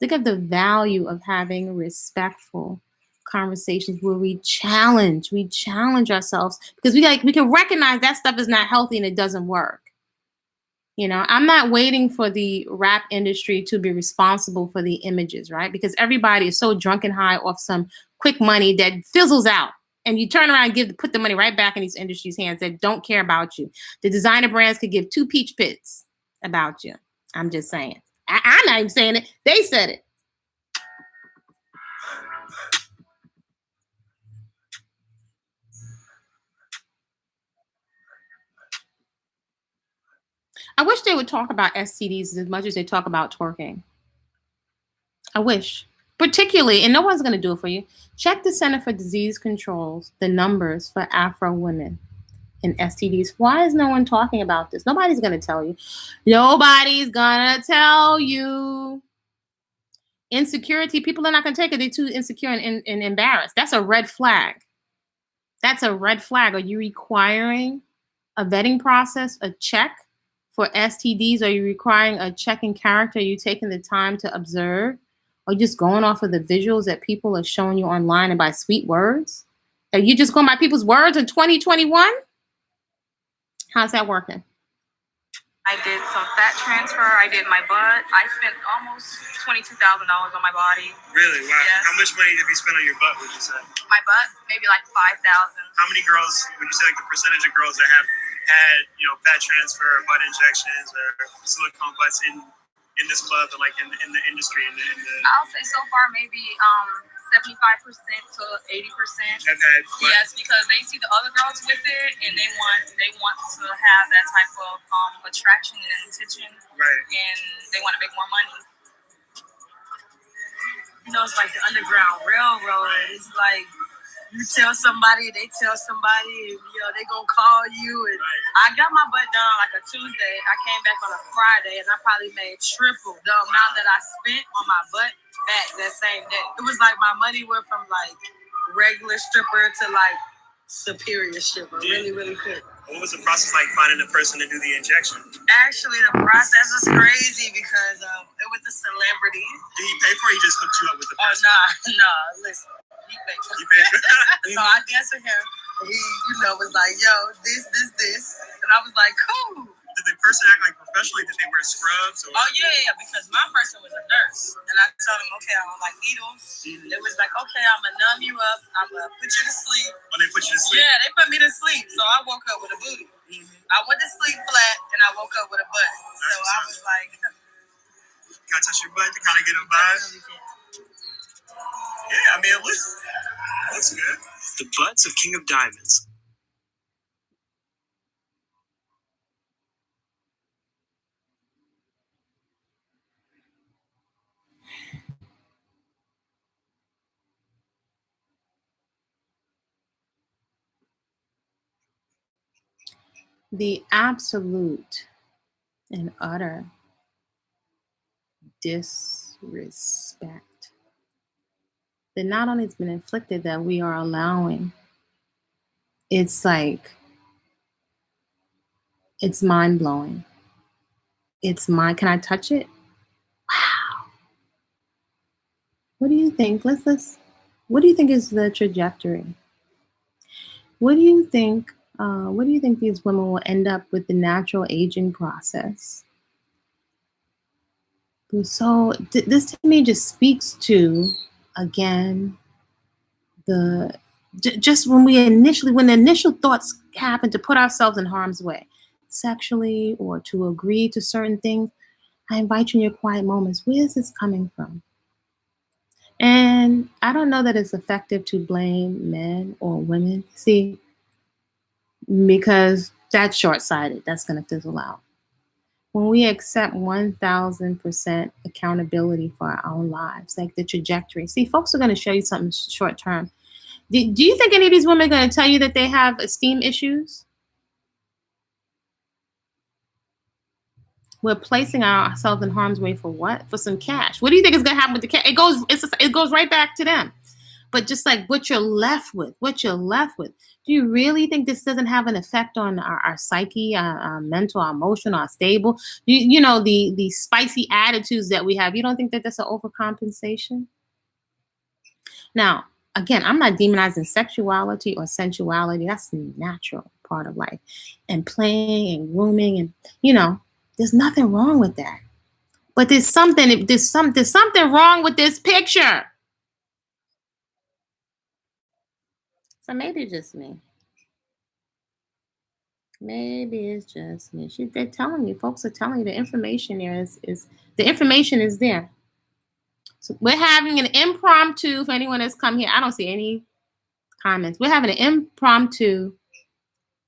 Think of the value of having respectful conversations where we challenge ourselves, because we can recognize that stuff is not healthy and it doesn't work. You know, I'm not waiting for the rap industry to be responsible for the images, right? Because everybody is so drunk and high off some quick money that fizzles out. And you turn around and put the money right back in these industries' hands that don't care about you. The designer brands could give two peach pits about you. I'm just saying. I'm not even saying it. They said it. I wish they would talk about STDs as much as they talk about twerking. I wish. Particularly, and no one's going to do it for you, check the Center for Disease Control's, the numbers for Afro women in STDs. Why is no one talking about this? Nobody's going to tell you. Nobody's going to tell you. Insecurity, people are not going to take it. They're too insecure and embarrassed. That's a red flag. That's a red flag. Are you requiring a vetting process, a check for STDs? Are you requiring a check in character? Are you taking the time to observe? Are you just going off of the visuals that people are showing you online and by sweet words? Are you just going by people's words in 2021? How's that working? I did some fat transfer. I did my butt. I spent almost $22,000 on my body. Really? Wow. Yes. How much money have you spent on your butt, would you say? My butt, maybe like $5,000. How many girls, would you say like the percentage of girls that have had, fat transfer, butt injections, or silicone butts in this club and like in the industry? I'll say so far maybe 75% to 80%. Have had butt? Yes, because they see the other girls with it and they want to have that type of attraction and attention. Right. And they want to make more money. It's like the Underground Railroad. It's like you tell somebody, they tell somebody, and, they gonna call you. And I got my butt done like a Tuesday. I came back on a Friday, and I probably made triple the amount that I spent on my butt back that same day. It was like my money went from like regular stripper to like superior stripper. Really, really quick. What was the process like finding a person to do the injection? Actually, the process was crazy because it was a celebrity. Did he pay for it? He just hooked you up with the person? Nah, listen. He paid for it. So I danced with him. He, was like, yo, this. And I was like, cool. Did the person act like professionally? Did they wear scrubs? Or? Oh, yeah, because my person was a nurse. And I told him, okay, I don't like needles. Mm-hmm. It was like, okay, I'm going to numb you up. I'm going to put you to sleep. Oh, they put you to sleep? Yeah, they put me to sleep. So I woke up with a booty. Mm-hmm. I went to sleep flat, and I woke up with a butt. So I was like... Can I touch your butt to kind of get a vibe? Yeah, I mean, it looks good. The butts of King of Diamonds. The absolute and utter disrespect that not only has been inflicted, that we are allowing. It's like, it's mind-blowing. Can I touch it? Wow. What do you think? What do you think is the trajectory? What do you think these women will end up with the natural aging process? So this to me just speaks to, again, just when the initial thoughts happen to put ourselves in harm's way, sexually or to agree to certain things, I invite you in your quiet moments. Where is this coming from? And I don't know that it's effective to blame men or women. See, because that's short-sighted. That's going to fizzle out. When we accept 1,000% accountability for our own lives, like the trajectory. See, folks are going to show you something short-term. Do you think any of these women are going to tell you that they have esteem issues? We're placing ourselves in harm's way for what? For some cash. What do you think is going to happen with the cash? It goes right back to them. But just like what you're left with. Do you really think this doesn't have an effect on our psyche, our mental, our emotional, our stable? The spicy attitudes that we have. You don't think that that's an overcompensation? Now, again, I'm not demonizing sexuality or sensuality. That's the natural part of life. And playing and grooming and, there's nothing wrong with that. But there's something wrong with this picture. So maybe it's just me. They're telling you, folks are telling you the information there the information is there. So we're having an impromptu, for anyone that's come here, I don't see any comments. We're having an impromptu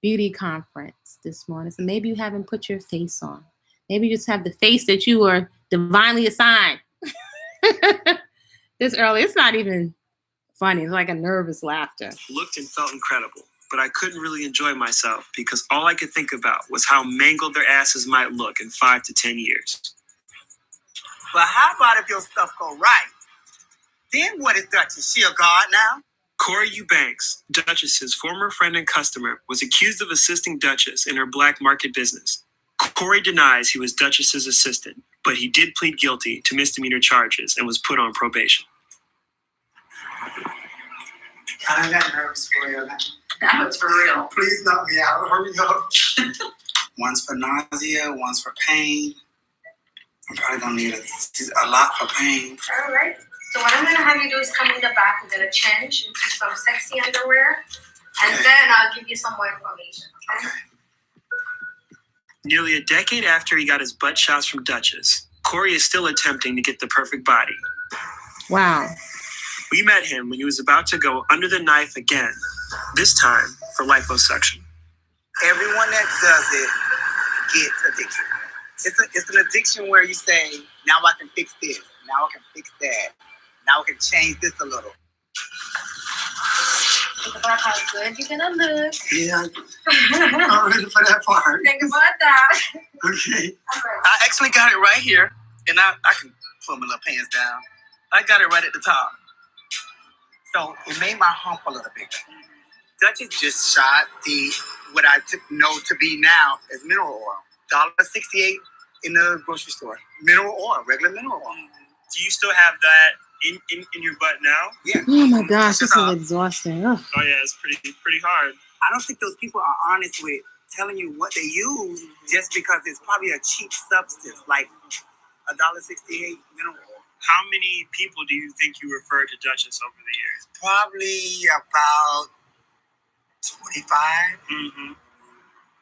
beauty conference this morning. So maybe you haven't put your face on. Maybe you just have the face that you were divinely assigned. This early, it's not even funny. It's like a nervous laughter. Looked and felt incredible, but I couldn't really enjoy myself because all I could think about was how mangled their asses might look in 5 to 10 years. But how about if your stuff go right? Then what is Duchess? She a god now? Corey Eubanks, Duchess's former friend and customer, was accused of assisting Duchess in her black market business. Corey denies he was Duchess's assistant, but he did plead guilty to misdemeanor charges and was put on probation. I got nervous for you. That was for real. Please knock me out. Hurry up. One's for nausea, one's for pain. I'm probably gonna need a lot for pain. All right. So what I'm gonna have you do is come in the back. We're gonna change into some sexy underwear, and then I'll give you some more information. Okay? Nearly a decade after he got his butt shots from Duchess, Corey is still attempting to get the perfect body. Wow. We met him when he was about to go under the knife again, this time for liposuction. Everyone that does it gets addiction. It's an addiction where you say, now I can fix this, now I can fix that, now I can change this a little. Think about how good you're gonna look. Yeah, I'm ready for that part. Think about that. Okay. I actually got it right here, and I can pull my little pants down. I got it right at the top. So it made my hump a little bigger. Duchess just shot what I know to be now as mineral oil. $1.68 in the grocery store. Mineral oil, regular mineral oil. Do you still have that in your butt now? Yeah. Oh my gosh, this is exhausting. Ugh. Oh yeah, it's pretty hard. I don't think those people are honest with telling you what they use just because it's probably a cheap substance, like $1.68 mineral oil. How many people do you think you referred to Duchess over the years? Probably about 25. Mm-hmm.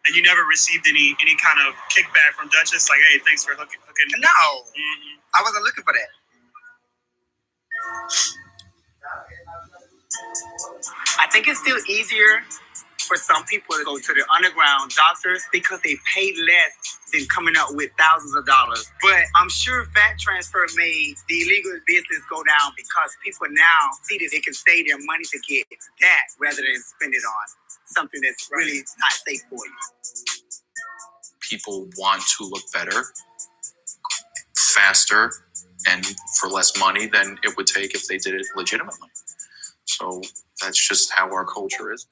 And you never received any kind of kickback from Duchess? Like, hey, thanks for hooking. No. Mm-hmm. I wasn't looking for that. I think it's still easier for some people to go to the underground doctors because they pay less than coming up with thousands of dollars. But I'm sure fat transfer made the illegal business go down because people now see that they can save their money to get that rather than spend it on something that's really not safe for you. People want to look better, faster, and for less money than it would take if they did it legitimately. So that's just how our culture is.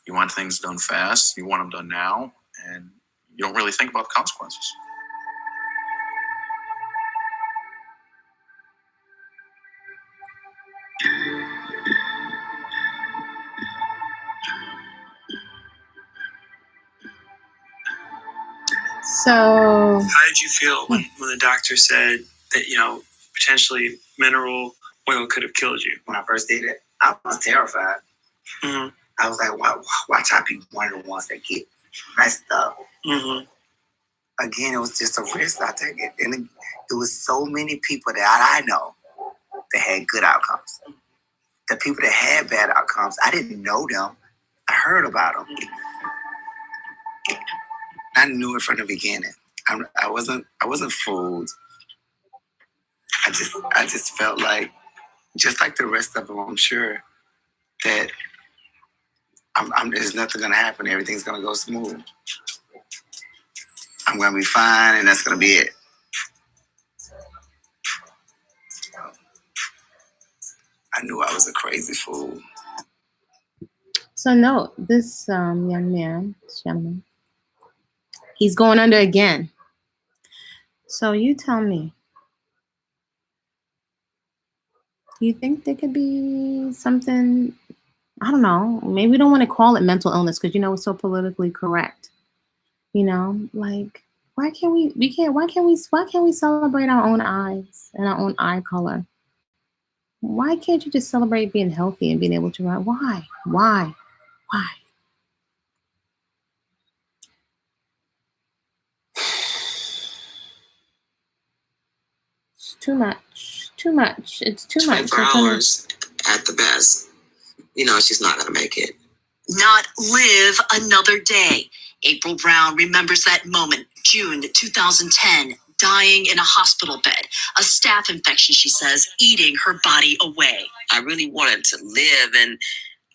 You want things done fast, you want them done now, and you don't really think about the consequences. So, how did you feel when the doctor said that, potentially mineral oil could have killed you? When I first did it, I was terrified. Mm-hmm. I was like, why I be one of the ones that get messed up? Mm-hmm. Again, it was just a risk I take it. And it was so many people that I know that had good outcomes. The people that had bad outcomes, I didn't know them. I heard about them. I knew it from the beginning. I wasn't fooled. I just felt like, just like the rest of them, I'm sure that there's nothing gonna happen. Everything's gonna go smooth. I'm gonna be fine, and that's gonna be it. I knew I was a crazy fool. So no, this gentleman, he's going under again. So you tell me, do you think there could be something, I don't know, maybe we don't want to call it mental illness because, it's so politically correct. Like, why can't we celebrate our own eyes and our own eye color? Why can't you just celebrate being healthy and being able to run? Why? Too much. It's too much. 24 hours at the best. She's not going to make it. Not live another day. April Brown remembers that moment, June 2010, dying in a hospital bed. A staph infection, she says, eating her body away. I really wanted to live, and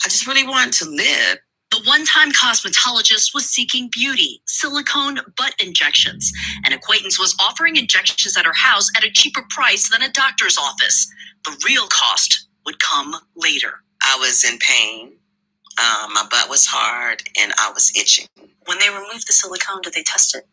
I just really wanted to live. The one-time cosmetologist was seeking beauty, silicone butt injections. An acquaintance was offering injections at her house at a cheaper price than a doctor's office. The real cost would come later. I was in pain. My butt was hard, and I was itching. When they removed the silicone, did they test it?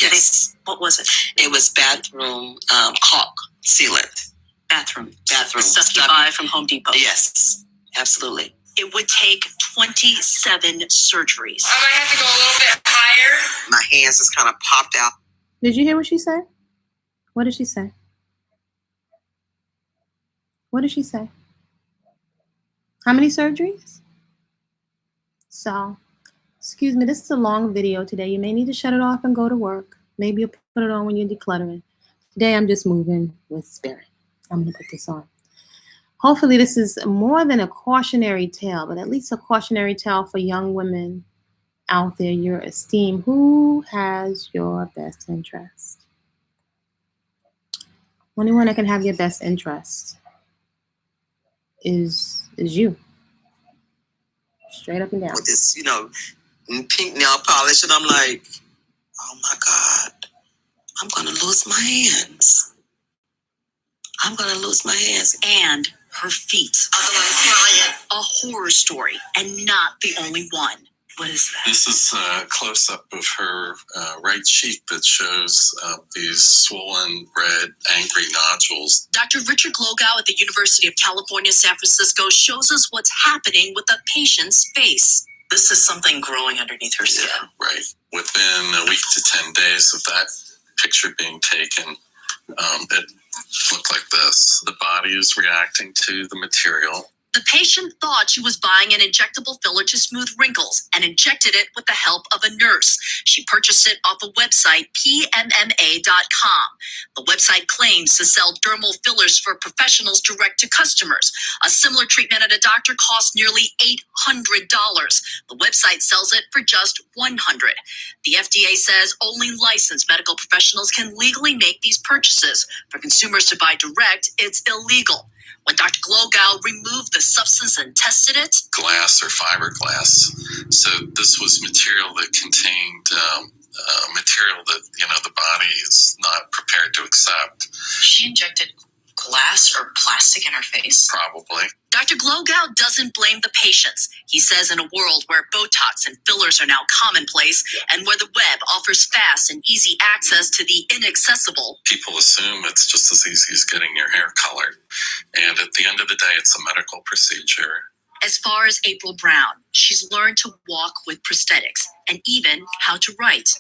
Yes. What was it? It was bathroom caulk sealant. Bathroom. Bathroom. Stuff you buy from Home Depot. Yes, absolutely. It would take 27 surgeries. I might have to go a little bit higher. My hands just kind of popped out. Did you hear what she said? What did she say? What did she say? How many surgeries? So, excuse me, this is a long video today. You may need to shut it off and go to work. Maybe you'll put it on when you're decluttering. Today, I'm just moving with spirit. I'm going to put this on. Hopefully, this is more than a cautionary tale, but at least a cautionary tale for young women out there, your esteem. Who has your best interest? Only one that can have your best interest is you. Straight up and down. With this, pink nail polish, and I'm like, oh my God, I'm going to lose my hands. I'm going to lose my hands. And her feet. A horror story, and not the only one. What is that? This is a close-up of her right cheek that shows these swollen, red, angry nodules. Dr. Richard Glogow at the University of California, San Francisco shows us what's happening with the patient's face. This is something growing underneath her skin. Yeah, right. Within a week to 10 days of that picture being taken, it looked like this. The body is reacting to the material. The patient thought she was buying an injectable filler to smooth wrinkles and injected it with the help of a nurse. She purchased it off the website pmma.com. The website claims to sell dermal fillers for professionals direct to customers. A similar treatment at a doctor costs nearly $800. The website sells it for just $100. The FDA says only licensed medical professionals can legally make these purchases. For consumers to buy direct, it's illegal. When Dr. Glogow removed the substance and tested it, glass or fiberglass. So this was material that contained material that, the body is not prepared to accept. She injected glass or plastic in her face? Probably. Dr. Glogow doesn't blame the patients. He says in a world where Botox and fillers are now commonplace and where the web offers fast and easy access to the inaccessible, people assume it's just as easy as getting your hair colored. And at the end of the day, it's a medical procedure. As far as April Brown, she's learned to walk with prosthetics and even how to write.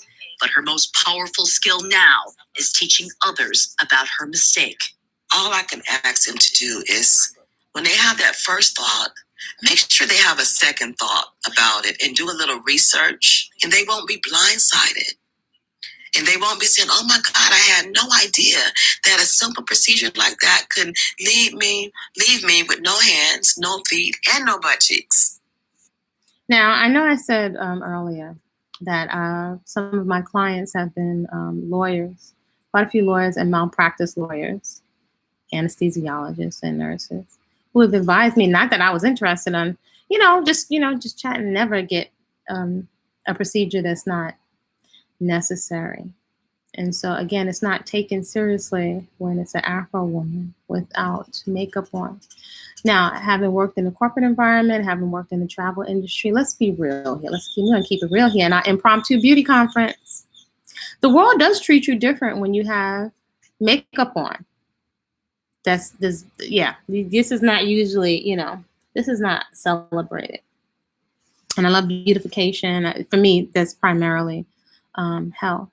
But her most powerful skill now is teaching others about her mistake. All I can ask them to do is, when they have that first thought, make sure they have a second thought about it and do a little research, and they won't be blindsided. And they won't be saying, oh my God, I had no idea that a simple procedure like that could leave me with no hands, no feet, and no butt cheeks. Now, I know I said earlier that some of my clients have been lawyers, quite a few lawyers and malpractice lawyers, anesthesiologists and nurses, who have advised me, not that I was interested in, just chatting, never get a procedure that's not necessary. And so again, it's not taken seriously when it's an Afro woman without makeup on. Now, having worked in the corporate environment, having worked in the travel industry, let's be real here. We're gonna keep it real here in our Impromptu Beauty Conference. The world does treat you different when you have makeup on. This is not usually, this is not celebrated. And I love beautification. For me, that's primarily health.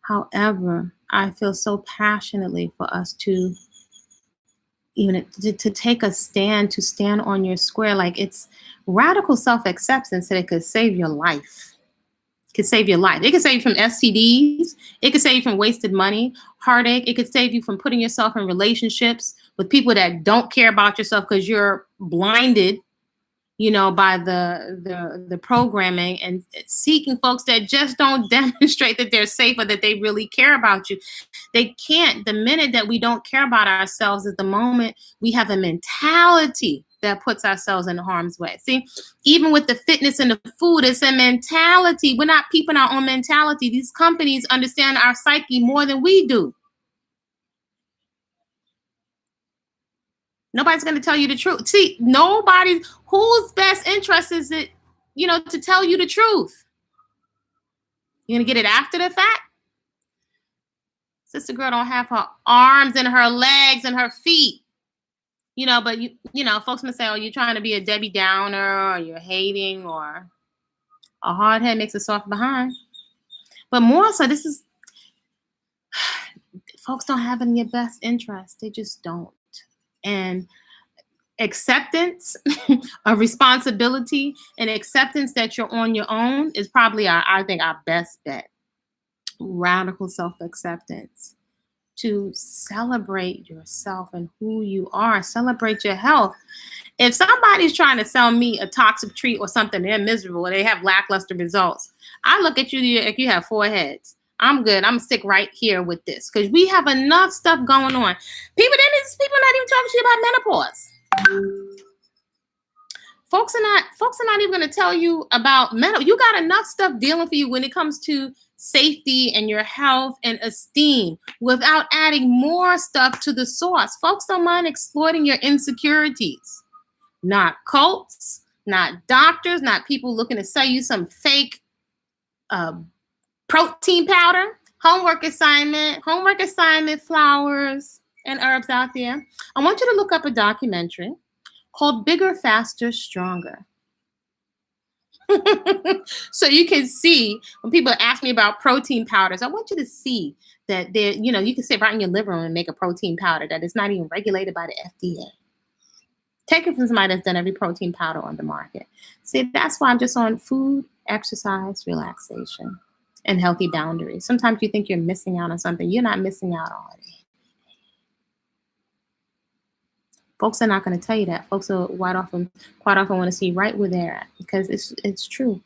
However, I feel so passionately for us to take a stand, to stand on your square. Like, it's radical self-acceptance that it could save your life. It could save your life. It could save you from STDs. It could save you from wasted money, heartache. It could save you from putting yourself in relationships with people that don't care about yourself because you're blinded, by the programming, and seeking folks that just don't demonstrate that they're safe or that they really care about you. They can't. The minute that we don't care about ourselves is the moment we have a mentality that puts ourselves in harm's way. See, even with the fitness and the food, it's a mentality. We're not peeping our own mentality. These companies understand our psyche more than we do. Nobody's going to tell you the truth. See, whose best interest is it, to tell you the truth? You're going to get it after the fact? Sister girl don't have her arms and her legs and her feet. But folks may say, oh, you're trying to be a Debbie Downer, or you're hating, or a hard head makes a soft behind. But more so, folks don't have it in your best interest. They just don't. And acceptance of responsibility and acceptance that you're on your own is probably our best bet. Radical self-acceptance. To celebrate yourself and who you are. Celebrate your health. If somebody's trying to sell me a toxic treat or something, they're miserable, or they have lackluster results, I look at you like you have four heads. I'm good. I'm gonna stick right here with this because we have enough stuff going on. People not even talking to you about menopause. Folks are not even gonna tell you about menopause. You got enough stuff dealing for you when it comes to safety and your health and esteem without adding more stuff to the sauce. Folks don't mind exploiting your insecurities. Not cults, not doctors, not people looking to sell you some fake protein powder. Homework assignment, flowers and herbs out there. I want you to look up a documentary called Bigger, Faster, Stronger. So you can see when people ask me about protein powders, I want you to see that they're, you can sit right in your living room and make a protein powder that is not even regulated by the FDA. Take it from somebody that's done every protein powder on the market. See, that's why I'm just on food, exercise, relaxation, and healthy boundaries. Sometimes you think you're missing out on something. You're not missing out on it. Folks are not going to tell you that. Folks are quite often want to see right where they're at because it's true.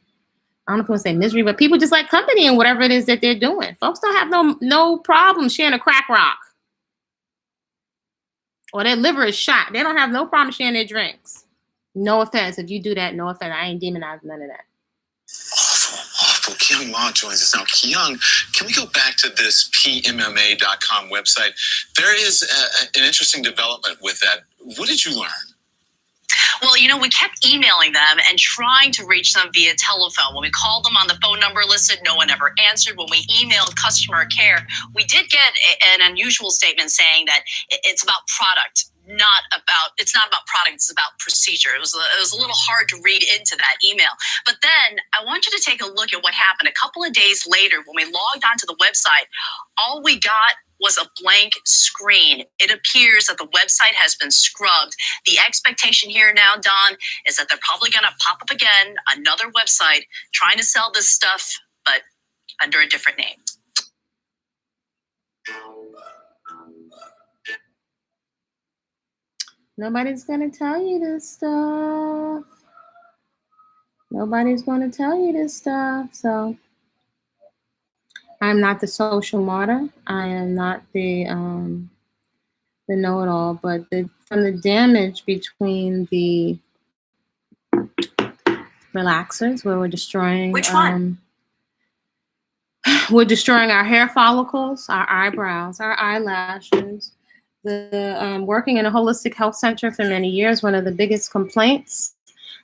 I don't know if I want to say misery, but people just like company and whatever it is that they're doing. Folks don't have no problem sharing a crack rock. Or their liver is shot. They don't have no problem sharing their drinks. No offense. If you do that, no offense. I ain't demonizing none of that. Awful. Kyung Ma joins us now. Kyung, can we go back to this PMMA.com website? There is an interesting development with that. What did you learn? Well, we kept emailing them and trying to reach them via telephone. When we called them on the phone number listed, no one ever answered. When we emailed customer care, we did get an unusual statement saying that it's about product. It's not about product, it's about procedure. It was a little hard to read into that email. But then I want you to take a look at what happened. A couple of days later, when we logged onto the website, all we got was a blank screen. It appears that the website has been scrubbed. The expectation here now, Don, is that they're probably gonna pop up again, another website, trying to sell this stuff, but under a different name. Nobody's going to tell you this stuff. Nobody's going to tell you this stuff. So I'm not the social martyr. I am not the know-it-all. But from the damage between the relaxers, where we're destroying... Which one? We're destroying our hair follicles, our eyebrows, our eyelashes. Working in a holistic health center for many years, one of the biggest complaints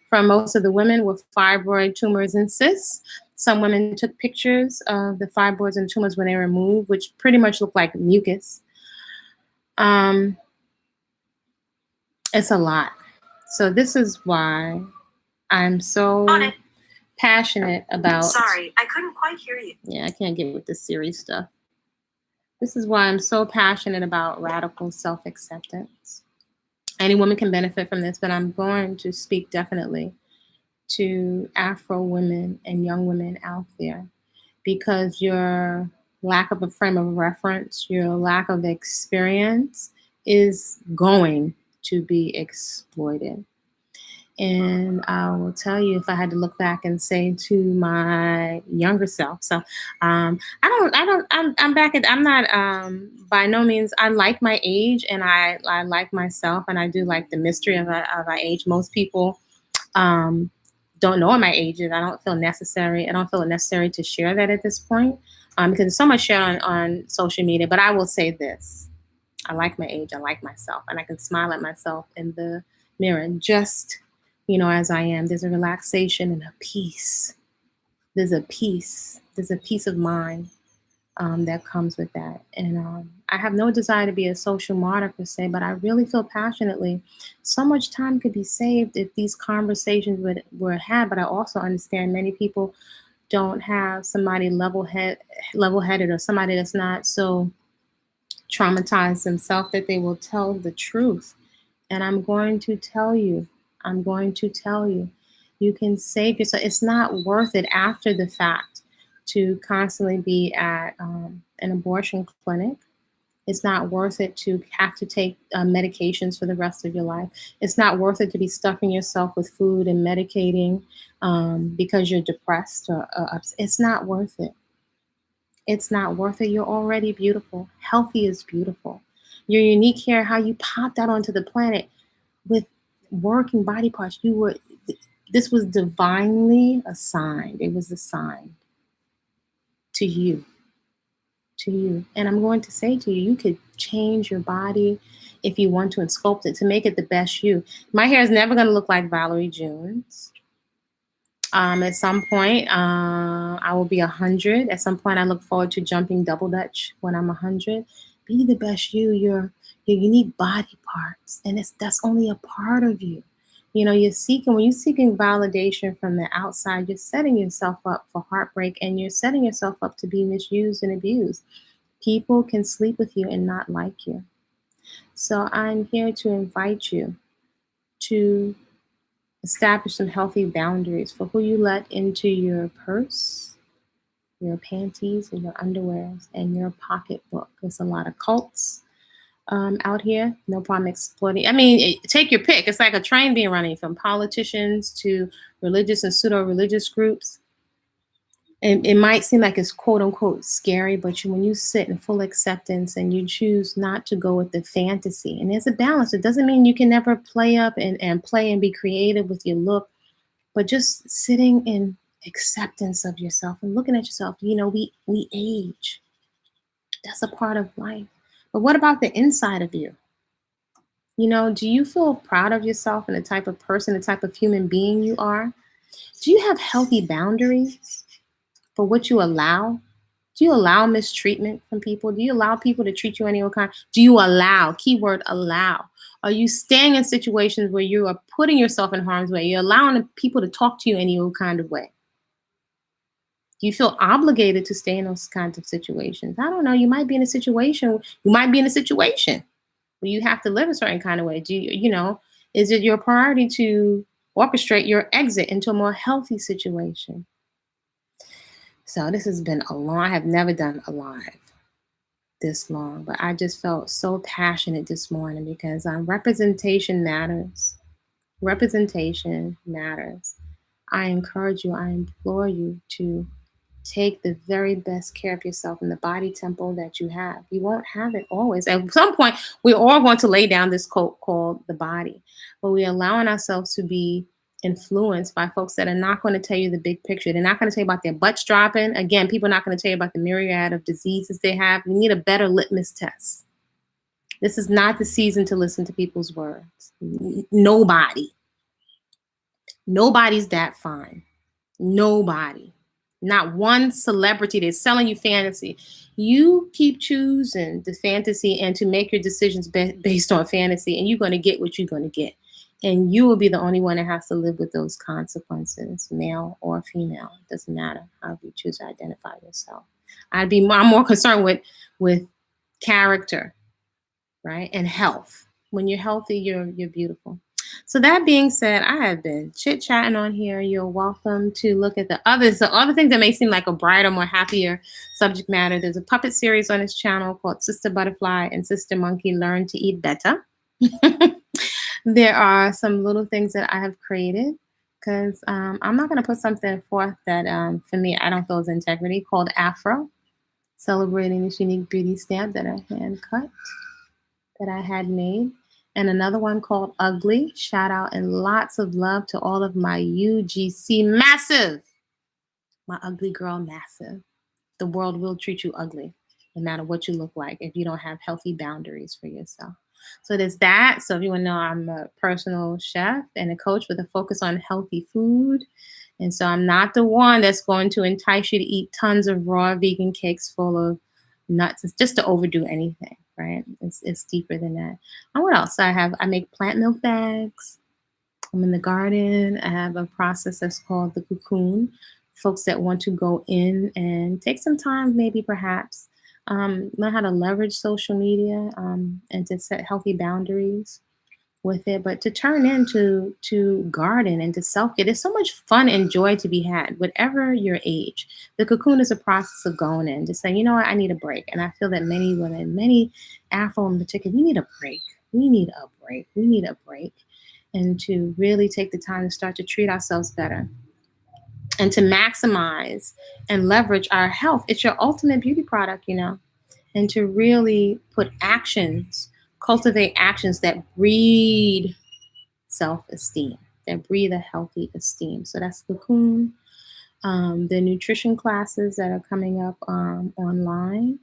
from most of the women were fibroid tumors and cysts. Some women took pictures of the fibroids and tumors when they were removed, which pretty much looked like mucus. It's a lot. So this is why I'm so passionate about... Sorry, I couldn't quite hear you. Yeah, I can't get with the serious stuff. This is why I'm so passionate about radical self-acceptance. Any woman can benefit from this, but I'm going to speak definitely to Afro women and young women out there because your lack of a frame of reference, your lack of experience is going to be exploited. And I will tell you, if I had to look back and say to my younger self, so I'm not by no means, I like my age and I like myself and I do like the mystery of our age. Most people don't know what my age is. I don't feel it necessary to share that at this point because there's so much shared on social media. But I will say this, I like my age, I like myself, and I can smile at myself in the mirror just as I am. There's a relaxation and a peace. There's a peace of mind that comes with that. And I have no desire to be a social martyr per se, but I really feel passionately so much time could be saved if these conversations were had. But I also understand many people don't have somebody level-headed or somebody that's not so traumatized themselves that they will tell the truth. And I'm going to tell you, you can save yourself. It's not worth it after the fact to constantly be at an abortion clinic. It's not worth it to have to take medications for the rest of your life. It's not worth it to be stuffing yourself with food and medicating because you're depressed or upset. It's not worth it. It's not worth it. You're already beautiful. Healthy is beautiful. Your unique hair, how you popped out onto the planet with working body parts. This was divinely assigned. It was assigned. to you. To you. And I'm going to say to you, you could change your body if you want to and sculpt it to make it the best you. My hair is never going to look like Valerie June's. At some point, I will be 100. At some point, I look forward to jumping double dutch when I'm 100. Be the best you, your unique body parts. And that's only a part of you. You know, when you're seeking validation from the outside, you're setting yourself up for heartbreak and you're setting yourself up to be misused and abused. People can sleep with you and not like you. So I'm here to invite you to establish some healthy boundaries for who you let into your purse, your panties, and your underwears, and your pocketbook. There's a lot of cults out here. No problem exploiting. I mean, take your pick. It's like a train being running from politicians to religious and pseudo-religious groups. And it might seem like it's quote unquote scary, but when you sit in full acceptance and you choose not to go with the fantasy, and there's a balance. It doesn't mean you can never play up and play and be creative with your look, but just sitting in acceptance of yourself and looking at yourself. You know, we age. That's a part of life. But what about the inside of you? You know, do you feel proud of yourself and the type of person, the type of human being you are? Do you have healthy boundaries for what you allow? Do you allow mistreatment from people? Do you allow people to treat you any old kind? Do you allow, keyword allow? Are you staying in situations where you are putting yourself in harm's way? You're allowing people to talk to you any old kind of way? Do you feel obligated to stay in those kinds of situations? I don't know. You might be in a situation where you have to live a certain kind of way. Is it your priority to orchestrate your exit into a more healthy situation? So this has been I have never done a live this long, but I just felt so passionate this morning because representation matters. Representation matters. I encourage you, I implore you to take the very best care of yourself in the body temple that you have. You won't have it always. At some point, we're all going to lay down this coat called the body, but we're allowing ourselves to be influenced by folks that are not going to tell you the big picture. They're not going to tell you about their butts dropping. Again, people are not going to tell you about the myriad of diseases they have. You need a better litmus test. This is not the season to listen to people's words. Nobody's that fine. Nobody. Not one celebrity that's selling you fantasy. You keep choosing the fantasy and to make your decisions based on fantasy, and you're going to get what you're going to get. And you will be the only one that has to live with those consequences, male or female. It doesn't matter how you choose to identify yourself. I'm more concerned with character, right? And health. When you're healthy, you're beautiful. So that being said, I have been chit-chatting on here. You're welcome to look at the other things that may seem like a brighter, more happier subject matter. There's a puppet series on this channel called Sister Butterfly and Sister Monkey Learn to Eat Better. There are some little things that I have created because I'm not going to put something forth that, for me, I don't feel is integrity, called Afro, celebrating this unique beauty stamp that I hand cut, that I had made. And another one called Ugly. Shout out and lots of love to all of my UGC massive. My ugly girl massive. The world will treat you ugly, no matter what you look like, if you don't have healthy boundaries for yourself. So there's that. So if you want to know, I'm a personal chef and a coach with a focus on healthy food. And so I'm not the one that's going to entice you to eat tons of raw vegan cakes full of nuts. It's just to overdo anything, right? It's deeper than that. And what else? I make plant milk bags. I'm in the garden. I have a process that's called the cocoon. Folks that want to go in and take some time, maybe perhaps, learn how to leverage social media and to set healthy boundaries with it, but to turn into garden and to self-care. There's so much fun and joy to be had, whatever your age. The cocoon is a process of going in, just saying, you know what, I need a break. And I feel that many women, many Afro in particular, we need a break. We need a break. We need a break. And to really take the time to start to treat ourselves better and to maximize and leverage our health. It's your ultimate beauty product, you know, and to really put cultivate actions that breed self-esteem, that breed a healthy esteem. So that's cocoon. the nutrition classes that are coming up online.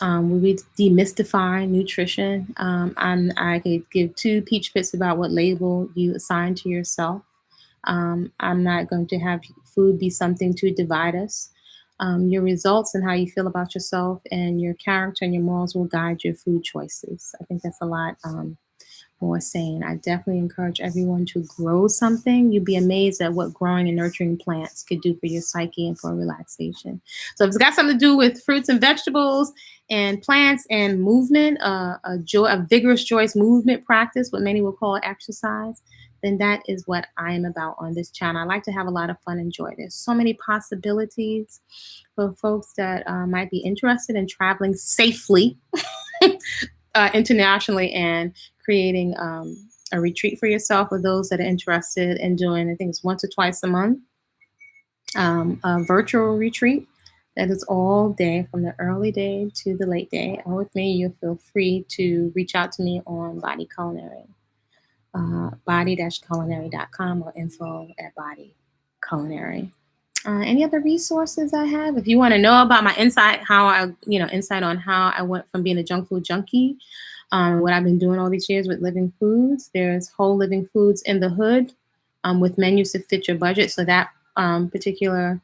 We'll be demystifying nutrition. I could give 2 peach pits about what label you assign to yourself. I'm not going to have food be something to divide us. Your results and how you feel about yourself and your character and your morals will guide your food choices. I think that's a lot more sane. I definitely encourage everyone to grow something. You'd be amazed at what growing and nurturing plants could do for your psyche and for relaxation. So if it's got something to do with fruits and vegetables and plants and movement, a vigorous joyous movement practice, what many will call exercise, then that is what I am about on this channel. I like to have a lot of fun and joy. There's so many possibilities for folks that might be interested in traveling safely internationally and creating a retreat for yourself, or those that are interested in doing, I think it's once or twice a month, a virtual retreat that is all day from the early day to the late day. And with me, you'll feel free to reach out to me on Body-Culinary, body-culinary.com, or info@Body-Culinary. Any other resources I have? If you want to know about my insight on how I went from being a junk food junkie, what I've been doing all these years with Living Foods, there's Whole Living Foods in the Hood with menus to fit your budget. So that particular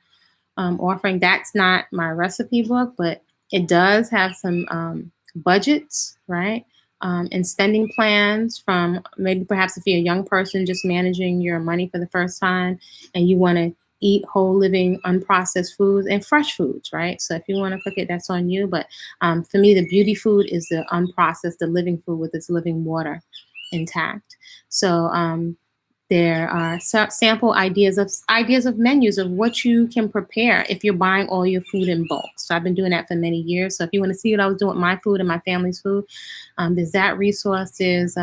offering, that's not my recipe book, but it does have some budgets, right? And spending plans from maybe perhaps if you're a young person just managing your money for the first time and you want to eat whole living unprocessed foods and fresh foods, right? So if you want to cook it, that's on you. But for me, the beauty food is the unprocessed, the living food with its living water intact. So there are sample ideas of menus of what you can prepare if you're buying all your food in bulk. So I've been doing that for many years. So if you want to see what I was doing with my food and my family's food, there's that resource. There's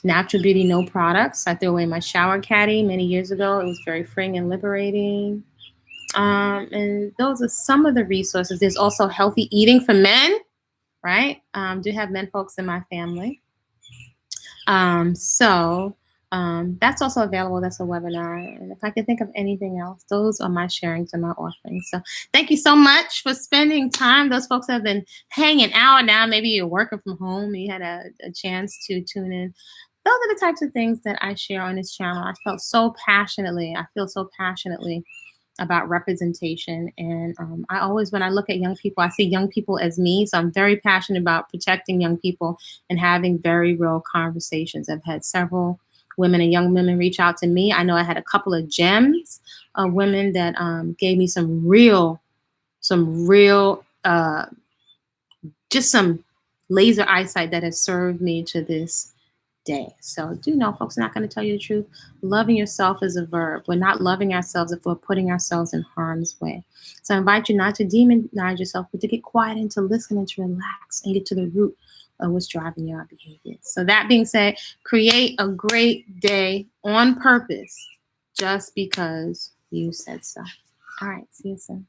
Natural Beauty No Products. I threw away my shower caddy many years ago. It was very freeing and liberating. And those are some of the resources. There's also Healthy Eating for Men, right? Do have men folks in my family. That's also available. That's a webinar. And if I can think of anything else, those are my sharings and my offerings. So thank you so much for spending time. Those folks have been hanging out now. Maybe you're working from home and you had a chance to tune in. Those are the types of things that I share on this channel. I feel so passionately about representation. And I always, when I look at young people, I see young people as me. So I'm very passionate about protecting young people and having very real conversations. I've had several women and young women reach out to me. I know I had a couple of gems of women that gave me some real, just some laser eyesight that has served me to this day. So do know, folks are not going to tell you the truth. Loving yourself is a verb. We're not loving ourselves if we're putting ourselves in harm's way. So I invite you not to demonize yourself, but to get quiet and to listen and to relax and get to the root of what's driving your behavior. So that being said, create a great day on purpose just because you said so. All right, see you soon.